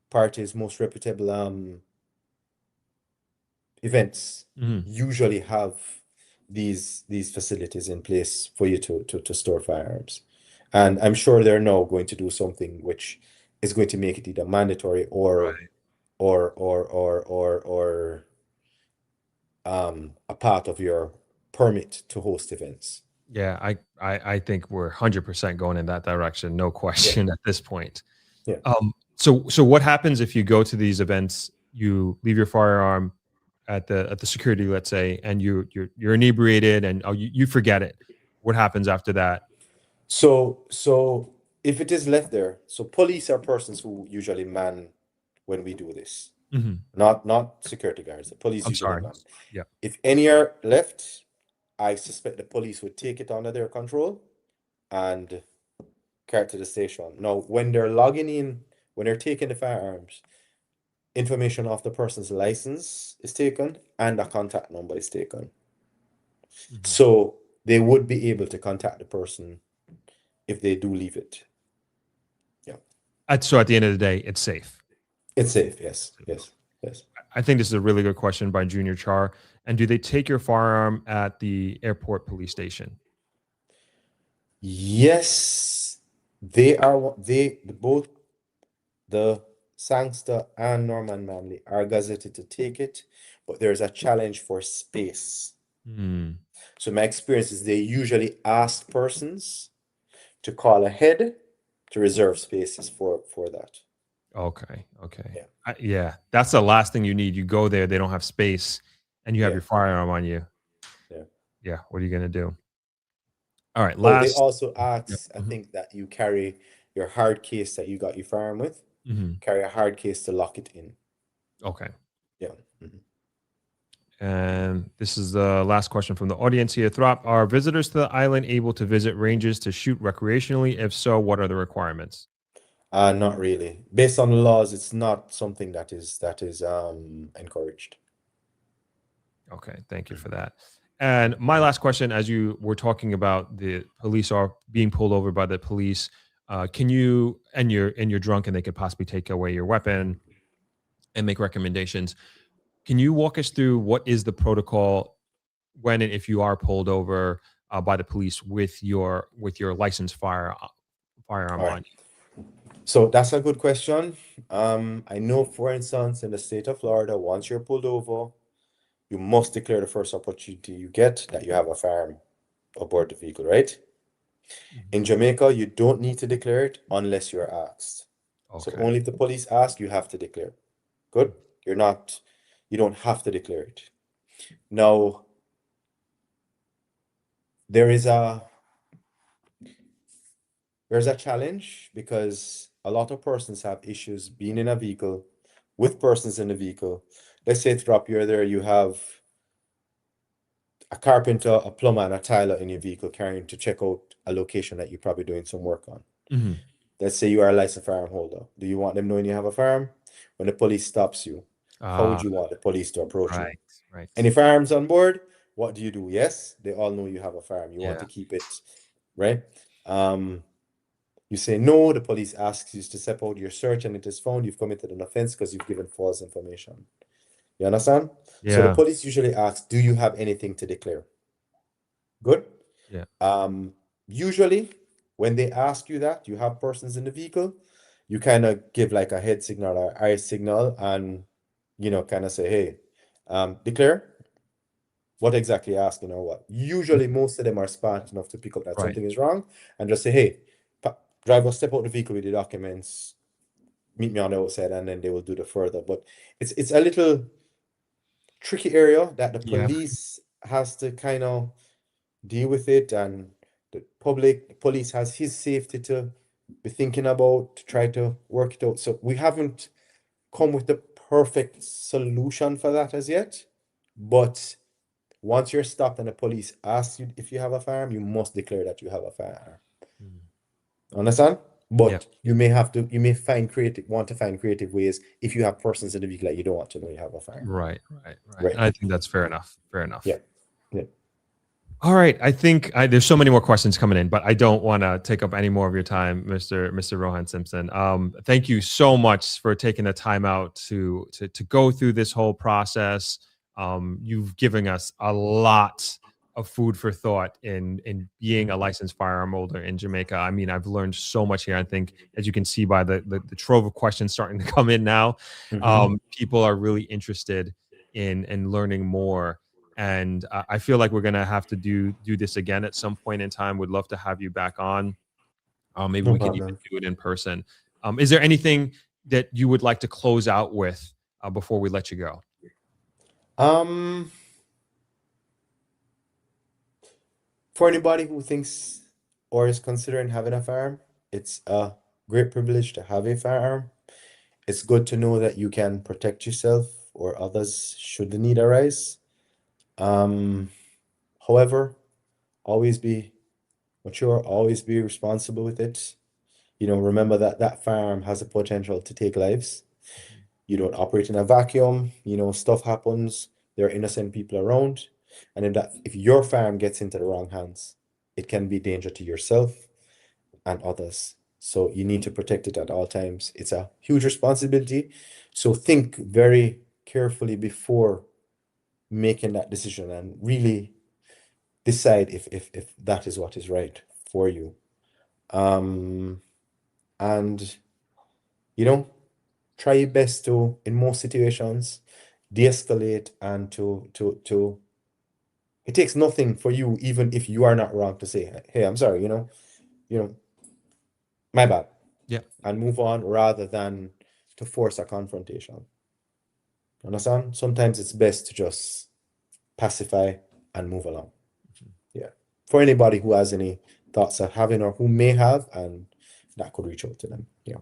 parties, most reputable events usually have these facilities in place for you to store firearms. And I'm sure they're now going to do something which is going to make it either mandatory or a part of your permit to host events. Yeah, I think we're 100% going in that direction, no question at this point. Yeah. So what happens if you go to these events, you leave your firearm at the security, let's say, and you're inebriated and you forget it? What happens after that? So if it is left there, so police are persons who usually man when we do this. Not security guards. The police usually man. Yeah. If any are left, I suspect the police would take it under their control and carry it to the station. Now, when they're logging in, when they're taking the firearms, information of the person's license is taken and a contact number is taken. So they would be able to contact the person if they do leave it. Yeah. So at the end of the day, it's safe. It's safe. Yes. I think this is a really good question by Junior Char. And do they take your firearm at the airport police station? Yes, they are. Both the Sangster and Norman Manley are gazetted to take it, but there's a challenge for space. So my experience is they usually ask persons to call ahead to reserve spaces for that. Okay. Yeah. That's the last thing you need. You go there, they don't have space, and you have your firearm on you. Yeah. What are you going to do? All right. They also ask, I think, that you carry your hard case that you got your firearm with. Carry a hard case to lock it in. Okay. Yeah. And this is the last question from the audience here. Throp, are visitors to the island able to visit ranges to shoot recreationally? If so, what are the requirements? Not really. Based on the laws, it's not something that is encouraged. Okay, thank you for that. And my last question, as you were talking about the police are being pulled over by the police, can you, and you're drunk and they could possibly take away your weapon and make recommendations. Can you walk us through what is the protocol when and if you are pulled over by the police with your licensed firearm on you? So that's a good question. I know, for instance, in the state of Florida, once you're pulled over, you must declare the first opportunity you get that you have a firearm aboard the vehicle, right? In Jamaica, you don't need to declare it unless you're asked. So Okay. only if the police ask, you have to declare. Good? You don't have to declare it. Now, there's a challenge because a lot of persons have issues being in a vehicle with persons in the vehicle. Let's say, Throp, you're there, you have a carpenter, a plumber, and a tiler in your vehicle carrying to check out a location that you're probably doing some work on. Mm-hmm. Let's say you are a licensed firearm holder. Do you want them knowing you have a firearm? When the police stops you, how would you want the police to approach you? Right. Any firearms on board? What do you do? Yes, they all know you have a firearm. You want Yeah. to keep it, right? You say no, the police asks you to step out your search and it is found you've committed an offense because you've given false information. You understand? So the Yeah. police usually ask, do you have anything to declare? Good? Yeah. Usually when they ask you that, you have persons in the vehicle, you kind of give like a head signal or eye signal and, kind of say, hey, declare what exactly you're asking or what. Usually most of them are smart enough to pick up that Right. something is wrong and just say, hey, driver, step out the vehicle with the documents, meet me on the outside, and then they will do the further. But it's a little tricky area that the Yeah. police has to kind of deal with it, and the police has his safety to be thinking about to try to work it out. So we haven't come with the perfect solution for that as yet. But once you're stopped and the police ask you if you have a firearm, you must declare that you have a firearm. Understand? But you may want to find creative ways if you have persons in the vehicle that you don't want to know you have a firearm. Right. Right. I think that's fair enough. Yeah. All right. I think there's so many more questions coming in, but I don't want to take up any more of your time, Mr. Rhoan Simpson. Thank you so much for taking the time out to go through this whole process. You've given us a lot of food for thought in being a licensed firearm holder in Jamaica. I mean, I've learned so much here. I think, as you can see by the trove of questions starting to come in now, people are really interested in learning more. And I feel like we're going to have to do this again at some point in time. Would love to have you back on. Maybe we can even do it in person. Is there anything that you would like to close out with before we let you go? For anybody who thinks or is considering having a firearm, it's a great privilege to have a firearm. It's good to know that you can protect yourself or others should the need arise. However, always be mature, always be responsible with it. Remember that firearm has the potential to take lives. You don't operate in a vacuum, stuff happens, there are innocent people around. And if your firearm gets into the wrong hands, it can be danger to yourself and others. So you need to protect it at all times. It's a huge responsibility. So think very carefully before making that decision and really decide if that is what is right for you. And try your best to, in most situations, de-escalate and to it takes nothing for you, even if you are not wrong, to say, hey, I'm sorry, my bad. Yeah. And move on rather than to force a confrontation. Understand? Sometimes it's best to just pacify and move along. Yeah. For anybody who has any thoughts of having or who may have, and that could reach out to them. Yeah.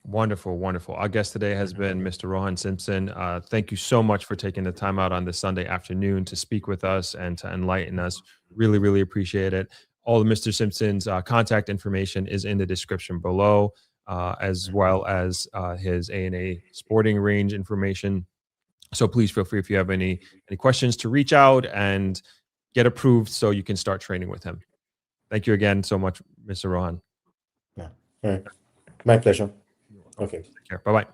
Wonderful. Our guest today has been Mr. Rhoan Simpson. Thank you so much for taking the time out on this Sunday afternoon to speak with us and to enlighten us. Really, really appreciate it. All of Mr. Simpson's contact information is in the description below, as well as his A&A sporting range information. So please feel free, if you have any questions, to reach out and get approved so you can start training with him. Thank you again so much, Mr. Rhoan. Yeah. All right. My pleasure. Okay. Take care. Bye-bye.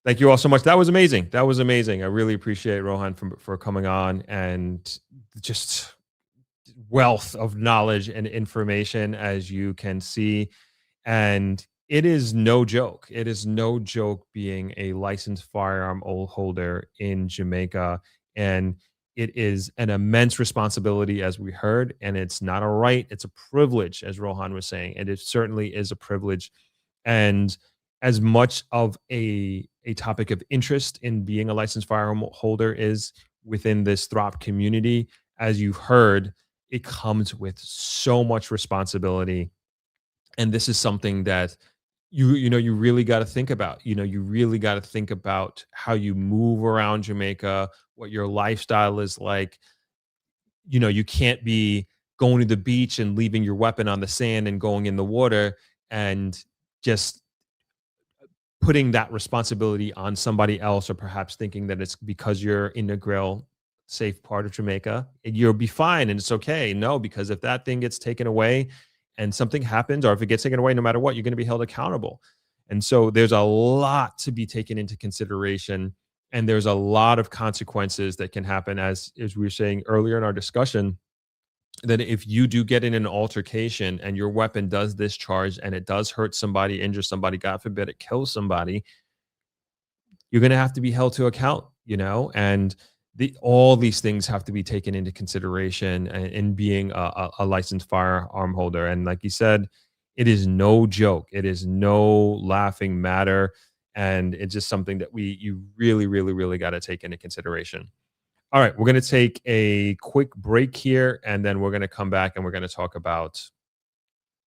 Thank you all so much. That was amazing. I really appreciate Rhoan for coming on, and just wealth of knowledge and information, as you can see. And it is no joke. It is no joke being a licensed firearm holder in Jamaica. And it is an immense responsibility, as we heard, and it's not a right, it's a privilege, as Rhoan was saying. And it certainly is a privilege. And as much of a topic of interest in being a licensed firearm holder is within this Throp community, as you heard, it comes with so much responsibility. And this is something that you really got to think about. You really got to think about how you move around Jamaica, what your lifestyle is like. You can't be going to the beach and leaving your weapon on the sand and going in the water and just putting that responsibility on somebody else, or perhaps thinking that it's because you're in Negril, safe part of Jamaica, and you'll be fine and it's okay. No, because if that thing gets taken away and something happens, or if it gets taken away, no matter what, you're going to be held accountable. And so there's a lot to be taken into consideration, and there's a lot of consequences that can happen, as we were saying earlier in our discussion, that if you do get in an altercation and your weapon does discharge and it does hurt somebody, injure somebody, God forbid it kills somebody, you're going to have to be held to account, and all these things have to be taken into consideration in being a licensed firearm holder. And like you said, it is no joke. It is no laughing matter. And it's just something that you really, really, really got to take into consideration. All right, we're going to take a quick break here, and then we're going to come back and we're going to talk about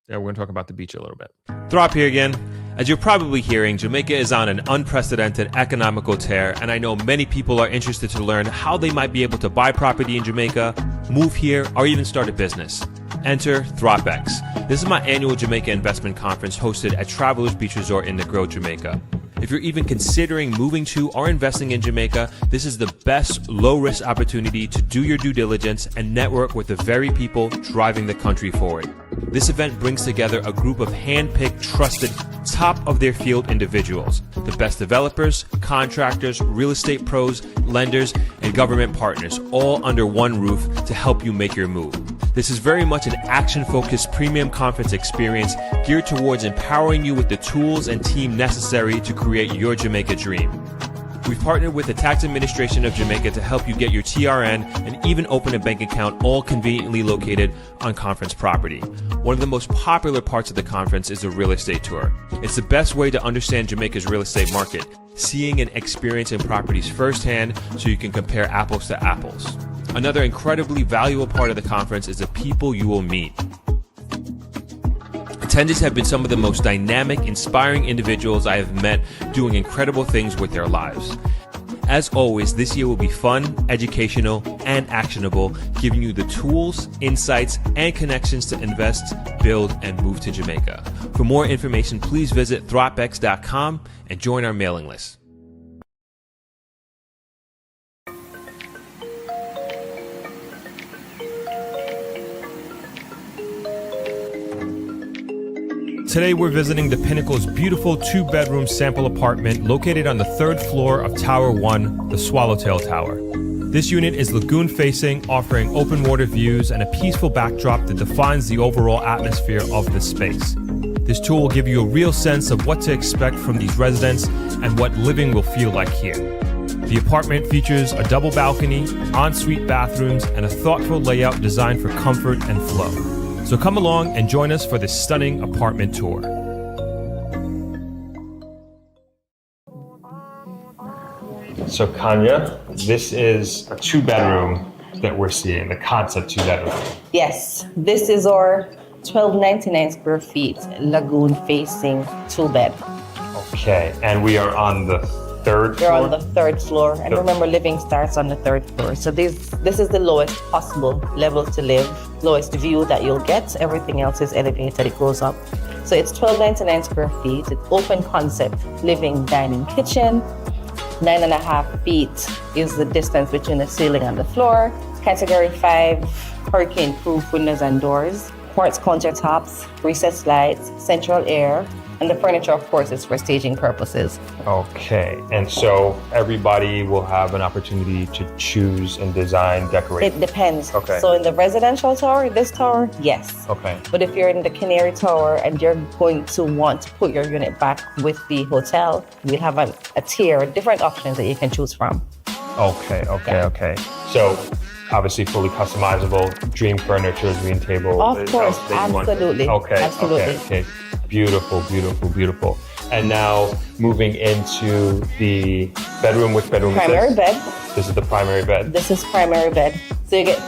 the beach a little bit. Throp here again. As you're probably hearing, Jamaica is on an unprecedented economical tear, and I know many people are interested to learn how they might be able to buy property in Jamaica, move here, or even start a business. Enter Throp-X. This is my annual Jamaica investment conference hosted at Travelers Beach Resort in Negril, Jamaica. If you're even considering moving to or investing in Jamaica, this is the best low-risk opportunity to do your due diligence and network with the very people driving the country forward. This event brings together a group of hand-picked, trusted, top-of-their-field individuals, the best developers, contractors, real estate pros, lenders, and government partners, all under one roof to help you make your move. This is very much an action-focused premium conference experience geared towards empowering you with the tools and team necessary to create your Jamaica dream. We've partnered with the Tax Administration of Jamaica to help you get your TRN and even open a bank account, all conveniently located on conference property. One of the most popular parts of the conference is the real estate tour. It's the best way to understand Jamaica's real estate market, seeing and experiencing properties firsthand so you can compare apples to apples. Another incredibly valuable part of the conference is the people you will meet. Attendees have been some of the most dynamic, inspiring individuals I have met doing incredible things with their lives. As always, this year will be fun, educational, and actionable, giving you the tools, insights, and connections to invest, build, and move to Jamaica. For more information, please visit Throp-X.com and join our mailing list. Today we're visiting the Pinnacle's beautiful 2-bedroom sample apartment located on the 3rd floor of Tower 1, the Swallowtail Tower. This unit is lagoon facing, offering open water views and a peaceful backdrop that defines the overall atmosphere of this space. This tour will give you a real sense of what to expect from these residents and what living will feel like here. The apartment features a double balcony, ensuite bathrooms, and a thoughtful layout designed for comfort and flow. So come along and join us for this stunning apartment tour. So Kanya, this is a 2-bedroom that we're seeing, the concept 2-bedroom. Yes, this is our 1299 square feet lagoon facing 2-bed. Okay, and we are on the 3rd floor? We're on the 3rd floor, and remember, living starts on the 3rd floor. So this is the lowest possible level to live, lowest view that you'll get. Everything else is elevated, it goes up. So it's 1299 square feet. It's open concept, living, dining, kitchen. 9.5 feet is the distance between the ceiling and the floor. Category 5, hurricane-proof windows and doors. Quartz countertops, recessed lights, central air. And the furniture, of course, is for staging purposes. Okay, and so everybody will have an opportunity to choose and design, decorate. It depends. Okay. So in the residential tower, this tower, yes. Okay. But if you're in the Canary Tower and you're going to want to put your unit back with the hotel, we have a tier, different options that you can choose from. Okay. So obviously fully customizable, dream furniture, dream table. Of course, that you want. absolutely. Absolutely. Okay. Beautiful. And now moving into the bedroom. Which bedroom Primary is this? bed. This is the primary bed. This is primary bed. So you get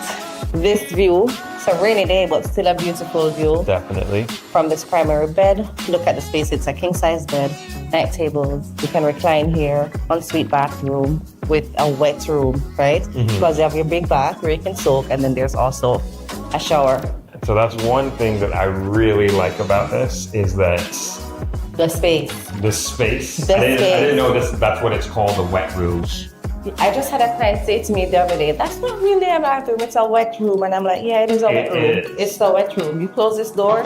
this view. It's a rainy day, but still a beautiful view. Definitely. From this primary bed, look at the space. It's a king-size bed, night tables. You can recline here, ensuite bathroom with a wet room, right? Plus you have your big bath where you can soak, and then there's also a shower. So that's one thing that I really like about this is that The space. the space. The I didn't space. know that's what it's called, the wet room. I just had a client say to me the other day, that's not really a bathroom, it's a wet room. And I'm like, yeah, it is a wet room. is. It's a wet room. You close this door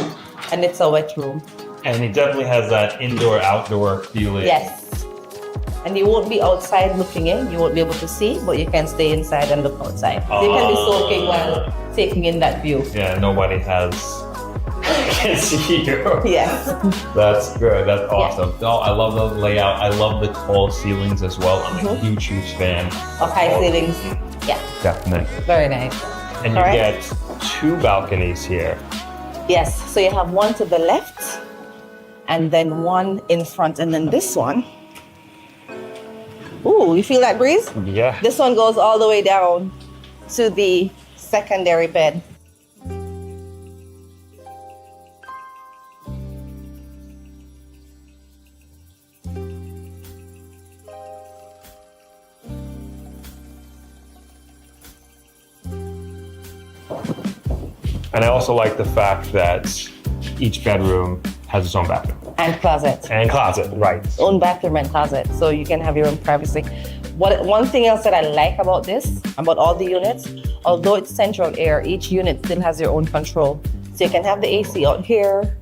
and it's a wet room. And it definitely has that indoor-outdoor feeling. Yes. And you won't be outside looking in. You won't be able to see, but you can stay inside and look outside. So you can be soaking while taking in that view. Yeah, nobody can see you. Yes. That's good. That's awesome. Oh, I love the layout. I love the tall ceilings as well. I'm a huge fan. Of high ceilings. Yeah. Definitely. Very nice. And you All right. get 2 balconies here. Yes. So you have one to the left and then one in front and then this one. Ooh, you feel that breeze? Yeah. This one goes all the way down to the secondary bed. And I also like the fact that each bedroom has its own bathroom. And closet. And closet, right. Own bathroom and closet. So you can have your own privacy. One thing else that I like about this, about all the units, although it's central air, each unit still has your own control. So you can have the AC out here.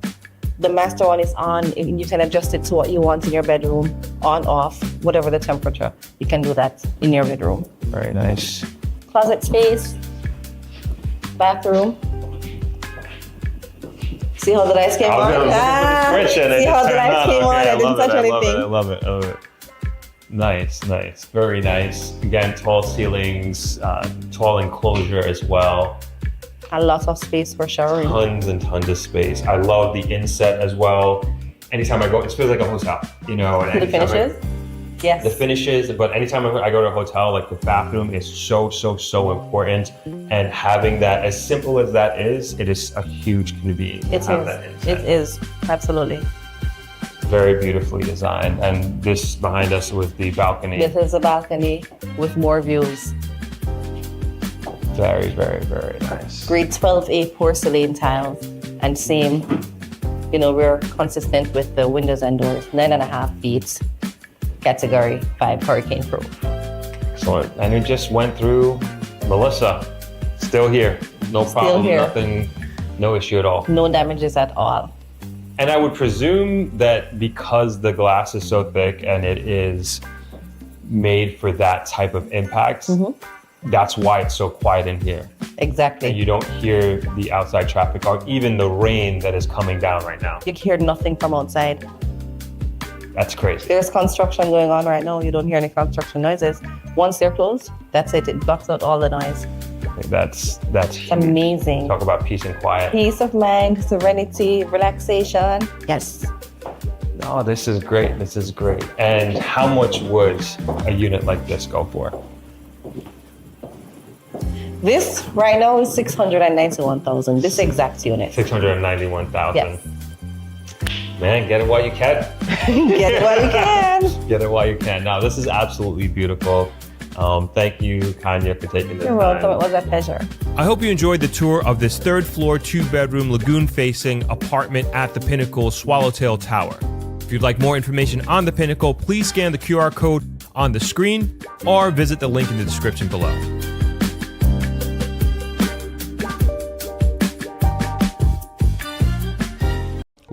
The master one is on, and you can adjust it to what you want in your bedroom, on, off, whatever the temperature. You can do that in your bedroom. Very nice. Closet space, bathroom. See how the lights came on? See how the lights came on? I didn't touch anything. I love it. Nice. Very nice. Again, tall ceilings, tall enclosure as well. A lot of space for showering. Tons and tons of space. I love the inset as well. Anytime I go, it feels like a hotel, you know. And The finishes? Yes. The finishes, but anytime I go to a hotel, like the bathroom is so important. And having that, as simple as that is, it is a huge convenience. It is, absolutely. Very beautifully designed. And this behind us with the balcony. This is a balcony with more views. Very nice. Grade 12A porcelain tiles. And same, we're consistent with the windows and doors. 9.5 feet. Category 5 hurricane proof. Excellent. And we just went through Melissa. Still here. No problem. here. Nothing. No issue at all. No damages at all. And I would presume that because the glass is so thick and it is made for that type of impact, that's why it's so quiet in here. Exactly. And you don't hear the outside traffic or even the rain that is coming down right now. You hear nothing from outside. That's crazy. There's construction going on right now. You don't hear any construction noises. Once they're closed, that's it. It blocks out all the noise. That's huge. Amazing. Talk about peace and quiet. Peace of mind, serenity, relaxation. Yes. Oh, this is great. And how much would a unit like this go for? This right now is 691,000. This exact unit. 691,000. Yes. Man, get it while you can. Get it while you can. Get it while you can. Now, this is absolutely beautiful. Thank you, Kanya, for taking the You're time. welcome. It was a pleasure. I hope you enjoyed the tour of this 3rd floor, 2-bedroom, lagoon-facing apartment at the Pinnacle Swallowtail Tower. If you'd like more information on the Pinnacle, please scan the QR code on the screen or visit the link in the description below.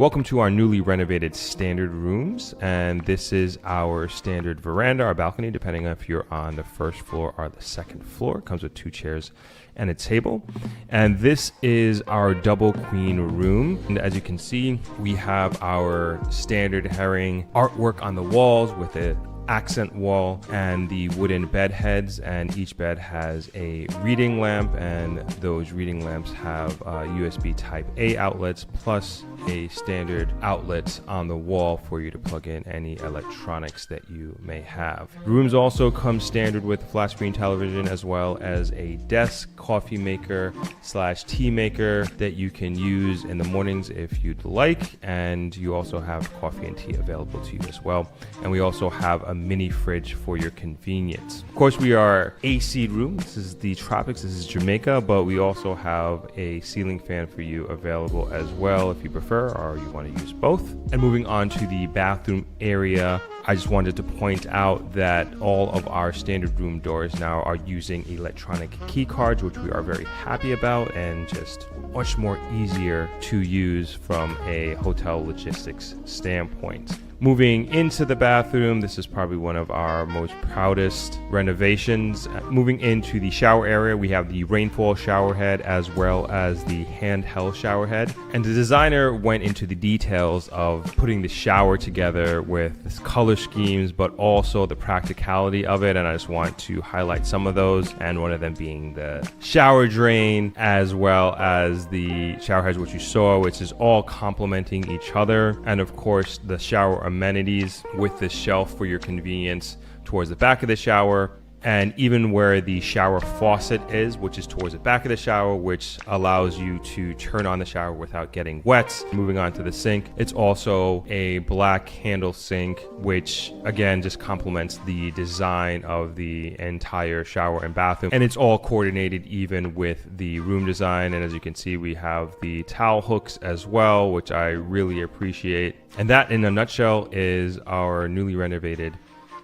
Welcome to our newly renovated standard rooms, and this is our standard veranda, our balcony, depending on if you're on the first floor or the second floor. It comes with 2 chairs and a table. And this is our double queen room. And as you can see, we have our standard herring artwork on the walls with a accent wall and the wooden bed heads, and each bed has a reading lamp, and those reading lamps have USB type A outlets plus a standard outlet on the wall for you to plug in any electronics that you may have. Rooms also come standard with flat screen television, as well as a desk, coffee maker / tea maker that you can use in the mornings if you'd like, and you also have coffee and tea available to you as well. And we also have a mini fridge for your convenience. Of course, we are AC room. This is the Throp-X, this is Jamaica, but we also have a ceiling fan for you available as well if you prefer, or you want to use both. And moving on to the bathroom area, I just wanted to point out that all of our standard room doors now are using electronic key cards, which we are very happy about, and just much more easier to use from a hotel logistics standpoint. Moving into the bathroom, this is probably one of our most proudest renovations. Moving into the shower area, we have the rainfall shower head as well as the handheld shower head. And the designer went into the details of putting the shower together with this color schemes, but also the practicality of it. And I just want to highlight some of those. And one of them being the shower drain, as well as the shower heads, which you saw, which is all complementing each other. And of course, the shower amenities with the shelf for your convenience towards the back of the shower, and even where the shower faucet is, which is towards the back of the shower, which allows you to turn on the shower without getting wet. Moving on to the sink, it's also a black handle sink, which again just complements the design of the entire shower and bathroom, and it's all coordinated even with the room design. And as you can see, we have the towel hooks as well, which I really appreciate. And that, in a nutshell, is our newly renovated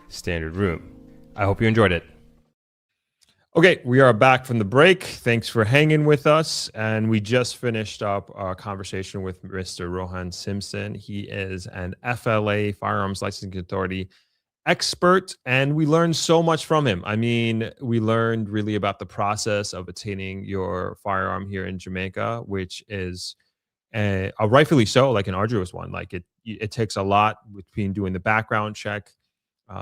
standard room. I hope you enjoyed it. Okay, we are back from the break. Thanks for hanging with us. And we just finished up our conversation with Mr. Rhoan Simpson. He is an FLA, Firearms Licensing Authority expert, and we learned so much from him. I mean, we learned really about the process of obtaining your firearm here in Jamaica, which is rightfully so, like an arduous one. Like it takes a lot between doing the background check,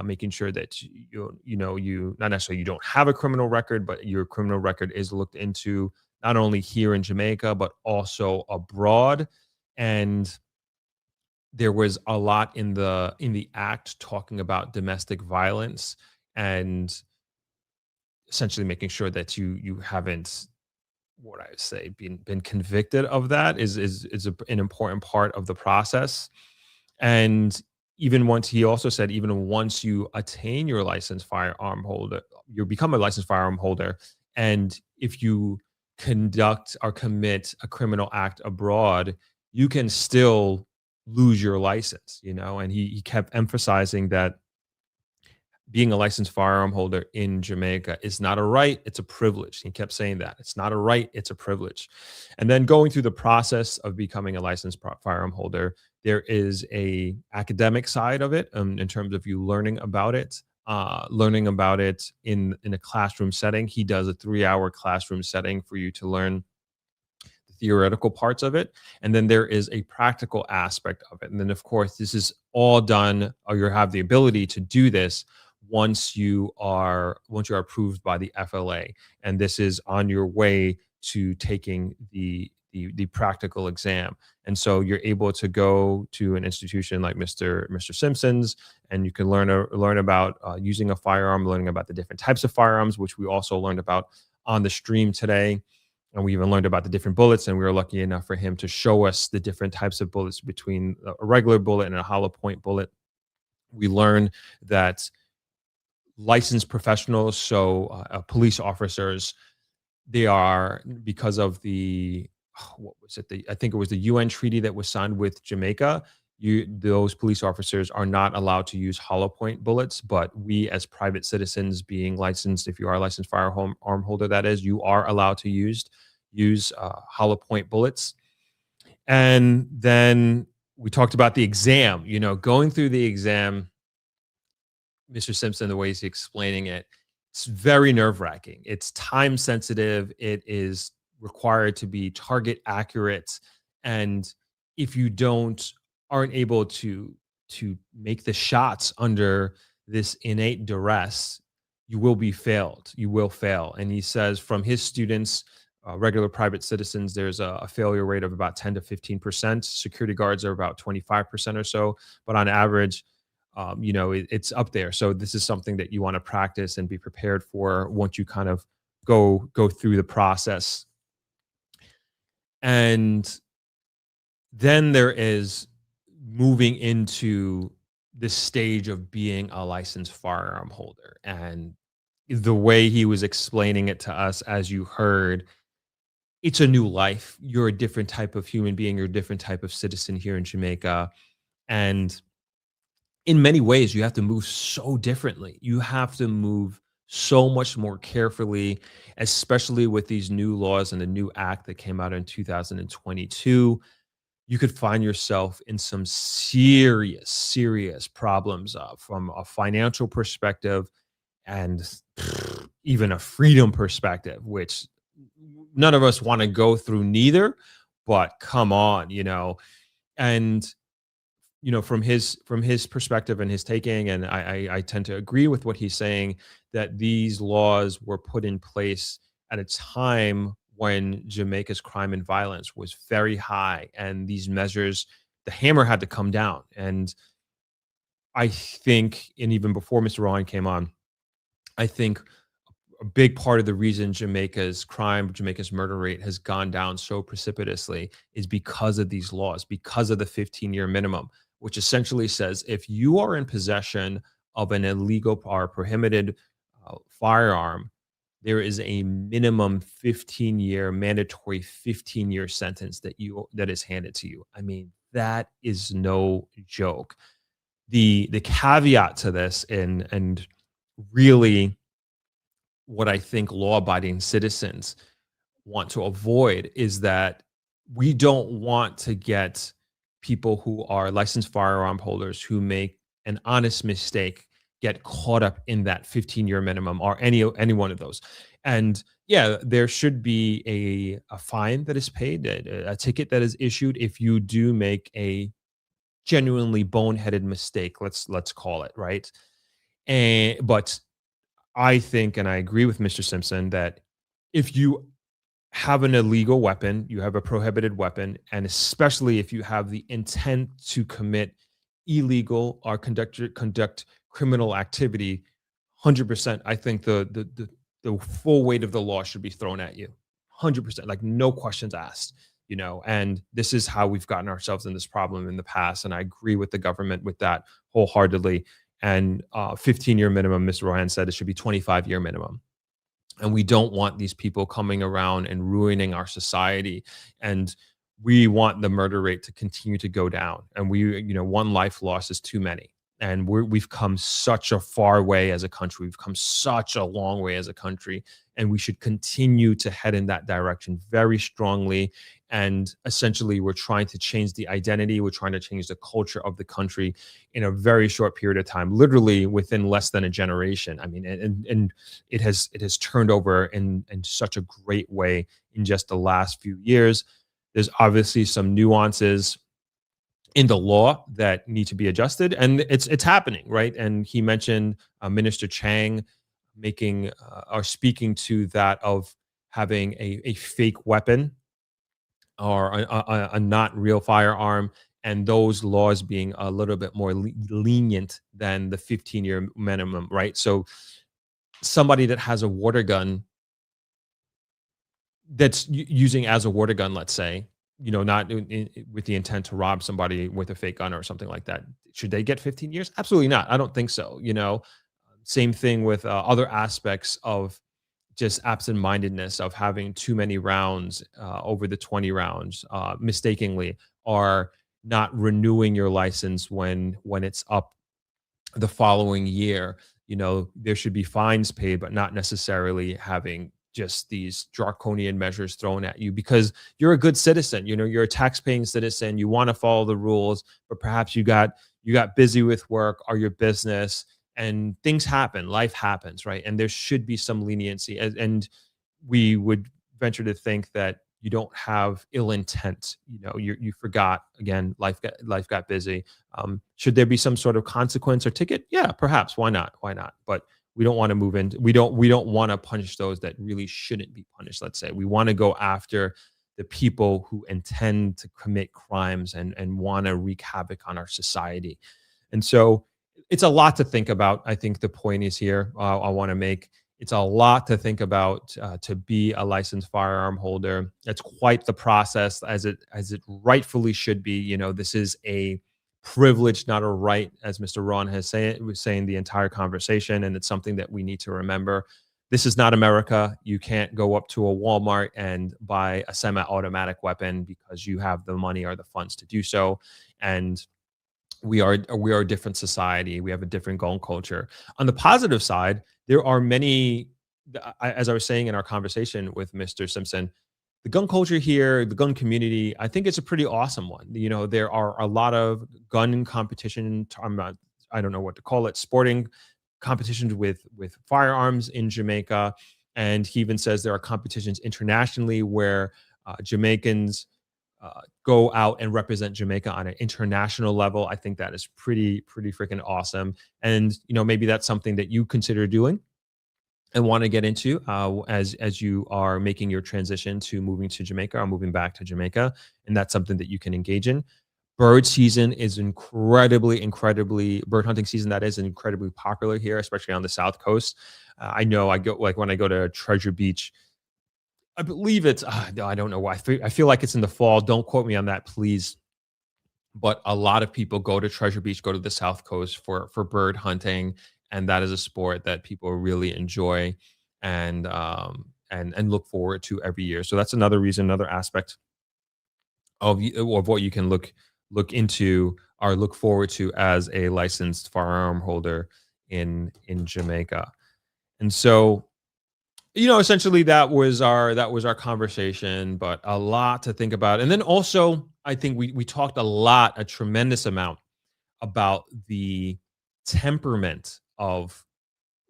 making sure that you not necessarily you don't have a criminal record, but your criminal record is looked into not only here in Jamaica but also abroad. And there was a lot in the act talking about domestic violence, and essentially making sure that you haven't, what I would say, been convicted of that is an important part of the process. And even once, he also said, even once you attain your licensed firearm holder, you become a licensed firearm holder, and if you conduct or commit a criminal act abroad, you can still lose your license, and he kept emphasizing that being a licensed firearm holder in Jamaica is not a right, it's a privilege. He kept saying that. It's not a right, it's a privilege. And then going through the process of becoming a licensed firearm holder, there is a academic side of it, in terms of you learning about it in a classroom setting. He does a 3-hour classroom setting for you to learn the theoretical parts of it. And then there is a practical aspect of it. And then, of course, this is all done, or you have the ability to do this once you are approved by the FLA, and this is on your way to taking the practical exam. And so you're able to go to an institution like Mr. Simpson's, and you can learn about using a firearm, learning about the different types of firearms, which we also learned about on the stream today. And we even learned about the different bullets, and we were lucky enough for him to show us the different types of bullets between a regular bullet and a hollow point bullet. We learned that licensed professionals, so police officers, they are, because of I think it was the UN treaty that was signed with Jamaica, those police officers are not allowed to use hollow point bullets, but we as private citizens, being licensed, if you are a licensed firearm holder, that is, you are allowed to use hollow point bullets. And then we talked about the exam, going through the exam. Mr. Simpson, the way he's explaining it, it's very nerve-wracking. It's time sensitive. It is required to be target accurate. And if you aren't able to make the shots under this innate duress, you will be failed. You will fail. And he says from his students, regular private citizens, there's a failure rate of about 10 to 15%. Security guards are about 25% or so. But on average, it's up there. So this is something that you want to practice and be prepared for once you kind of go through the process. And then there is moving into this stage of being a licensed firearm holder. And the way he was explaining it to us, as you heard, it's a new life. You're a different type of human being. You're a different type of citizen here in Jamaica. And in many ways, you have to move so differently. You have to move so much more carefully, especially with these new laws and the new act that came out in 2022. You could find yourself in some serious problems from a financial perspective and even a freedom perspective, which none of us want to go through neither, but come on, and from his perspective and his taking, and I tend to agree with what he's saying, that these laws were put in place at a time when Jamaica's crime and violence was very high, and these measures, the hammer had to come down. And I think, and even before Mr. Rhoan came on, I think a big part of the reason Jamaica's murder rate has gone down so precipitously is because of these laws, because of the 15-year minimum, which essentially says if you are in possession of an illegal or prohibited firearm, there is a minimum 15-year mandatory 15-year sentence that is handed to you. I mean, that is no joke. The caveat to this, and really what I think law-abiding citizens want to avoid, is that we don't want to get people who are licensed firearm holders who make an honest mistake get caught up in that 15-year minimum or any one of those. And yeah, there should be a fine that is paid, a ticket that is issued if you do make a genuinely boneheaded mistake, let's call it, right? But I think, and I agree with Mr. Simpson, that if you have an illegal weapon, you have a prohibited weapon, and especially if you have the intent to commit illegal or conduct criminal activity, 100%, I think the full weight of the law should be thrown at you, 100%, like no questions asked, and this is how we've gotten ourselves in this problem in the past. And I agree with the government with that wholeheartedly. And 15-year minimum, Mr. Rhoan said it should be 25-year minimum. And we don't want these people coming around and ruining our society. And we want the murder rate to continue to go down. And one life lost is too many. And we've come such a far way as a country. We've come such a long way as a country. And we should continue to head in that direction very strongly. And essentially, we're trying to change the identity. We're trying to change the culture of the country in a very short period of time, literally within less than a generation. I mean, and it has turned over in such a great way in just the last few years. There's obviously some nuances in the law that need to be adjusted, and it's happening, right? And he mentioned Minister Chang making or speaking to that of having a fake weapon or a not real firearm, and those laws being a little bit more lenient than the 15-year minimum, right? So somebody that has a water gun that's using as a water gun, let's say, not with the intent to rob somebody with a fake gun or something like that, should they get 15 years? Absolutely not. I don't think so. Same thing with other aspects of just absent-mindedness, of having too many rounds over the 20 rounds mistakenly, or not renewing your license when it's up the following year. There should be fines paid, but not necessarily having just these draconian measures thrown at you because you're a good citizen. You're a tax-paying citizen. You want to follow the rules, but perhaps you got busy with work or your business, and things happen. Life happens, right? And there should be some leniency. And we would venture to think that you don't have ill intent. You forgot, again, life got busy. Should there be some sort of consequence or ticket? Yeah, perhaps. Why not? But we don't want to move into, we don't want to punish those that really shouldn't be punished. Let's say we want to go after the people who intend to commit crimes and want to wreak havoc on our society. And so it's a lot to think about. I think the point is here, I want to make, it's a lot to think about to be a licensed firearm holder. It's quite the process, as it rightfully should be. This is a privilege, not a right, as Mr. Rhoan was saying the entire conversation, and it's something that we need to remember. This is not America. You can't go up to a Walmart and buy a semi-automatic weapon because you have the money or the funds to do so. And we are a different society. We have a different gun culture. On the positive side, there are many, as I was saying in our conversation with Mr. Simpson, the gun culture here, the gun community, I think it's a pretty awesome one. There are a lot of gun competition. I don't know what to call it, sporting competitions with firearms in Jamaica. And he even says there are competitions internationally where Jamaicans go out and represent Jamaica on an international level. I think that is pretty freaking awesome. And maybe that's something that you consider doing and want to get into as you are making your transition to moving to Jamaica or moving back to Jamaica. And that's something that you can engage in. Bird season is incredibly, bird hunting season, that is incredibly popular here, especially on the South Coast. I know I go, like when I go to Treasure Beach, I believe it's, I don't know why. I feel like it's in the fall. Don't quote me on that, please. But a lot of people go to Treasure Beach, go to the South Coast for bird hunting. And that is a sport that people really enjoy and look forward to every year. So that's another reason, another aspect of what you can look into or look forward to as a licensed firearm holder in Jamaica. And so, essentially that was our conversation, but a lot to think about. And then also, I think we talked a tremendous amount about the temperament of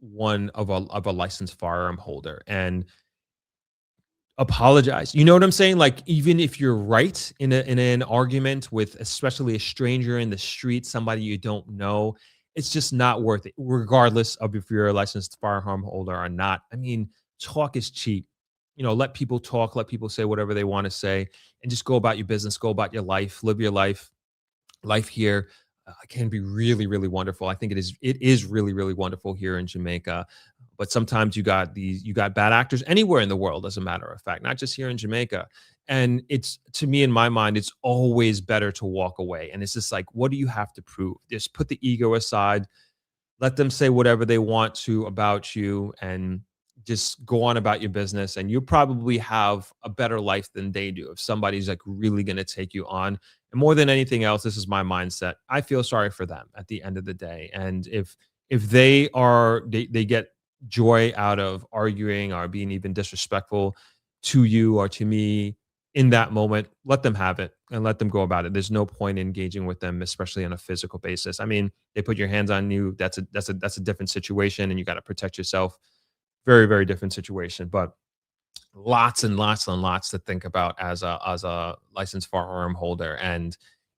a licensed firearm holder, and apologize. You know what I'm saying? Like, even if you're right in an argument with especially a stranger in the street, somebody you don't know, it's just not worth it, regardless of if you're a licensed firearm holder or not. I mean, talk is cheap. Let people talk, let people say whatever they want to say, and just go about your business, go about your life, live your life. Life here can be really, really wonderful. I think it is really, really wonderful here in Jamaica. But sometimes you got bad actors anywhere in the world, as a matter of fact, not just here in Jamaica. And it's, to me, in my mind, it's always better to walk away. And it's just like, what do you have to prove? Just put the ego aside, let them say whatever they want to about you, and just go on about your business. And you probably have a better life than they do if somebody's like really going to take you on. And more than anything else, this is my mindset, I feel sorry for them at the end of the day. And if they get joy out of arguing or being even disrespectful to you or to me in that moment, let them have it and let them go about it. There's no point in engaging with them, especially on a physical basis. I mean, they put your hands on you. That's a different situation, and you got to protect yourself. Very, very different situation, but lots and lots and lots to think about as a licensed firearm holder. And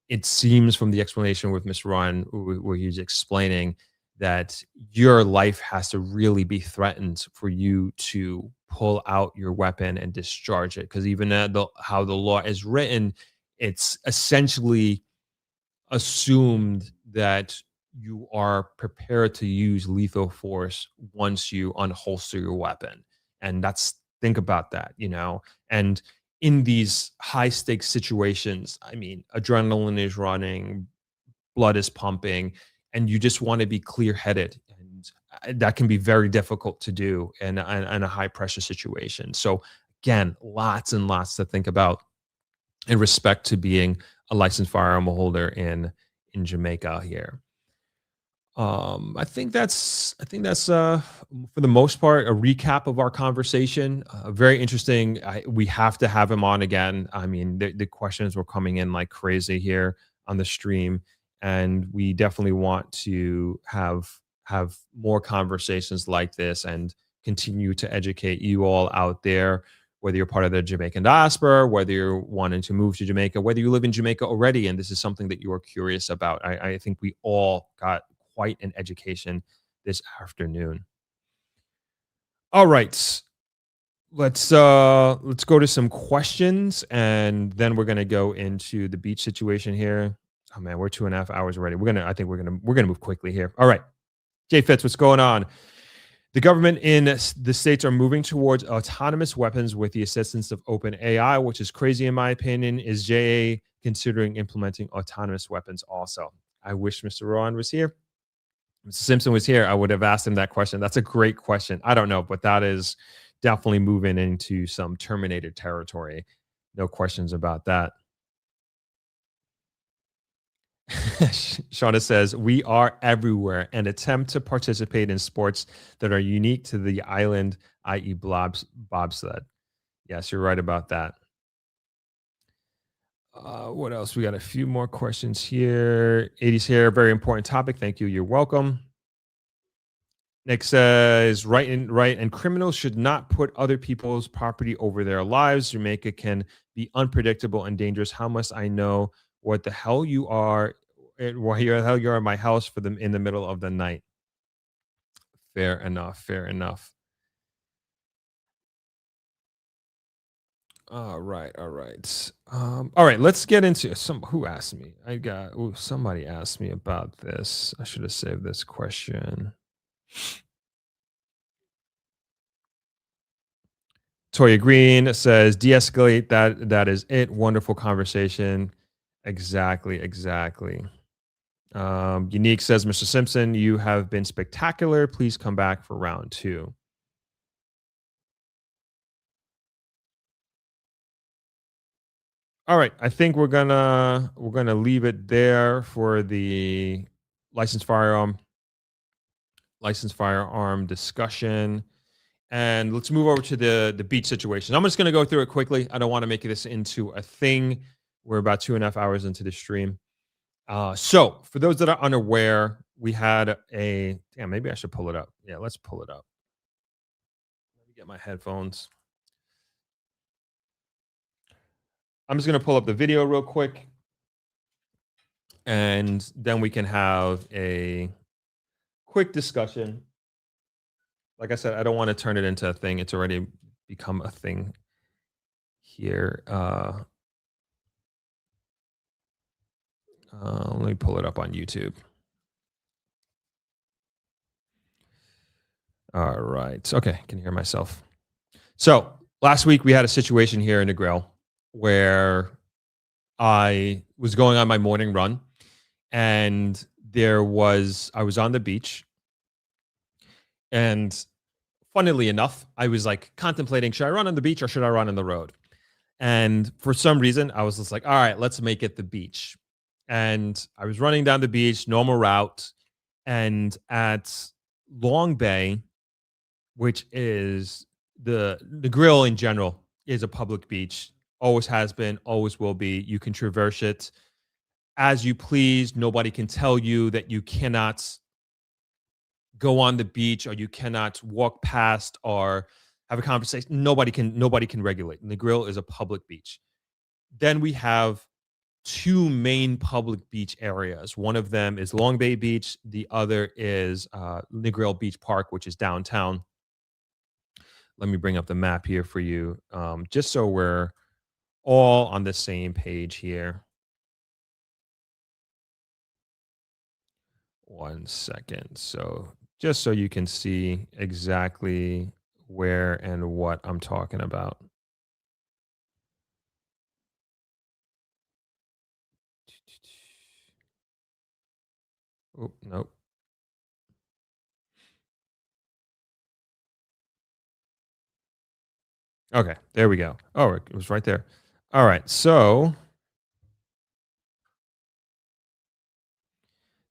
it seems from the explanation with Mr. Rhoan, where he's explaining that your life has to really be threatened for you to pull out your weapon and discharge it. Because even how the law is written, it's essentially assumed that you are prepared to use lethal force once you unholster your weapon. And think about that, and in these high stakes situations, I mean, adrenaline is running, blood is pumping, and you just want to be clear headed. And that can be very difficult to do in a high pressure situation. So again, lots and lots to think about in respect to being a licensed firearm holder in Jamaica here. I think that's for the most part a recap of our conversation. Very interesting. We have to have him on again. I mean, the questions were coming in like crazy here on the stream, and we definitely want to have more conversations like this and continue to educate you all out there, whether you're part of the Jamaican diaspora, whether you're wanting to move to Jamaica, whether you live in Jamaica already, and this is something that you are curious about. I think we all got quite an education this afternoon. All right. Let's go to some questions, and then we're gonna go into the beach situation here. Oh man, we're 2.5 hours already. I think we're gonna move quickly here. All right. Jay Fitz, what's going on? The government in the states are moving towards autonomous weapons with the assistance of open AI, which is crazy in my opinion. Is JA considering implementing autonomous weapons also? I wish Mr. Rhoan was here. Mr. Simpson was here, I would have asked him that question. That's a great question. I don't know, but that is definitely moving into some Terminator territory. No questions about that. Shauna says, we are everywhere and attempt to participate in sports that are unique to the island, i.e. bobsled. Yes, you're right about that. What else? We got a few more questions here. 80s here, very important topic. Thank you. You're welcome. Nick says, right, and criminals should not put other people's property over their lives. Jamaica can be unpredictable and dangerous. How must I know what the hell you are, why the hell you are in my house for them in the middle of the night? Fair enough. Fair enough. All right. All right. All right. Let's get into who asked me. Somebody asked me about this. I should have saved this question. Toya Green says, de-escalate. That is it. Wonderful conversation. Exactly. Unique says, Mr. Simpson, you have been spectacular. Please come back for round 2. All right, I think we're gonna leave it there for the licensed firearm discussion, and let's move over to the beach situation. I'm just gonna go through it quickly. I don't want to make this into a thing. We're about 2.5 hours into the stream. So for those that are unaware, we had maybe I should pull it up. Yeah, let's pull it up. Let me get my headphones. I'm just going to pull up the video real quick, and then we can have a quick discussion. Like I said, I don't want to turn it into a thing. It's already become a thing here. Let me pull it up on YouTube. All right. Okay, can you hear myself? So last week we had a situation here in Negril where I was going on my morning run, and I was on the beach, and funnily enough, I was like contemplating, should I run on the beach or should I run on the road? And for some reason, I was just like, all right, let's make it the beach. And I was running down the beach, normal route, and at Long Bay, which is the Negril in general, is a public beach. Always has been, always will be. You can traverse it as you please. Nobody can tell you that you cannot go on the beach or you cannot walk past or have a conversation. Nobody can regulate. Negril is a public beach. Then we have 2 main public beach areas. One of them is Long Bay Beach. The other is Negril Beach Park, which is downtown. Let me bring up the map here for you, just so we're all on the same page here. One second. So just so you can see exactly where and what I'm talking about. Oh, nope. Okay, there we go. Oh, it was right there. All right, so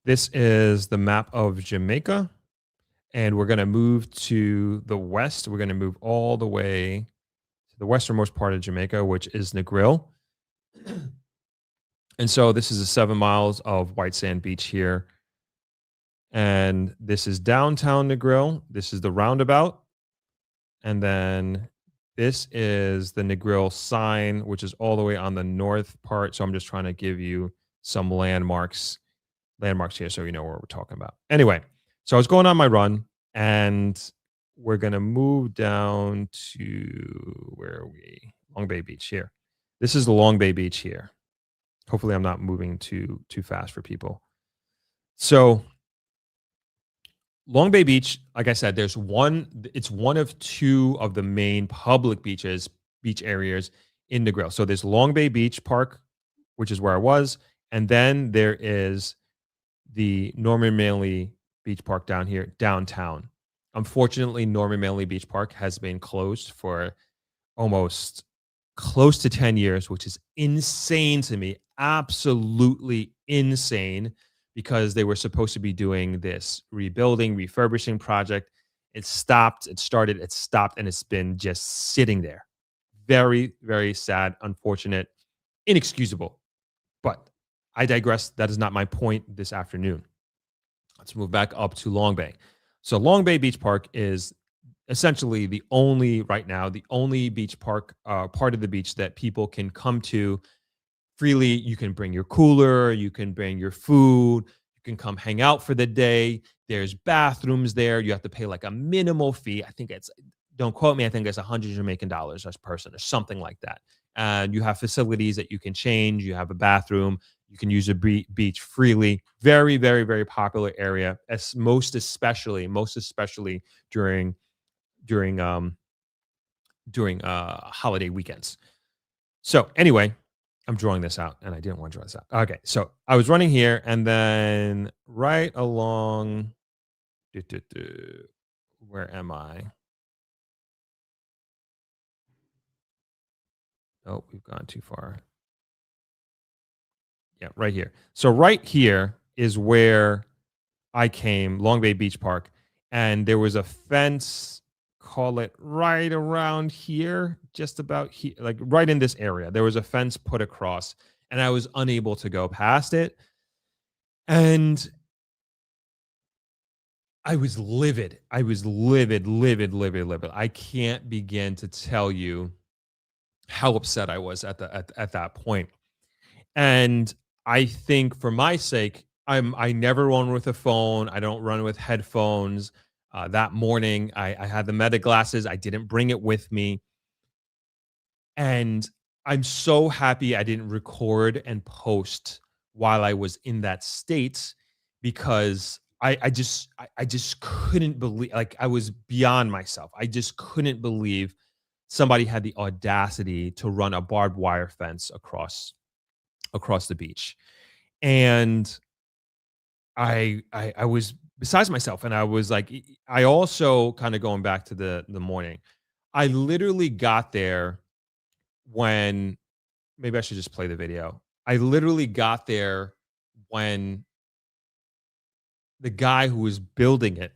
This is the map of Jamaica, and we're going to move to the west. We're going to move all the way to the westernmost part of Jamaica, which is Negril. And so this is 7 miles of white sand beach here. And this is downtown Negril. This is the roundabout. And then this is the Negril sign, which is all the way on the north part. So I'm just trying to give you some landmarks here so you know what we're talking about. Anyway, so I was going on my run, and we're going to move down to, where are we? Long Bay Beach here. This is the Long Bay Beach here. Hopefully I'm not moving too fast for people. So Long Bay Beach, like I said, it's one of 2 of the main public beach areas in Negril. So there's Long Bay Beach Park, which is where I was, and then there is the Norman Manley Beach Park down here, downtown. Unfortunately, Norman Manley Beach Park has been closed for almost close to 10 years, which is insane to me, absolutely insane, because they were supposed to be doing this rebuilding, refurbishing project. It stopped, it started, it stopped, and it's been just sitting there. Very, very sad, unfortunate, inexcusable. But I digress. That is not my point this afternoon. Let's move back up to Long Bay. So Long Bay Beach Park is essentially the only beach park, part of the beach that people can come to freely. You can bring your cooler, you can bring your food, you can come hang out for the day. There's bathrooms there. You have to pay like a minimal fee. I think don't quote me, I think it's $100 Jamaican a person or something like that. And you have facilities that you can change. You have a bathroom. You can use a beach freely. Very, very, very popular area, most especially during holiday weekends. So anyway, I'm drawing this out, and I didn't want to draw this out. Okay, so I was running here, and then right along, where am I? Oh, we've gone too far. Yeah, right here. So right here is where I came, Long Bay Beach Park, and there was a fence, call it right around here, just about here, like right in this area. There was a fence put across, and I was unable to go past it. And I was livid. I was livid. I can't begin to tell you how upset I was at that point. And I think for my sake, I never run with a phone. I don't run with headphones. That morning, I had the Meta glasses. I didn't bring it with me. And I'm so happy I didn't record and post while I was in that state, because I just couldn't believe, like, I was beyond myself. I just couldn't believe somebody had the audacity to run a barbed wire fence across the beach. And I was besides myself, and I was like, I also kind of going back to the morning, I literally got there when, maybe I should just play the video. I literally got there when the guy who was building it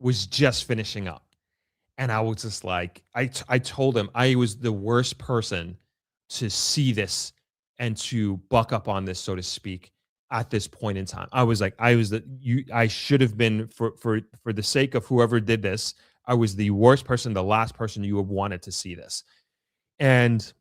was just finishing up. And I was just like, I told him I was the worst person to see this and to buck up on this, so to speak, at this point in time. I was like, I should have been, for the sake of whoever did this, I was the worst person, the last person you have wanted to see this. And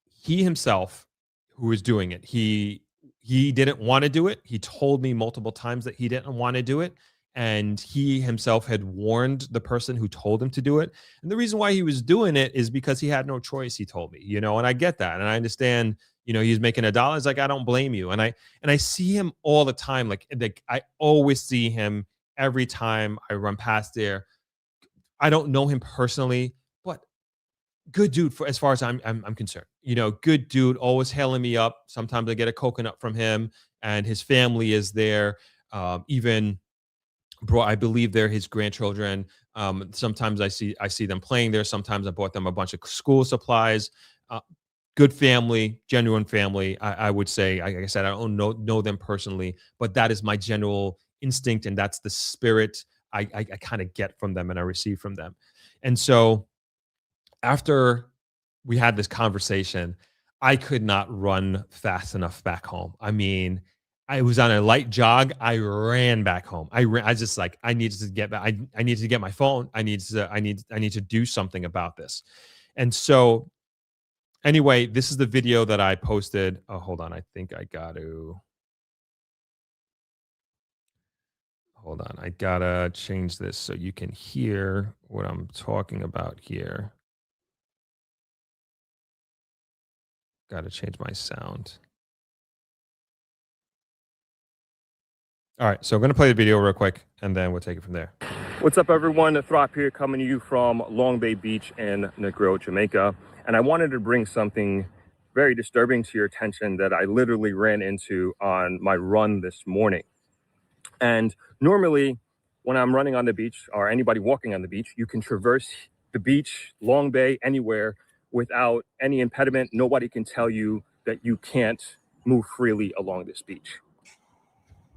he himself, who was doing it, he didn't want to do it. He told me multiple times that he didn't want to do it. And he himself had warned the person who told him to do it. And the reason why he was doing it is because he had no choice, he told me, and I get that. And I understand, he's making $1. It's like, I don't blame you. And I see him all the time. Like I always see him every time I run past there. I don't know him personally, but good dude, for as far as I'm concerned. Good dude, always hailing me up. Sometimes I get a coconut from him, and his family is there. Even bro, I believe they're his grandchildren. Sometimes I see them playing there. Sometimes I bought them a bunch of school supplies. good family, genuine family. I would say, like I said, I don't know them personally, but that is my general instinct, and that's the spirit I kind of get from them and I receive from them. And so after we had this conversation, I could not run fast enough back home. I mean, I was on a light jog. I ran back home. I just like, I needed to get back. I needed to get my phone. I need to do something about this. And so anyway, this is the video that I posted. Oh, hold on. I think I got to, hold on. I gotta change this so you can hear what I'm talking about here. Got to change my sound. All right, so I'm going to play the video real quick, and then we'll take it from there. What's up, everyone? Throp here, coming to you from Long Bay Beach in Negril, Jamaica. And I wanted to bring something very disturbing to your attention that I literally ran into on my run this morning. And normally, when I'm running on the beach, or anybody walking on the beach, you can traverse the beach, Long Bay, anywhere, without any impediment. Nobody can tell you that you can't move freely along this beach.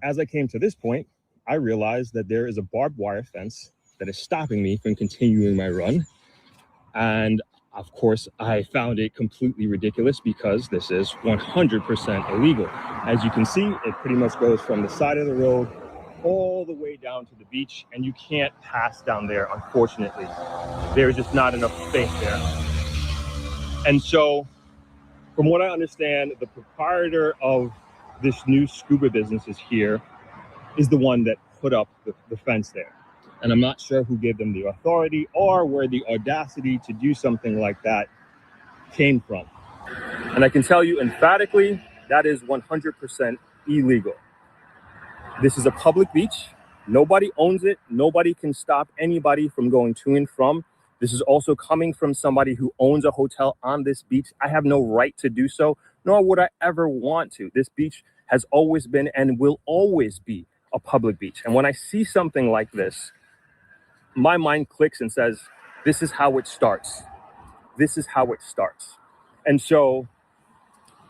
As I came to this point, I realized that there is a barbed wire fence that is stopping me from continuing my run. And of course, I found it completely ridiculous because this is 100% illegal. As you can see, it pretty much goes from the side of the road all the way down to the beach, and you can't pass down there, unfortunately. There's just not enough space there. And so, from what I understand, the proprietor of this new scuba business is the one that put up the fence there. And I'm not sure who gave them the authority or where the audacity to do something like that came from. And I can tell you emphatically, that is 100% illegal. This is a public beach. Nobody owns it. Nobody can stop anybody from going to and from. This is also coming from somebody who owns a hotel on this beach. I have no right to do so, nor would I ever want to. This beach has always been and will always be a public beach. And when I see something like this, my mind clicks and says, this is how it starts. This is how it starts. And so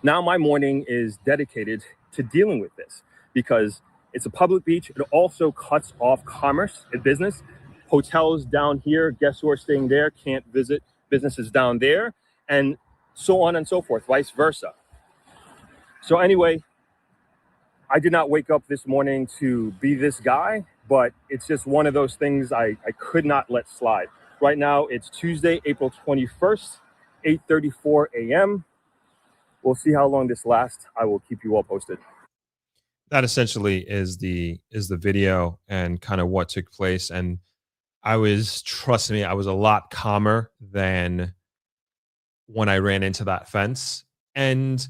now my morning is dedicated to dealing with this because it's a public beach. It also cuts off commerce and business. Hotels down here, guests who are staying there can't visit businesses down there, and so on and so forth, vice versa. So anyway, I did not wake up this morning to be this guy, but it's just one of those things I could not let slide. Right now, it's Tuesday, April 21st, 8:34 a.m. We'll see how long this lasts. I will keep you all posted. That essentially is the video and kind of what took place. And I was, trust me, I was a lot calmer than when I ran into that fence. And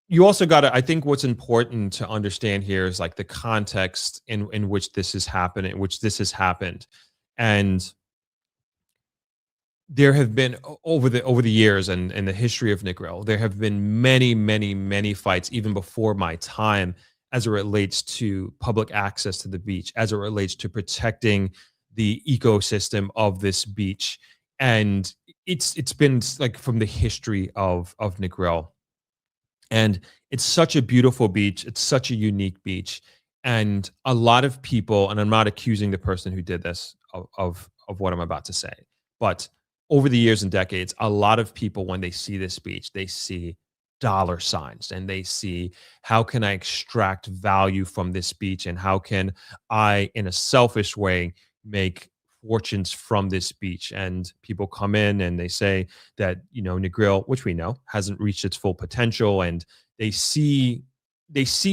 you also got to, I think what's important to understand here is like the context in which this is happening, which this has happened. And there have been over the years and in the history of Negril, there have been many fights, even before my time, as it relates to public access to the beach, as it relates to protecting the ecosystem of this beach. And it's been like from the history of Negril. And it's such a beautiful beach. It's such a unique beach. And a lot of people, and I'm not accusing the person who did this of what I'm about to say, but over the years and decades, a lot of people, when they see this beach, they see dollar signs and they see, how can I extract value from this beach? And how can I, in a selfish way, make fortunes from this beach? And people come in and they say that, you know, Negril, which we know hasn't reached its full potential, and they see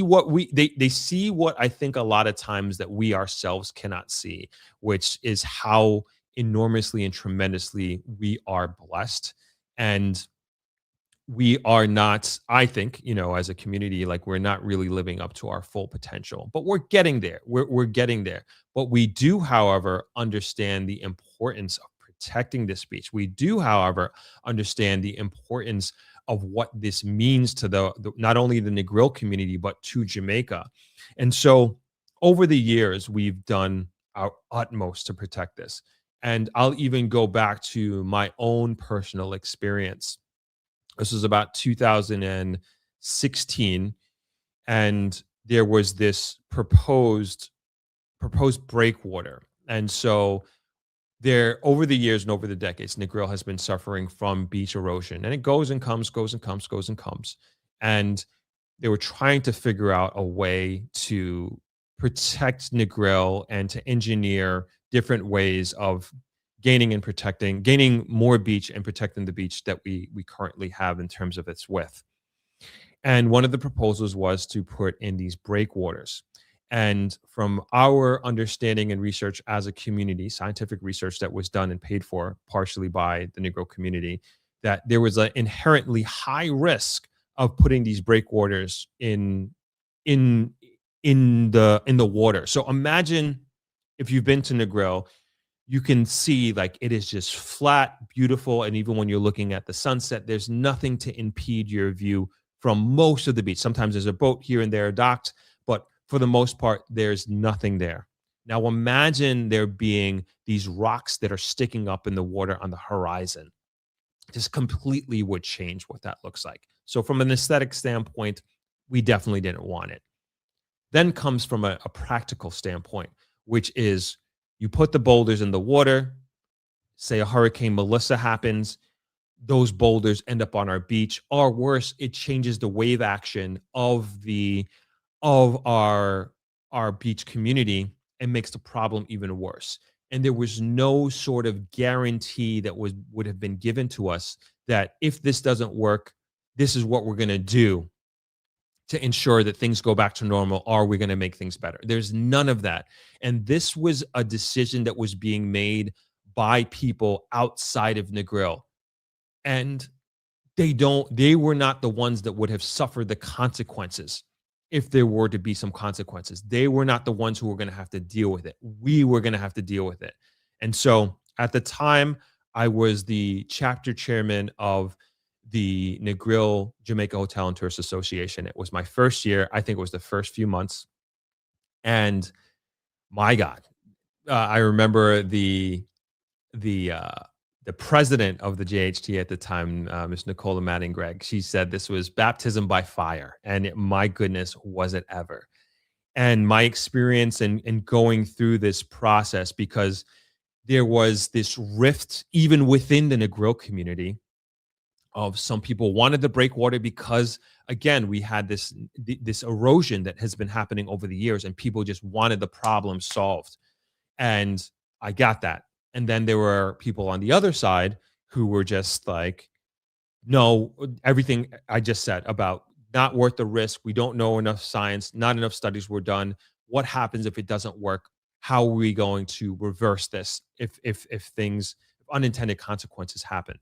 what I think a lot of times that we ourselves cannot see, which is how enormously and tremendously we are blessed. And we are not, I think, you know, as a community, like we're not really living up to our full potential, but we're getting there. We're getting there. But we do, however, understand the importance of protecting this beach. We do, however, understand the importance of what this means to the not only the Negril community, but to Jamaica. And so over the years, we've done our utmost to protect this. And I'll even go back to my own personal experience. This was about 2016, and there was this proposed breakwater. And so there, over the years and over the decades, Negril has been suffering from beach erosion, and it goes and comes, goes and comes, goes and comes. And they were trying to figure out a way to protect Negril and to engineer different ways of gaining more beach and protecting the beach that we currently have in terms of its width. And one of the proposals was to put in these breakwaters. And from our understanding and research as a community, scientific research that was done and paid for partially by the Negril community, that there was an inherently high risk of putting these breakwaters in the water. So imagine if you've been to Negril, you can see like it is just flat, beautiful, and even when you're looking at the sunset, there's nothing to impede your view from most of the beach. Sometimes there's a boat here and there docked, but for the most part, there's nothing there. Now imagine there being these rocks that are sticking up in the water on the horizon. Just completely would change what that looks like. So from an aesthetic standpoint, we definitely didn't want it. Then comes from a practical standpoint, which is you put the boulders in the water, say a Hurricane Melissa happens, those boulders end up on our beach, or worse, it changes the wave action of our beach community and makes the problem even worse. And there was no sort of guarantee that would have been given to us that if this doesn't work, this is what we're going to do to ensure that things go back to normal. Are we going to make things better? There's none of that. And this was a decision that was being made by people outside of Negril. And they were not the ones that would have suffered the consequences if there were to be some consequences. They were not the ones who were going to have to deal with it. We were going to have to deal with it. And so at the time, I was the chapter chairman of the Negril Jamaica Hotel and Tourist Association. It was my first year. I think it was the first few months. And my God, I remember the president of the JHT at the time, Ms. Nicola Manning Gregg, she said this was baptism by fire. And my goodness, was it ever. And my experience in going through this process, because there was this rift even within the Negril community of some people wanted the breakwater because, again, we had this erosion that has been happening over the years and people just wanted the problem solved. And I got that. And then there were people on the other side who were just like, no, everything I just said about not worth the risk. We don't know enough science, not enough studies were done. What happens if it doesn't work? How are we going to reverse this if unintended consequences happen?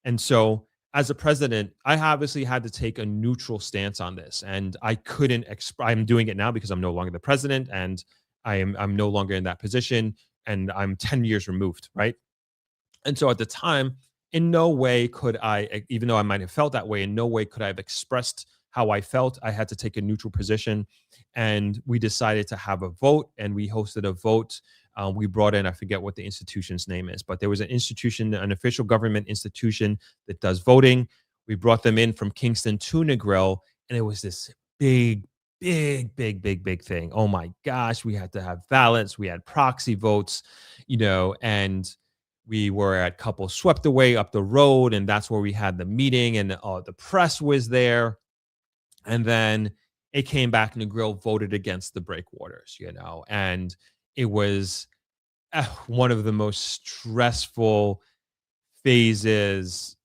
And so as a president, I obviously had to take a neutral stance on this, and I couldn't. I'm doing it now because I'm no longer the president, and I'm no longer in that position, and I'm 10 years removed, right? And so at the time, in no way could I, even though I might have felt that way, in no way could I have expressed how I felt. I had to take a neutral position, and we decided to have a vote, and we hosted a vote. We brought in, I forget what the institution's name is, but there was an institution, an official government institution that does voting. We brought them in from Kingston to Negril, and it was this big thing. Oh my gosh, we had to have ballots. We had proxy votes, and we were at Couple Swept Away up the road, and that's where we had the meeting, and the press was there. And then it came back, Negril voted against the breakwaters, and it was one of the most stressful phases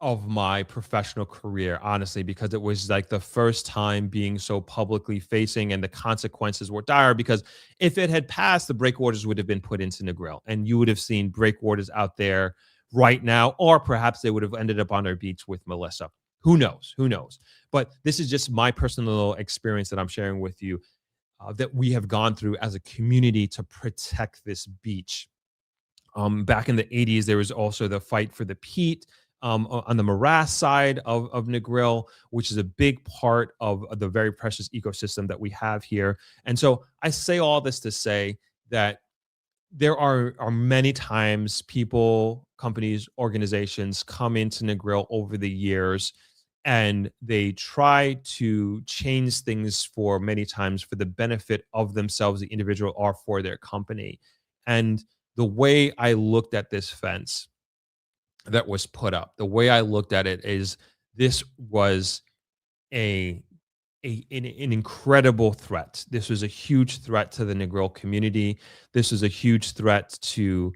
of my professional career, honestly, because it was like the first time being so publicly facing, and the consequences were dire, because if it had passed, the breakwaters would have been put into Negril, and you would have seen breakwaters out there right now, or perhaps they would have ended up on our beach with Melissa. Who knows? But this is just my personal experience that I'm sharing with you, that we have gone through as a community to protect this beach. Back in the 80s, there was also the fight for the peat on the morass side of Negril, which is a big part of the very precious ecosystem that we have here. And so I say all this to say that there are many times people, companies, organizations come into Negril over the years, and they try to change things for many times for the benefit of themselves, the individual, or for their company. And the way I looked at this fence that was put up, the way I looked at it is this was a an incredible threat. This was a huge threat to the Negril community. This was a huge threat to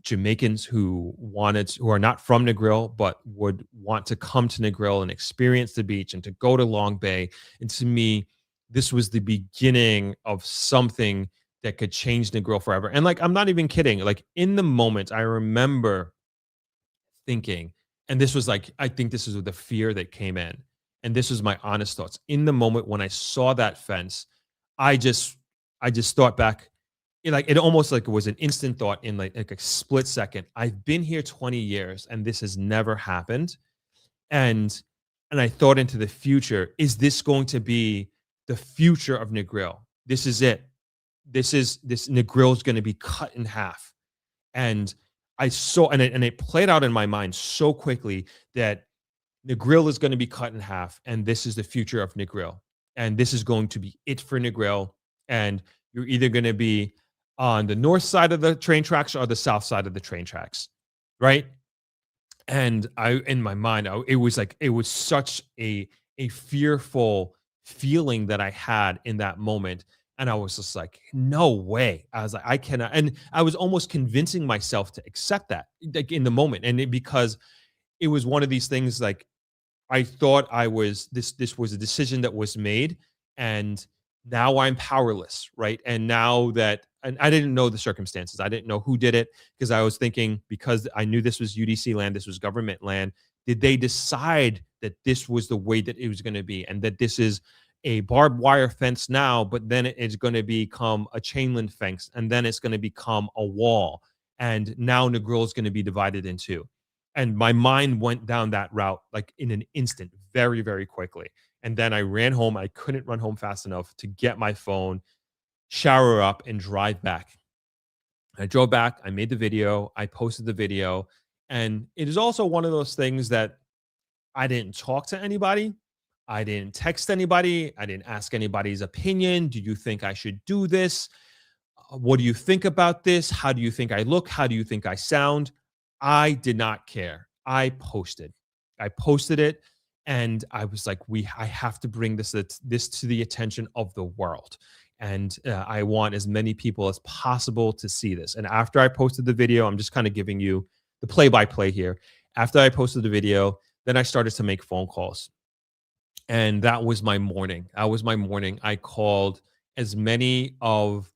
Jamaicans who are not from Negril, but would want to come to Negril and experience the beach and to go to Long Bay. And to me, this was the beginning of something that could change Negril forever. And like, I'm not even kidding. Like in the moment, I remember thinking, and this was like, I think this is the fear that came in. And this was my honest thoughts. In the moment when I saw that fence, I just thought back, it almost like it was an instant thought in like a split second. I've been here 20 years and this has never happened. And I thought into the future, is this going to be the future of Negril? This is it. This Negril is going to be cut in half. And I saw, and it played out in my mind so quickly that Negril is going to be cut in half, and this is the future of Negril. And this is going to be it for Negril. And you're either going to be on the north side of the train tracks or the south side of the train tracks, right? And in my mind, it was such a fearful feeling that I had in that moment. And I was just like, no way. I was like, I cannot. And I was almost convincing myself to accept that, like in the moment. And because it was one of these things, like I thought this was a decision that was made, and now I'm powerless, right? And now that, and I didn't know the circumstances. I didn't know who did it, because I was thinking, because I knew this was UDC land, this was government land, did they decide that this was the way that it was going to be, and that this is a barbed wire fence now, but then it's going to become a chain link fence, and then it's going to become a wall, and now Negril is going to be divided in two. And my mind went down that route like in an instant, very, very quickly. And then I ran home. I couldn't run home fast enough to get my phone, shower up, and drive back. I drove back. I made the video. I posted the video. And it is also one of those things that I didn't talk to anybody. I didn't text anybody. I didn't ask anybody's opinion. Do you think I should do this? What do you think about this? How do you think I look? How do you think I sound? I did not care. I posted it, and I was like, I have to bring this to the attention of the world. And I want as many people as possible to see this. And after I posted the video, I'm just kind of giving you the play-by-play here. After I posted the video, then I started to make phone calls. And that was my morning. I called as many of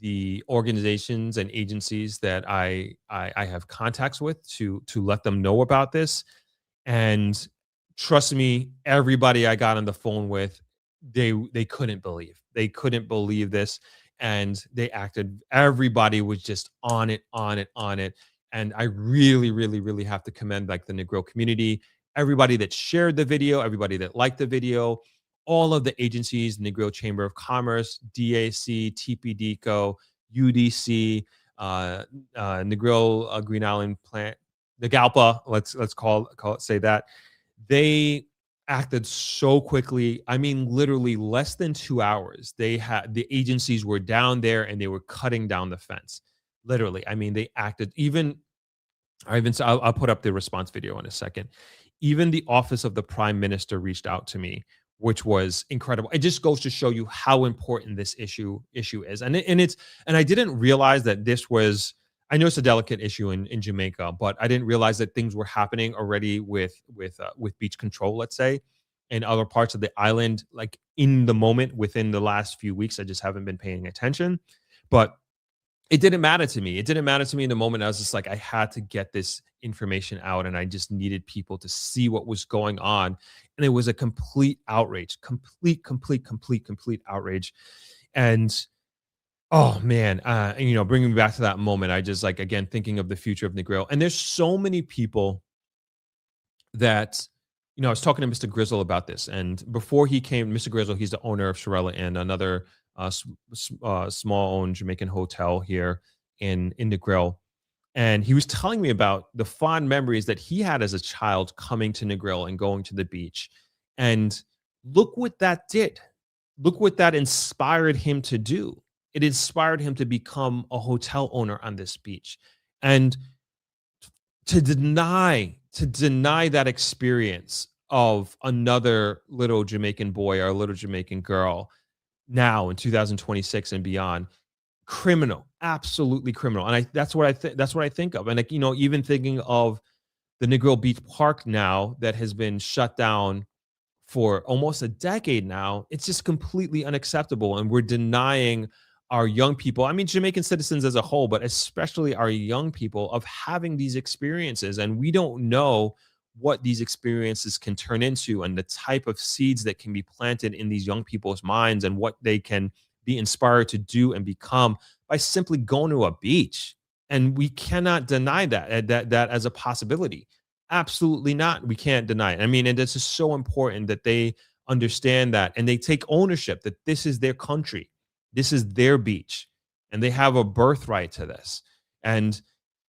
the organizations and agencies that I have contacts with to let them know about this. And trust me, everybody I got on the phone with, they couldn't believe this. And they acted, everybody was just on it. And I really, really, really have to commend like the Negril community, everybody that shared the video, everybody that liked the video, all of the agencies, Negril Chamber of Commerce, DAC, TPDCO, UDC, Negril Green Island Plant, the GALPA, let's say that. They acted so quickly. I mean, literally less than 2 hours. The agencies were down there and they were cutting down the fence. Literally. I mean, they acted I'll put up the response video in a second. Even the office of the Prime Minister reached out to me, which was incredible. It just goes to show you how important this issue is. And I didn't realize that this was, I know it's a delicate issue in Jamaica, but I didn't realize that things were happening already with beach control, let's say, in other parts of the island, like in the moment within the last few weeks. I just haven't been paying attention, but it didn't matter to me. It didn't matter to me in the moment. I was just like, I had to get this information out, and I just needed people to see what was going on. And it was a complete outrage, complete outrage. And oh man, bringing me back to that moment, I just like, again, thinking of the future of Negril. And there's so many people that, I was talking to Mr. Grizzle about this. And before he came, Mr. Grizzle, he's the owner of Shirella Inn, another small-owned Jamaican hotel here in Negril. And he was telling me about the fond memories that he had as a child coming to Negril and going to the beach. And look what that did. Look what that inspired him to do. It inspired him to become a hotel owner on this beach. And to deny that experience of another little Jamaican boy or a little Jamaican girl now in 2026 and beyond, criminal, absolutely criminal. And that's what I think of. And like, you know, even thinking of the Negril Beach Park now that has been shut down for almost a decade now, it's just completely unacceptable. And we're denying our young people, I mean, Jamaican citizens as a whole, but especially our young people, of having these experiences. And we don't know what these experiences can turn into and the type of seeds that can be planted in these young people's minds and what they can be inspired to do and become by simply going to a beach. And we cannot deny that as a possibility. Absolutely not. We can't deny it. I mean, and this is so important that they understand that and they take ownership that this is their country. This is their beach and they have a birthright to this. And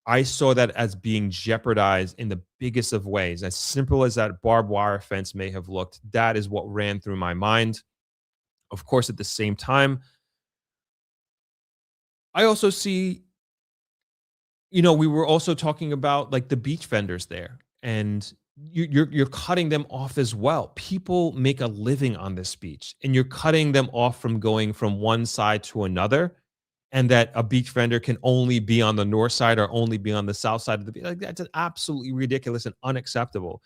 I saw that as being jeopardized in the biggest of ways. As simple as that barbed wire fence may have looked, that is what ran through my mind. Of course, at the same time, I also see, you know, we were also talking about like the beach vendors there, and you're cutting them off as well. People make a living on this beach, and you're cutting them off from going from one side to another, and that a beach vendor can only be on the north side or only be on the south side of the beach. Like, that's absolutely ridiculous and unacceptable.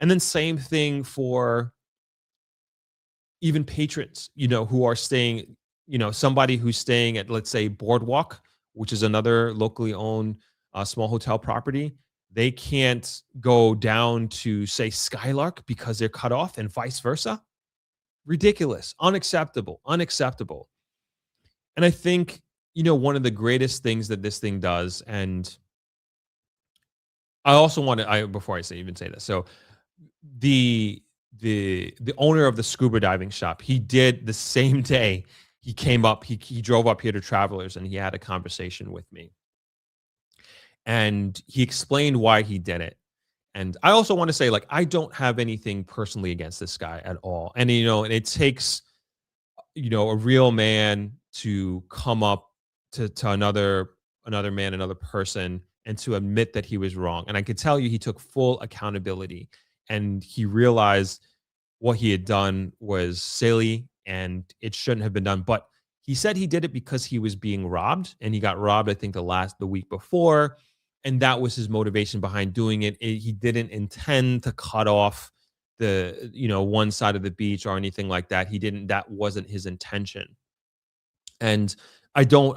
And then same thing for even patrons, you know, who are staying, you know, somebody who's staying at, let's say, Boardwalk, which is another locally owned small hotel property. They can't go down to, say, Skylark because they're cut off, and vice versa. Ridiculous, unacceptable. And I think, you know, one of the greatest things that this thing does, and I also want to, before I even say this, so the owner of the scuba diving shop, he did the same day he came up, he drove up here to Travelers, and he had a conversation with me. And he explained why he did it. And I also want to say, like, I don't have anything personally against this guy at all. And, you know, and it takes, you know, a real man to come up to another man, another person, and to admit that he was wrong. And I could tell you he took full accountability, and he realized what he had done was silly and it shouldn't have been done. But he said he did it because he was being robbed, and he got robbed, I think, the week before. And that was his motivation behind doing it. He didn't intend to cut off the, you know, one side of the beach or anything like that. That wasn't his intention. And I don't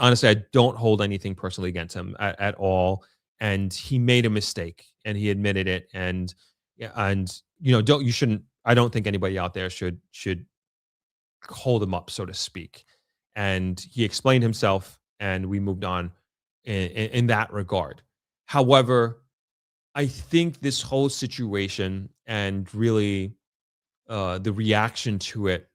hold anything personally against him at all. And he made a mistake and he admitted it. And you know, I don't think anybody out there should hold him up, so to speak. And he explained himself, and we moved on in that regard. However, I think this whole situation and really the reaction to it,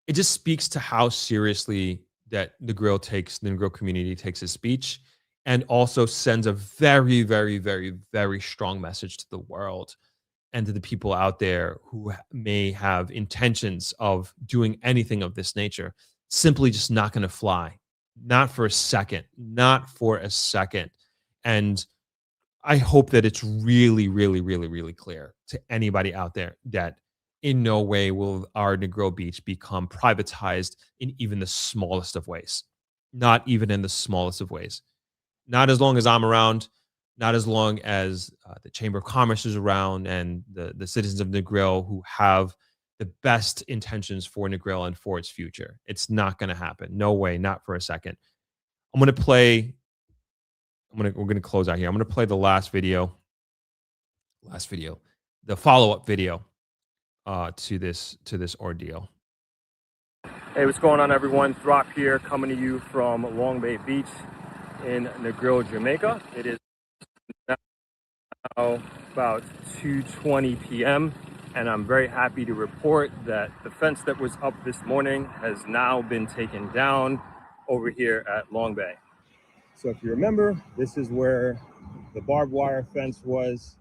it just speaks to how seriously that the Negril community takes his speech, and also sends a very, very, very, very strong message to the world and to the people out there who may have intentions of doing anything of this nature. Simply just not going to fly. Not for a second. And I hope that it's really, really, really, really clear to anybody out there that in no way will our Negril Beach become privatized in even the smallest of ways. Not even in the smallest of ways. Not as long as I'm around, not as long as the Chamber of Commerce is around, and the citizens of Negril who have the best intentions for Negril and for its future. It's not going to happen. No way, not for a second. We're going to close out here. I'm going to play the last video, the follow-up video to this ordeal. Hey, what's going on, everyone? Throp here, coming to you from Long Bay Beach in Negril, Jamaica. It is now about 2:20 p.m. and I'm very happy to report that the fence that was up this morning has now been taken down over here at Long Bay. So if you remember, this is where the barbed wire fence was.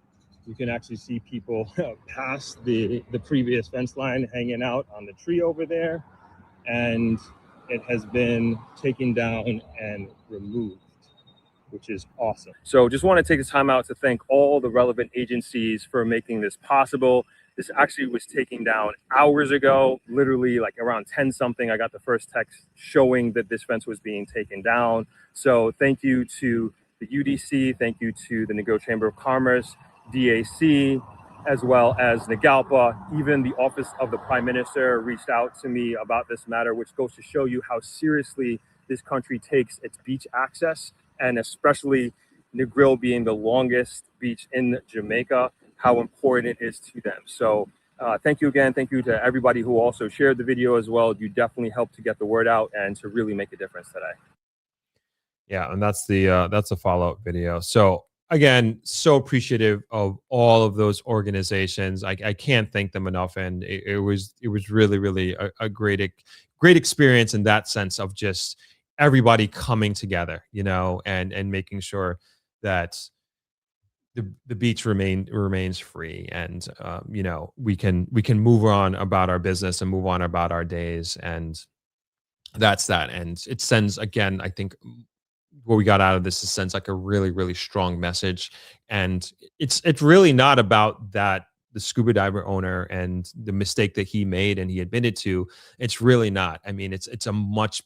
You can actually see people past the previous fence line hanging out on the tree over there. And it has been taken down and removed, which is awesome. So just want to take the time out to thank all the relevant agencies for making this possible. This actually was taken down hours ago, literally like around 10 something. I got the first text showing that this fence was being taken down. So thank you to the UDC, thank you to the Negril Chamber of Commerce, DAC, as well as Nagalpa. Even the Office of the Prime Minister reached out to me about this matter, which goes to show you how seriously this country takes its beach access, and especially Negril being the longest beach in Jamaica, how important it is to them. So thank you again. Thank you to everybody who also shared the video as well. You definitely helped to get the word out and to really make a difference today. Yeah, and that's a follow-up video. So again, so appreciative of all of those organizations. I can't thank them enough, and it was really a great experience in that sense of just everybody coming together, you know, and making sure that the beach remains free, and you know, we can move on about our business and move on about our days, and that's that. And it sends, again, I think what we got out of this is sends like a really strong message. And it's really not about that, the scuba diver owner and the mistake that he made and he admitted to. It's really not. I mean, it's a much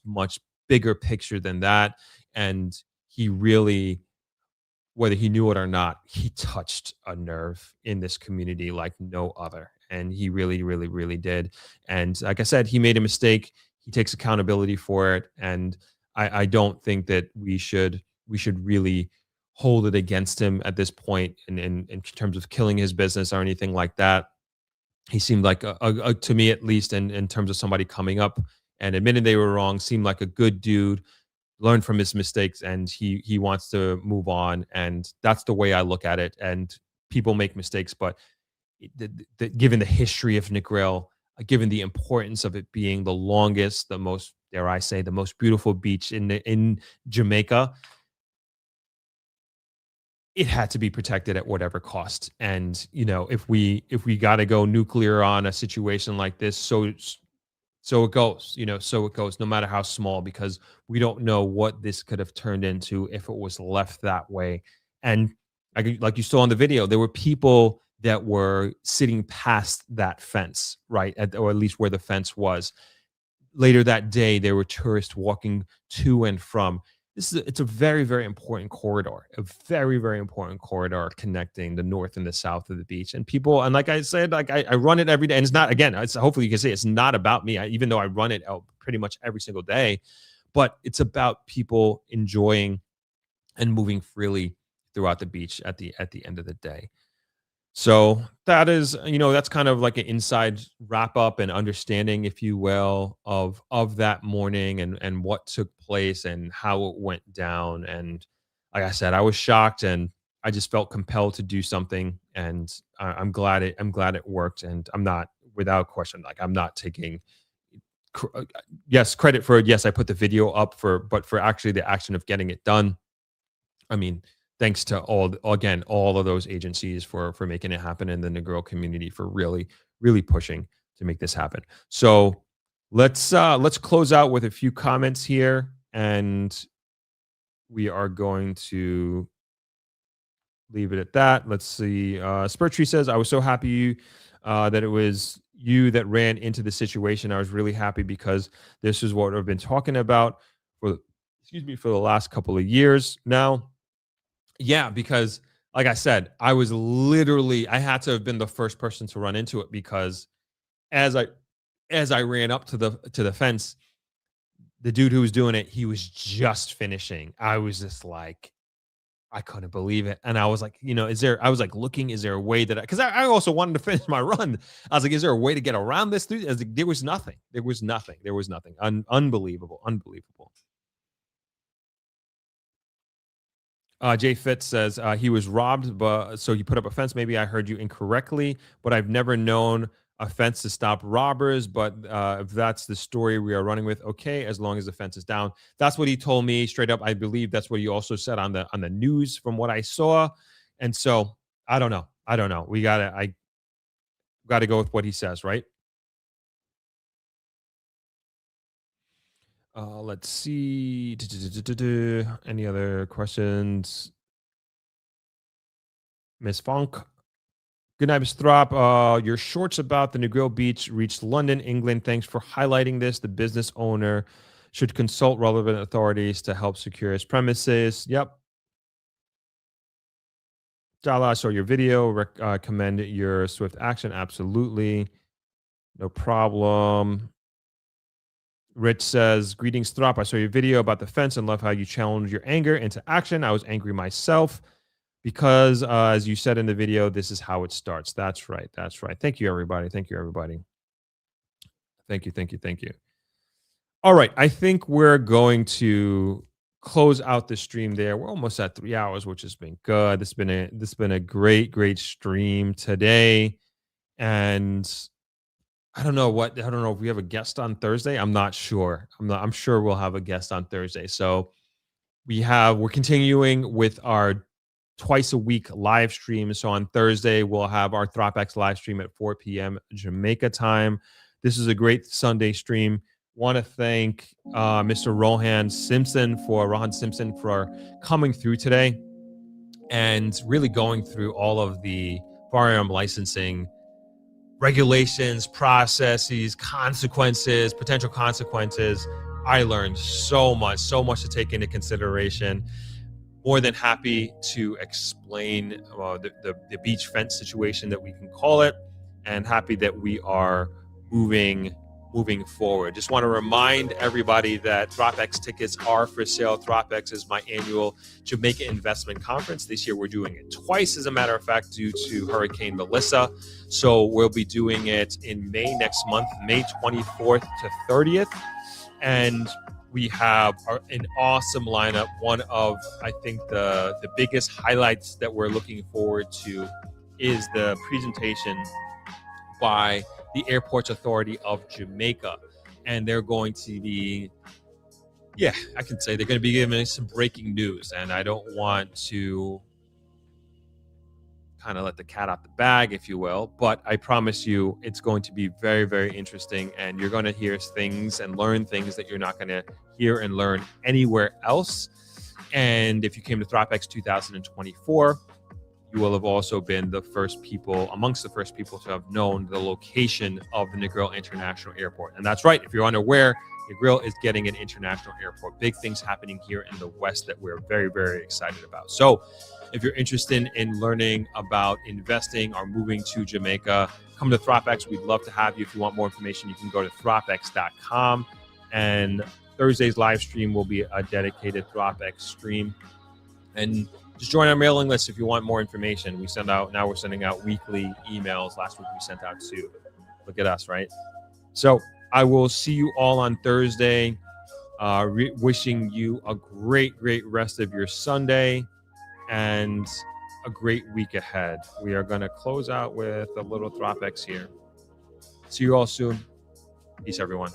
bigger picture than that. And he really, whether he knew it or not, he touched a nerve in this community like no other. And he really did. And like I said, he made a mistake. He takes accountability for it. And I don't think that we should really hold it against him at this point in terms of killing his business or anything like that. He seemed like to me, at least in terms of somebody coming up and admitting they were wrong, seemed like a good dude, learned from his mistakes, and he wants to move on. And that's the way I look at it. And people make mistakes, but given the history of Negril, given the importance of it being the longest, the most, dare I say, the most beautiful beach in Jamaica, it had to be protected at whatever cost. And you know, if we got to go nuclear on a situation like this, so it goes. You know, so it goes. No matter how small, because we don't know what this could have turned into if it was left that way. And like you saw in the video, there were people that were sitting past that fence, right? Or at least where the fence was. Later that day, there were tourists walking to and from. It's a very important corridor, a very important corridor connecting the north and the south of the beach. And people, and like I said, like I run it every day. And it's not, again, it's, hopefully you can see it's not about me, even though I run it out pretty much every single day, but it's about people enjoying and moving freely throughout the beach at the end of the day. So that is, you know, that's kind of like an inside wrap up and understanding, if you will, of that morning and what took place and how it went down. And like I said, I was shocked, and I just felt compelled to do something. And I'm glad it worked. And I'm not, without question, like I'm not taking credit for it. Yes, I put the video up but for actually the action of getting it done. I mean, thanks to all of those agencies for making it happen, in the Negril community for really pushing to make this happen. So let's close out with a few comments here, and we are going to leave it at that. Let's see. Spurtree says, I was so happy that it was you that ran into the situation. I was really happy because this is what I've been talking about for the last couple of years now. Yeah, because like I said, I had to have been the first person to run into it, because as I ran up to the fence, the dude who was doing it, he was just finishing. I was just like, I couldn't believe it. And I was like, you know, is there a way that because I also wanted to finish my run. I was like, is there a way to get around this dude? Like, there was nothing. Unbelievable. Jay Fitz says he was robbed, but so he put up a fence. Maybe I heard you incorrectly, but I've never known a fence to stop robbers, but if that's the story we are running with, okay, as long as the fence is down. That's what he told me straight up. I believe that's what he also said on the news from what I saw. And so I don't know. I gotta go with what he says, right? Let's see. Any other questions? Miss Funk. Good night, Ms. Throp. Your shorts about the Negril Beach reached London, England. Thanks for highlighting this. The business owner should consult relevant authorities to help secure his premises. Yep. Jala, I saw your video. Commend your swift action. Absolutely. No problem. Rich says, greetings, Throp. I saw your video about the fence and love how you challenged your anger into action. I was angry myself. Because, as you said in the video, this is how it starts. That's right. That's right. Thank you, everybody. Thank you, everybody. Thank you. Thank you. Thank you. All right. I think we're going to close out the stream there. We're almost at 3 hours, which has been good. This has been a great stream today. And I don't know if we have a guest on Thursday. I'm not sure. I'm sure we'll have a guest on Thursday. So we're continuing with our twice a week live stream. So on Thursday, we'll have our Throp-X live stream at 4 p.m. Jamaica time. This is a great Sunday stream. Want to thank Mr. Rhoan Simpson for coming through today and really going through all of the firearm licensing regulations, processes, consequences, potential consequences. I learned so much to take into consideration. More than happy to explain the beach fence situation that we can call it, and happy that we are moving forward. Just want to remind everybody that Throp-X tickets are for sale. Throp-X is my annual Jamaica investment conference. This year we're doing it twice, as a matter of fact, due to Hurricane Melissa. So we'll be doing it in May next month, May 24th to 30th. And we have an awesome lineup. One of, I think, the biggest highlights that we're looking forward to is the presentation by the Airports Authority of Jamaica. And they're going to be, I can say they're going to be giving us some breaking news. And I don't want to kind of let the cat out the bag, if you will, but I promise you it's going to be very, very interesting, and you're going to hear things and learn things that you're not going to hear and learn anywhere else. And if you came to Throp-X 2024, you will have also been amongst the first people to have known the location of the Negril International Airport. And that's right, if you're unaware, Negril is getting an international airport. Big things happening here in the West that we're very, very excited about. So if you're interested in learning about investing or moving to Jamaica, come to Throp-X. We'd love to have you. If you want more information, you can go to thropx.com. And Thursday's live stream will be a dedicated Throp-X stream. And just join our mailing list if you want more information. We're sending out weekly emails. Last week we sent out 2. Look at us, right? So I will see you all on Thursday. Wishing you a great rest of your Sunday and a great week ahead. We are going to close out with a little Throp-X here. See you all soon. Peace, everyone.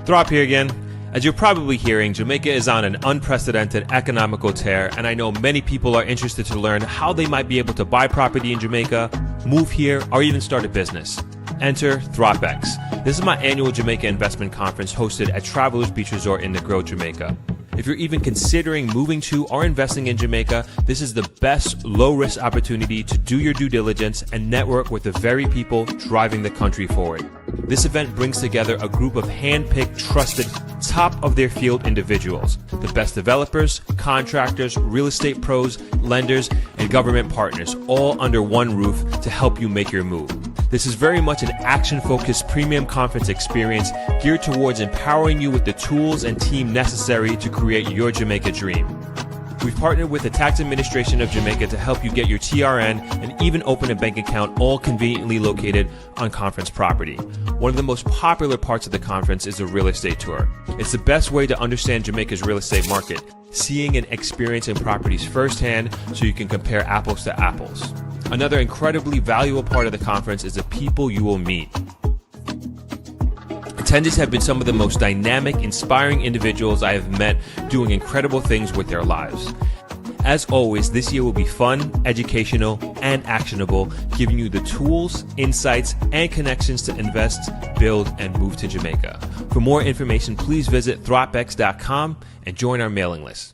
Throp here again. As you're probably hearing, Jamaica is on an unprecedented economical tear, and I know many people are interested to learn how they might be able to buy property in Jamaica, move here, or even start a business. Enter Throp-X. This is my annual Jamaica investment conference hosted at Travelers Beach Resort in Negril, Jamaica. If you're even considering moving to or investing in Jamaica, this is the best low-risk opportunity to do your due diligence and network with the very people driving the country forward. This event brings together a group of hand-picked, trusted, top-of-their-field individuals, the best developers, contractors, real estate pros, lenders, and government partners, all under one roof to help you make your move. This is very much an action-focused premium conference experience geared towards empowering you with the tools and team necessary to create your Jamaica dream. We've partnered with the Tax Administration of Jamaica to help you get your TRN and even open a bank account, all conveniently located on conference property. One of the most popular parts of the conference is a real estate tour. It's the best way to understand Jamaica's real estate market, seeing and experiencing properties firsthand so you can compare apples to apples. Another incredibly valuable part of the conference is the people you will meet. Attendees have been some of the most dynamic, inspiring individuals I have met doing incredible things with their lives. As always, this year will be fun, educational, and actionable, giving you the tools, insights, and connections to invest, build, and move to Jamaica. For more information, please visit Throp-X.com and join our mailing list.